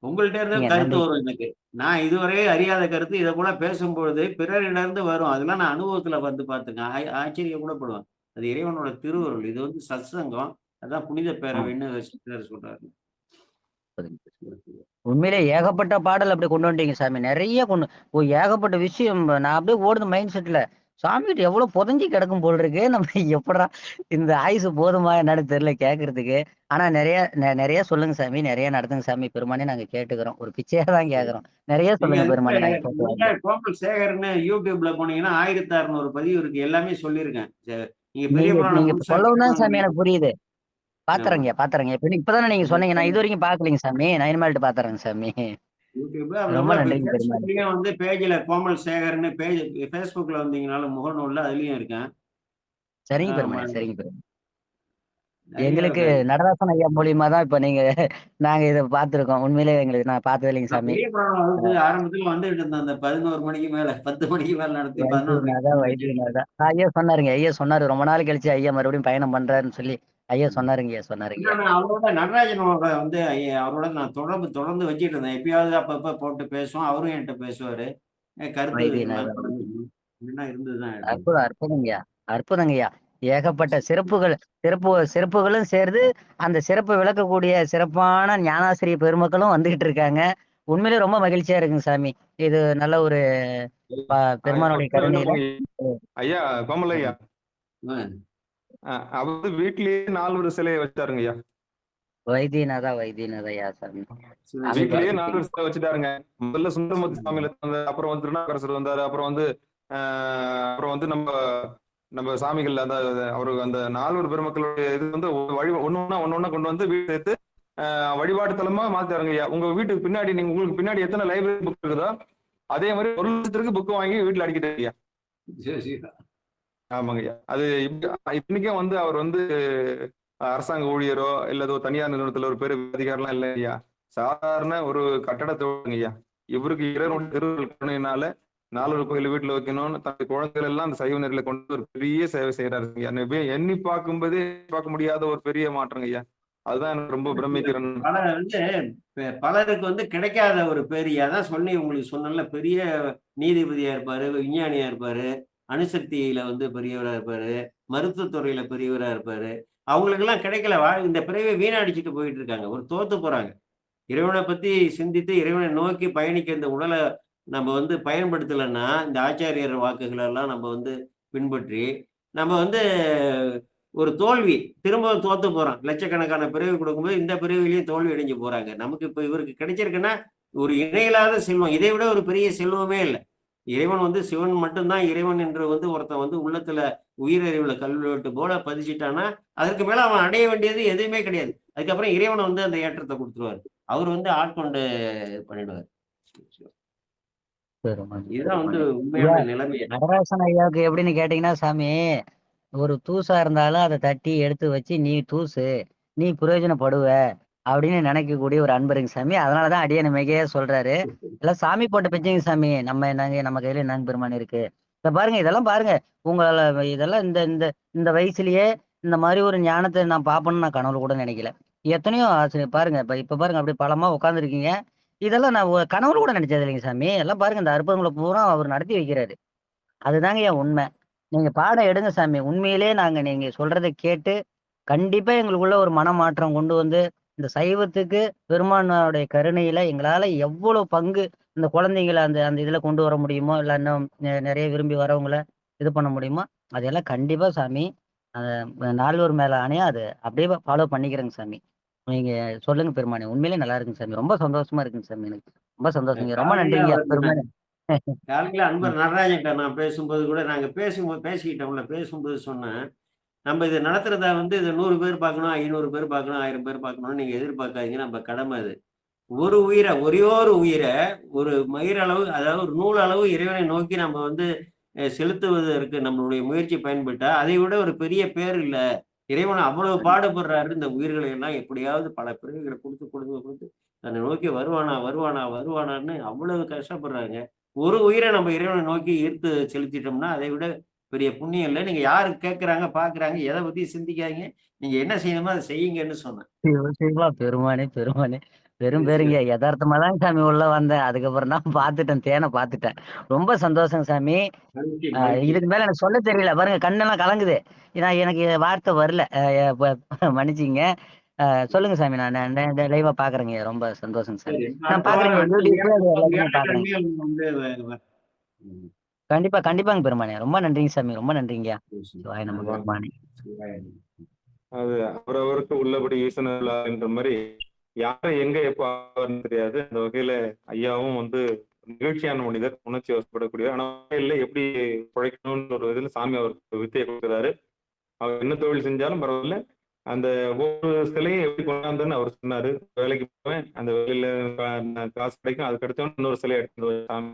உங்கள்கிட்ட இருந்து கருத்து வரும் எனக்கு. நான் இதுவரை அறியாத கருத்து இதை போல பேசும்பொழுது பிறரிலிருந்து வரும். அதெல்லாம் நான் அனுபவத்துல வந்து பார்த்துக்கேன். ஆச்சரியம் கூட படுவேன். அது இறைவனோட திருவருள். இது வந்து சத்சங்கம். அதான் புனித பேரவைன்னு சித்தர் சொல்றாரு. உண்மையிலே ஏகப்பட்ட பாடல் அப்படி கொண்டு வந்துட்டீங்க சாமி. நிறைய ஏகப்பட்ட விஷயம். நான் அப்படியே ஓடுது மைண்ட் செட்ல. சாமி கிட்ட எவ்வளவு புதஞ்சி கிடக்கும் போல் இருக்கு. நம்ம எப்படா இந்த ஆயுசு போதுமா என்னன்னு தெரியல கேட்கறதுக்கு. ஆனா நிறைய சொல்லுங்க சாமி. நிறைய நடத்துங்க சாமி பெருமானே. நாங்க கேட்டுக்கிறோம். ஒரு பிச்சையா தான் கேட்கிறோம். நிறைய சொல்லுங்க பெருமானே. நாங்க கேட்டுக்கிறோம். கோமல் சேகர்னு யூடியூப்ல போனீங்கன்னா 1600 பதிவு இருக்கு. எல்லாமே சொல்லியிருக்கேன். நீங்க பெரிய நீங்க சொல்லவும் தான் சாமி எனக்கு புரியுது. பாத்துறேங்க. இப்பதானே நீங்க சொன்னீங்க. நான் இது வரைக்கும் பாக்கலீங்க சாமி. நான் இனிமேல்ட்டு பாத்துறேங்க சாமி. ரொம்ப நன்றிங்க பெருமானே. வந்து பேஜ்ல கோமல் சேகர்னு பேஜ் Facebookல வந்தீங்கனாலும் முகநூல்ல அதுலயும் இருக்கேன். சரிங்க பெருமானே. சரிங்க பெருமானே. எங்களுக்கு நடராசன் ஐயா மூலியமா தான் இப்ப நாங்க இதை பார்த்திருக்கோம். உண்மையிலே எங்களுக்கு நான் பார்த்தது இல்லைங்க சாமி. ஆரம்பத்துல வந்துட்டு இருந்தேன். அந்த 11 மணிக்கு மேல 10 மணிக்கு மேல நடத்தி ஐயா சொன்னாருங்க. ஐயா சொன்னாரு ரொம்ப நாள் கழிச்சு ஐயா மறுபடியும் பயணம் பண்றாருன்னு சொல்லி ஐயா சொன்னாருங்க. அவரோட நடராஜனோட வந்து அவரோட நான் தொடர்ந்து வச்சுட்டு இருந்தேன். எப்பயாவது அப்பப்ப போட்டு பேசுவோம். அவரும் என்கிட்ட பேசுவாரு. கருத்து இருந்ததுதான். அற்புதங்கய்யா. ஏகப்பட்ட சிறப்புகளும் சேர்ந்து அந்த சிறப்பு விளக்கக்கூடிய சிறப்பான ஞானாசிரிய பெருமக்களும் வந்துகிட்டு இருக்காங்க. உண்மையிலே ரொம்ப மகிழ்ச்சியா இருக்குங்க சாமி. இது நல்ல ஒரு பெருமானுடைய கருணையில. ஐயா கோமல் ஐயா அவரு வீட்லயே 4 சிலையை வச்சாருங்க ஐயா. வைத்தியநாதா சாமி. வீட்லயே 4 சிலை வச்சுட்டாருங்க. முதல்ல சுந்தரமூர்த்தி சாமியில வந்தாரு, அப்புறம் வந்து திருநாவுக்கரசர் வந்தாரு, அப்புறம் வந்து நம்ம சாமிகள் அந்த அவருக்கு அந்த 4 பெருமக்களுடைய இது வந்து ஒன்னொன்னா கொண்டு வந்து வீடு சேர்த்து வழிபாட்டு தலமா மாத்தாருங்க ஐயா. உங்க வீட்டுக்கு பின்னாடி உங்களுக்கு பின்னாடி எத்தனை லைப்ரரி புக் இருக்குதோ அதே மாதிரி 1 லட்சத்திற்கு புக் வாங்கி வீட்டுல அடிக்கிட்டு ஐயா. சரி, சரி. ஆமாங்க ஐயா. அது இன்னைக்கும் வந்து அவர் வந்து அரசாங்க ஊழியரோ இல்ல தனியார் நிறுவனத்துல ஒரு பெரிய அதிகாரம்லாம் இல்லை ஐயா. சாதாரண ஒரு கட்டட தொழிலுங்க ஐயா. இவருக்கு இறைவனுடைய திருவருள் கருணையினால 4 கோயில் வீட்டுல வைக்கணும்னு தன்னுடைய குழந்தைகள் எல்லாம் அந்த சைவ நெறியில கொண்டு ஒரு பெரிய சேவை செய்யறாரு ஐயா. எண்ணி பார்க்கும்போதே பார்க்க முடியாத ஒரு பெரிய மாற்றங்க ஐயா. அதுதான் எனக்கு ரொம்ப பிரமிக்கிறேன். பலருக்கு வந்து கிடைக்காத ஒரு பெரிய அதான் சொல்லி உங்களுக்கு சொன்னல, பெரிய நீதிபதியா இருப்பாரு, விஞ்ஞானியா இருப்பாரு, அணுசக்தியில வந்து பெரியவரா இருப்பாரு, மருத்துவத்துறையில பெரியவரா இருப்பாரு. அவங்களுக்கெல்லாம் கிடைக்கல. இந்த பிறவை வீணடிச்சுட்டு போயிட்டு இருக்காங்க. ஒரு தோத்து போறாங்க. இறைவனை பத்தி சிந்தித்து இறைவனை நோக்கி பயணிக்க இந்த உடலை நம்ம வந்து பயன்படுத்தலைன்னா, இந்த ஆச்சாரியர் வாக்குகள் எல்லாம் நம்ம வந்து பின்பற்றி, நம்ம வந்து ஒரு தோல்வி திரும்பவும் தோத்து போறோம். லட்சக்கணக்கான பிறவி கொடுக்கும்போது இந்த பிறவிலையும் தோல்வி அடைஞ்சு போறாங்க. நமக்கு இப்ப இவருக்கு கிடைச்சிருக்குன்னா ஒரு இணையில்லாத செல்வம். இதை விட ஒரு பெரிய செல்வமே இல்லை. இறைவன் வந்து சிவன் மட்டும்தான் இறைவன் என்று வந்து ஒருத்தன் வந்து உள்ளத்துல உயிரறிவுல கல்வெட்டு போல பதிச்சுட்டான்னா, அதற்கு மேல அவன் அடைய வேண்டியது எதுவுமே கிடையாது. அதுக்கப்புறம் இறைவனை வந்து அந்த ஏற்றத்தை கொடுத்துருவாரு. அவர் வந்து ஆட்கொண்டு பண்ணிடுவார். இதுதான் வந்து உண்மையான நிலைமை. நடராசன் ஐயாவுக்கு எப்படின்னு கேட்டீங்கன்னா சாமி, ஒரு தூசா இருந்தாலும் அதை தட்டி எடுத்து வச்சு நீ தூசு, நீ பிரயோஜனப்படுவ அப்படின்னு நினைக்கக்கூடிய ஒரு அன்பருங்க சாமி. அதனாலதான் அடியனை மிகையா சொல்றாரு. எல்லாம் சாமி போட்ட பிச்சைங்க சாமி. நம்ம என்னங்க, நம்ம கையில என்னங்க பெருமான் இருக்கு. இத பாருங்க, இதெல்லாம் பாருங்க. உங்களால இதெல்லாம் இந்த இந்த இந்த வயசுலயே இந்த மாதிரி ஒரு ஞானத்தை நான் பார்ப்பேன்னு நான் கனவுல கூட நினைக்கல. எத்தனையோ ஆசிரியர் பாருங்க, இப்ப பாருங்க அப்படி பலமா உட்காந்துருக்கீங்க. இதெல்லாம் நான் கனவுல கூட நினைச்சது இல்லைங்க சாமி. எல்லாம் பாருங்க, இந்த அற்புதங்களை பூரா அவர் நடத்தி வைக்கிறாரு. அதுதாங்க என் உண்மை. நீங்க பாடம் எடுங்க சாமி. உண்மையிலே நாங்க நீங்க சொல்றதை கேட்டு கண்டிப்பா எங்களுக்குள்ள ஒரு மனமாற்றம் கொண்டு வந்து இந்த சைவத்துக்கு பெருமானுடைய கருணையில எங்களால எவ்வளவு பங்கு இந்த குழந்தைங்களை அந்த அந்த இதுல கொண்டு வர முடியுமோ, இல்ல இன்னும் நிறைய விரும்பி வரவங்கள இது பண்ண முடியுமோ, அதெல்லாம் கண்டிப்பா சாமி. நால்வர் மேல ஆணையா அது அப்படியே ஃபாலோ பண்ணிக்கிறேங்க சாமி. நீங்க சொல்லுங்க பெருமானே. உண்மையிலே நல்லா இருக்குங்க சாமி. ரொம்ப சந்தோஷமா இருக்குங்க சாமி. எனக்கு ரொம்ப சந்தோஷங்க. ரொம்ப காலையில நன்றிங்க அவருக்கு பெருமானே. காலையில அன்பர் நடராஜன்கிட்ட நான் பேசும்போது கூட நாங்க பேசிக்கிட்டோம்ல, பேசும்போது சொன்னேன், நம்ம இதை நடத்துறதா வந்து இதை 100 பேர் பார்க்கணும், 500 பேர் பார்க்கணும், 1000 பேர் பார்க்கணும்னு நீங்க எதிர்பார்க்காதீங்க. நம்ம கடமை அது. ஒரு உயிரை, ஒரே ஒரு உயிரை ஒரு மயிரளவு, அதாவது ஒரு நூல் அளவு இறைவனை நோக்கி நம்ம வந்து செலுத்துவதற்கு நம்மளுடைய முயற்சி பயன்பட்டா அதை விட ஒரு பெரிய பேர் இல்லை. இறைவனை அவ்வளவு பாடுபடுறாரு. இந்த உயிர்களை எல்லாம் எப்படியாவது பல பிறவிகளை கொடுத்து கொடுத்து கொடுத்து தன்னை நோக்கி வருவானா வருவானா வருவானான்னு அவ்வளவு கஷ்டப்படுறாங்க. ஒரு உயிரை நம்ம இறைவனை நோக்கி ஈர்த்து செலுத்திட்டோம்னா அதை விட பெரிய புண்ணியம் இல்லை. நீங்க யாரு கேட்கறாங்க பாக்குறாங்க, எதை பத்தி சிந்திக்காதீங்க, நீங்க என்ன செய்யணுமோ அதை செய்யுங்கன்னு சொன்னேன். சிவா பெருமானே பெருமானே. பெரும் பேருங்க. யதார்த்தமா தான் சாமி உள்ள வந்தேன். அதுக்கப்புறம் தான் பார்த்துட்டேன், தேனை பார்த்துட்டேன். ரொம்ப சந்தோஷம் சாமி. மகிழ்ச்சி மகிழ்ச்சி. இதுக்கு மேல எனக்கு சொல்ல தெரியல. பாருங்க, கண்ணெல்லாம் கலங்குது. எனக்கு வார்த்தை வரல. மன்னிச்சிங்க. சொல்லுங்க சாமி. நான் லைவா பாக்குறேங்க. ரொம்ப சந்தோஷம் சாமி. சரி, நான் அடுத்த பாக்குறேங்க, வாரம் யூடியூப்ல அது எல்லாத்தையுமே பாக்குறேங்க. வியாழக்கிழமையில் வந்து ம், கண்டிப்பா கண்டிப்பாங்க பெருமானே. ரொம்ப நன்றிங்க சாமி. ரொம்ப நன்றிங்க. பேசுங்க. சிவாய நம்ம ஆமா. பெருமானே. அது அவரவருக்கு உள்ளபடி ஈசனன்ற மாதிரி யாரும் எங்க எப்ப ஆவார்னு தெரியாது. அந்த வகையில ஐயாவும் வந்து நிகழ்ச்சியான மனிதர், உணர்ச்சி வசப்படக்கூடிய, ஆனா இல்லை எப்படி பிழைக்கணும்னு ஒரு இதுல சாமி அவருக்கு வித்தையை கொடுக்குறாரு. அவர் என்ன தொழில் செஞ்சாலும் பரவாயில்ல, அந்த ஒவ்வொரு சிலையும் எப்படி கொண்டாந்துன்னு அவர் சொன்னாரு. வேலைக்கு போவேன், அந்த வேலையில காசு கிடைக்கும், அதுக்கு அடுத்தவன் இன்னொரு சிலையை எடுத்து சாமி.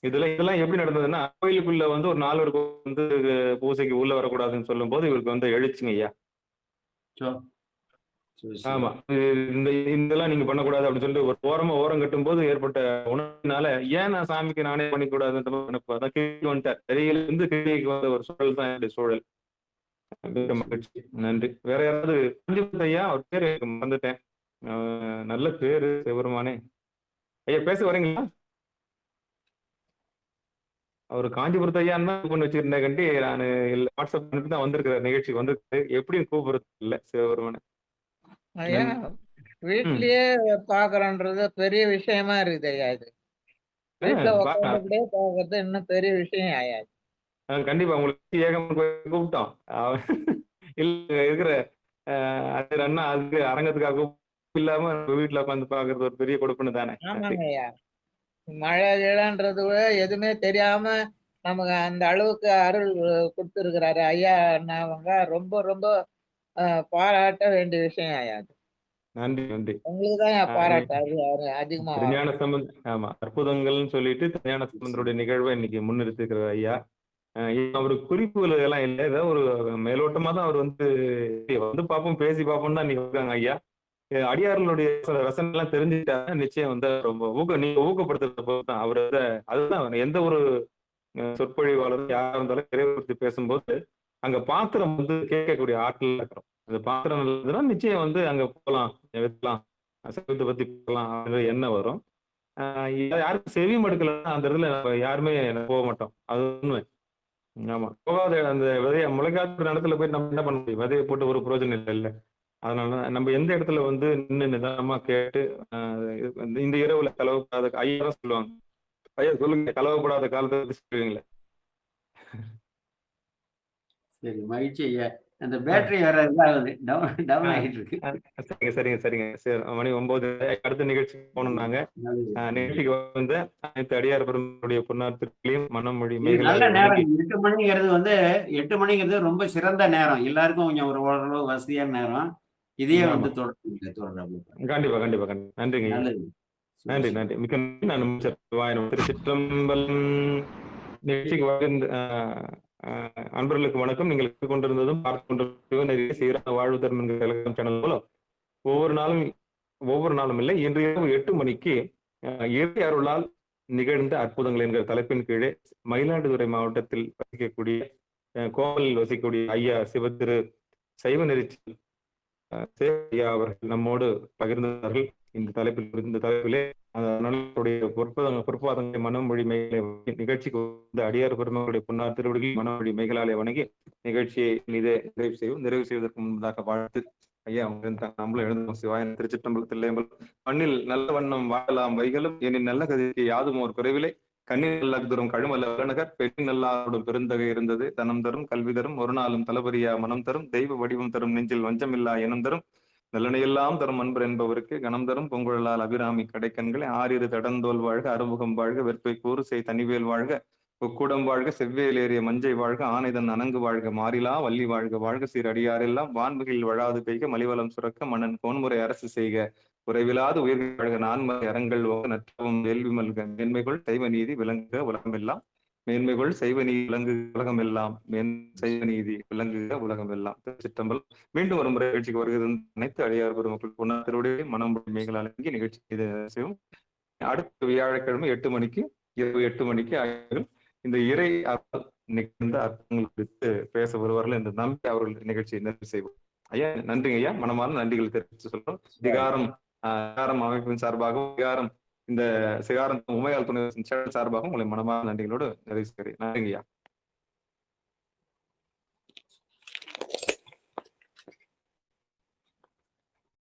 இதெல்லாம் எப்படி நடந்ததுன்னா, கோயிலுக்குள்ள வந்து ஒரு 4 வந்து பூசைக்கு உள்ள வரக்கூடாதுன்னு சொல்லும் போது இவருக்கு வந்து எழுச்சுங்க ஐயா. ஆமா, இதெல்லாம் நீங்க பண்ணக்கூடாது அப்படின்னு சொல்லிட்டு ஒரு ஓரம் கட்டும் போது ஏற்பட்ட உணர்வினால ஏன் நான் சாமிக்கு நானே பண்ணிக்கூடாதுன்ற வந்துட்டார். தெரியல இருந்து கிரிக்கு வந்த ஒரு சூழல் தான் என்னுடைய சூழல். மகிழ்ச்சி, நன்றி. வேற யாராவது? காஞ்சிபுரத்து ஐயா, அவர் பேரு மறந்துட்டேன். நல்ல பேரு சிவபெருமானே. ஐயா பேச வரீங்களா? அவர் காஞ்சிபுரத்து ஐயான்னு தான் பண்ணி வச்சிருந்தேன் கண்டி நான் வாட்ஸ்அப் பண்ணிட்டு தான் வந்திருக்கிறார், நிகழ்ச்சி வந்திருக்கு. எப்படியும் கூப்பிடுறது இல்ல சிவபெருமானே. ஐயா வீட்லயே பாக்குறோன்றது பெரிய விஷயமா இருக்குது ஐயா. இது வீட்டுல உட்காந்துக்கிட்டே பாக்குறது இன்னும் பெரிய விஷயம் ஐயா. கண்டிப்பா உங்களுக்கு ஏகம் கூப்பிட்டோம். இல்ல இருக்கிற அது அண்ணா அதுக்கு அரங்கத்துக்காக இல்லாம வீட்டுல உட்காந்து பாக்குறது ஒரு பெரிய கொடுப்புன்னு தானே. ஆமாங்க ஐயா. மழை கிழன்றது கூட எதுவுமே தெரியாம நமக்கு அந்த அளவுக்கு அருள் கொடுத்துருக்கிறாரு ஐயா. அவங்க ரொம்ப ரொம்ப பாராட்ட வேண்டிய விஷயம் ஐயா. நன்றி நன்றி. உங்களுக்கு தான் என் நீ பாராட்டு அதிகமா வரும். திருஞான சம்பந்த ஆமா அற்புதங்கள்னு சொல்லிட்டு திருஞான சம்பந்தருடைய நிகழ்வை இன்னைக்கு முன்னிறுத்திருக்கிற ஐயா. அவரு குறிப்புகள் எல்லாம் இல்லை, ஏதோ ஒரு மேலோட்டமா தான் அவர் வந்து பார்ப்போம் பேசி பார்ப்போம் தான் நீங்க இருக்காங்க ஐயா. அடியார்களுடைய ரசனை எல்லாம் தெரிஞ்சுட்டா நிச்சயம் வந்து ரொம்ப நீங்க ஊக்கப்படுத்துறத பொறுத்து தான் அவர் அதுதான் எந்த ஒரு சொற்பொழிவாளரும் யாரா இருந்தாலும் இறைவத்தை பேசும்போது அங்க பாத்திரம் வந்து கேட்கக்கூடிய ஆட்கள் இருக்கிறோம். அந்த பாத்திரம் நல்லதுன்னா நிச்சயம் வந்து அங்க போகலாம், வைக்கலாம், சைவத்தை பத்தி போகலாம் அப்படின்ற எண்ணம் வரும். யாருக்கும் செவி மடுக்கலன்னா அந்த இடத்துல நம்ம யாருமே போக மாட்டோம். அது உண்மை. ஆமா, போகாத அந்த விதைய முளைக்காத இடத்துல போய் நம்ம என்ன பண்ண முடியும்? விதையை போட்டு ஒரு பிரயோஜனம் இல்லை இல்ல. அதனால நம்ம எந்த இடத்துல வந்து நின்று நிதானமா கேட்டு இந்த இரவுல கலவப்படாத ஐயா தான் சொல்லுவாங்க. ஐயா சொல்லுங்க, கலவப்படாத காலத்தை பத்தி சொல்லுவீங்களே. சரி, மகிழ்ச்சி ஐயா. அந்த பேட்டரி வேற இதாகுது, டவுன் ஆகிட்டு இருக்கு. சரிங்க சரிங்க சரிங்க சரி. மணி 9 அடுத்த நிகழ்ச்சிக்கு போகணும். நாங்க நிகழ்ச்சிக்கு வந்து அனைத்து அடியார் பெருமனுடைய பொன்னாத்திரையும் மனமொழி நல்ல நேரம். 8 மணிங்கிறது வந்து 8 மணிங்கிறது ரொம்ப சிறந்த நேரம். எல்லாருக்கும் கொஞ்சம் ஒரு ஓரளவு வசதியான நேரம். இதையே வந்து தொடர்ந்து கண்டிப்பா கண்டிப்பா கண்டிப்பா. நன்றிங்க. நன்றி நன்றி மிக்க நன்றி. நான் திருச்சிற்றம்பலம் நிகழ்ச்சிக்கு வந்து அன்பர்களுக்கு வணக்கம். நீங்கள் கொண்டிருந்ததும் பார்த்து கொண்டிருந்ததும் சீரான வாழ்வு தரும் என்கிற டெலிகிராம் சேனல் மூலம் ஒவ்வொரு நாளும் இல்லை, இன்று இரவு 8 மணிக்கு இறை அருளால் நிகழ்ந்த அற்புதங்கள் என்கிற தலைப்பின் கீழே மயிலாடுதுறை மாவட்டத்தில் வசிக்கக்கூடிய கோவிலில் வசிக்கக்கூடிய ஐயா சிவத்திரு சைவ நெறிச்சல் ஐயா அவர்கள் நம்மோடு பகிர்ந்தார்கள். இந்த தலைப்பிலே பொறுப்பாதங்களை மனமொழி மேகலை நிகழ்ச்சிக்கு வந்து அடியார் பெருமக்களுடைய பொன்னார் திருவடிகளில் மனமொழி மேகலாலை வணங்கி நிகழ்ச்சியை நிறைவு செய்வதற்கு முன்பதாக வாழ்த்து. ஐயா நம்மளும் எழுந்தோம். சிவாயன் திருச்சிற்றம்பலம் தில்லையம்பலம் மண்ணில் நல்ல வண்ணம் வாழலாம் வைகளும் எனின் நல்ல கதைக்கு யாதும் ஒரு குறைவிலே கண்ணில் நல்ல தூரம் கழுமல்ல வல்லநகர் பெண்ணின் நல்லாரோடும் பெருந்தகை இருந்தது தனம் தரும் கல்வி தரும் ஒரு நாளும் தளபரியா மனம் தரும் தெய்வ வடிவம் தரும் நெஞ்சில் வஞ்சமில்லா எனம் தரும் நல்லனையெல்லாம் தரும் அன்பர் என்பவருக்கு கணம் தரும் பொங்குழலால் அபிராமி கடைக்கண்களை ஆறிரு தடந்தோல் வாழ்க அறுமுகம் வாழ்க வெற்பை கூறு செய் தனிவேல் வாழ்க உக்கூடம் வாழ்க செவ்வேல் ஏறிய மஞ்சை வாழ்க ஆனைதன் அணங்கு வாழ்க மாறிலா வள்ளி வாழ்க வாழ்க சீர் அடியாரெல்லாம் வான்மிகில் வழாது பெய்க மலிவலம் சுரக்க மன்னன் கோன்முறை அரசு செய்க குறைவிலாது உயிர் வாழ்க நான்மறை அறங்கள் நற்றவும் வேள்வி மல்க மேன்மைகள் சைவ நீதி விளங்குக உலகமெல்லாம் மேன்மைகள் சைவ நீதி விளங்கு உலகம் எல்லாம் சைவ நீதி விளங்குக உலகம் எல்லாம். திருச்சிற்றம்பலம். மீண்டும் ஒரு முறை நிகழ்ச்சிக்கு வருகிறது அனைத்து அடியார் பெருமக்கள் பொன்னாத்திருடைய மனம் மேகலால் நிகழ்ச்சி செய்வோம். அடுத்த வியாழக்கிழமை 8 மணிக்கு இரவு 8 மணிக்கு இந்த இறை நிகழ்ந்த அர்த்தங்கள் குறித்து பேச வருவார்கள் என்று நம்பி அவர்கள் நிகழ்ச்சியை நிறைவு செய்வோம். ஐயா நன்றிங்க ஐயா. மனமான நன்றிகள் தெரிவித்து சொல்றோம். திகாரம் அமைப்பின் சார்பாகவும் இந்த சிகாரம் உமையால் துணை சார்பாகவும் உங்களை மனமான நன்றிகளோடு நிறைவு செய்கிறேன். நன்றிங்க ஐயா.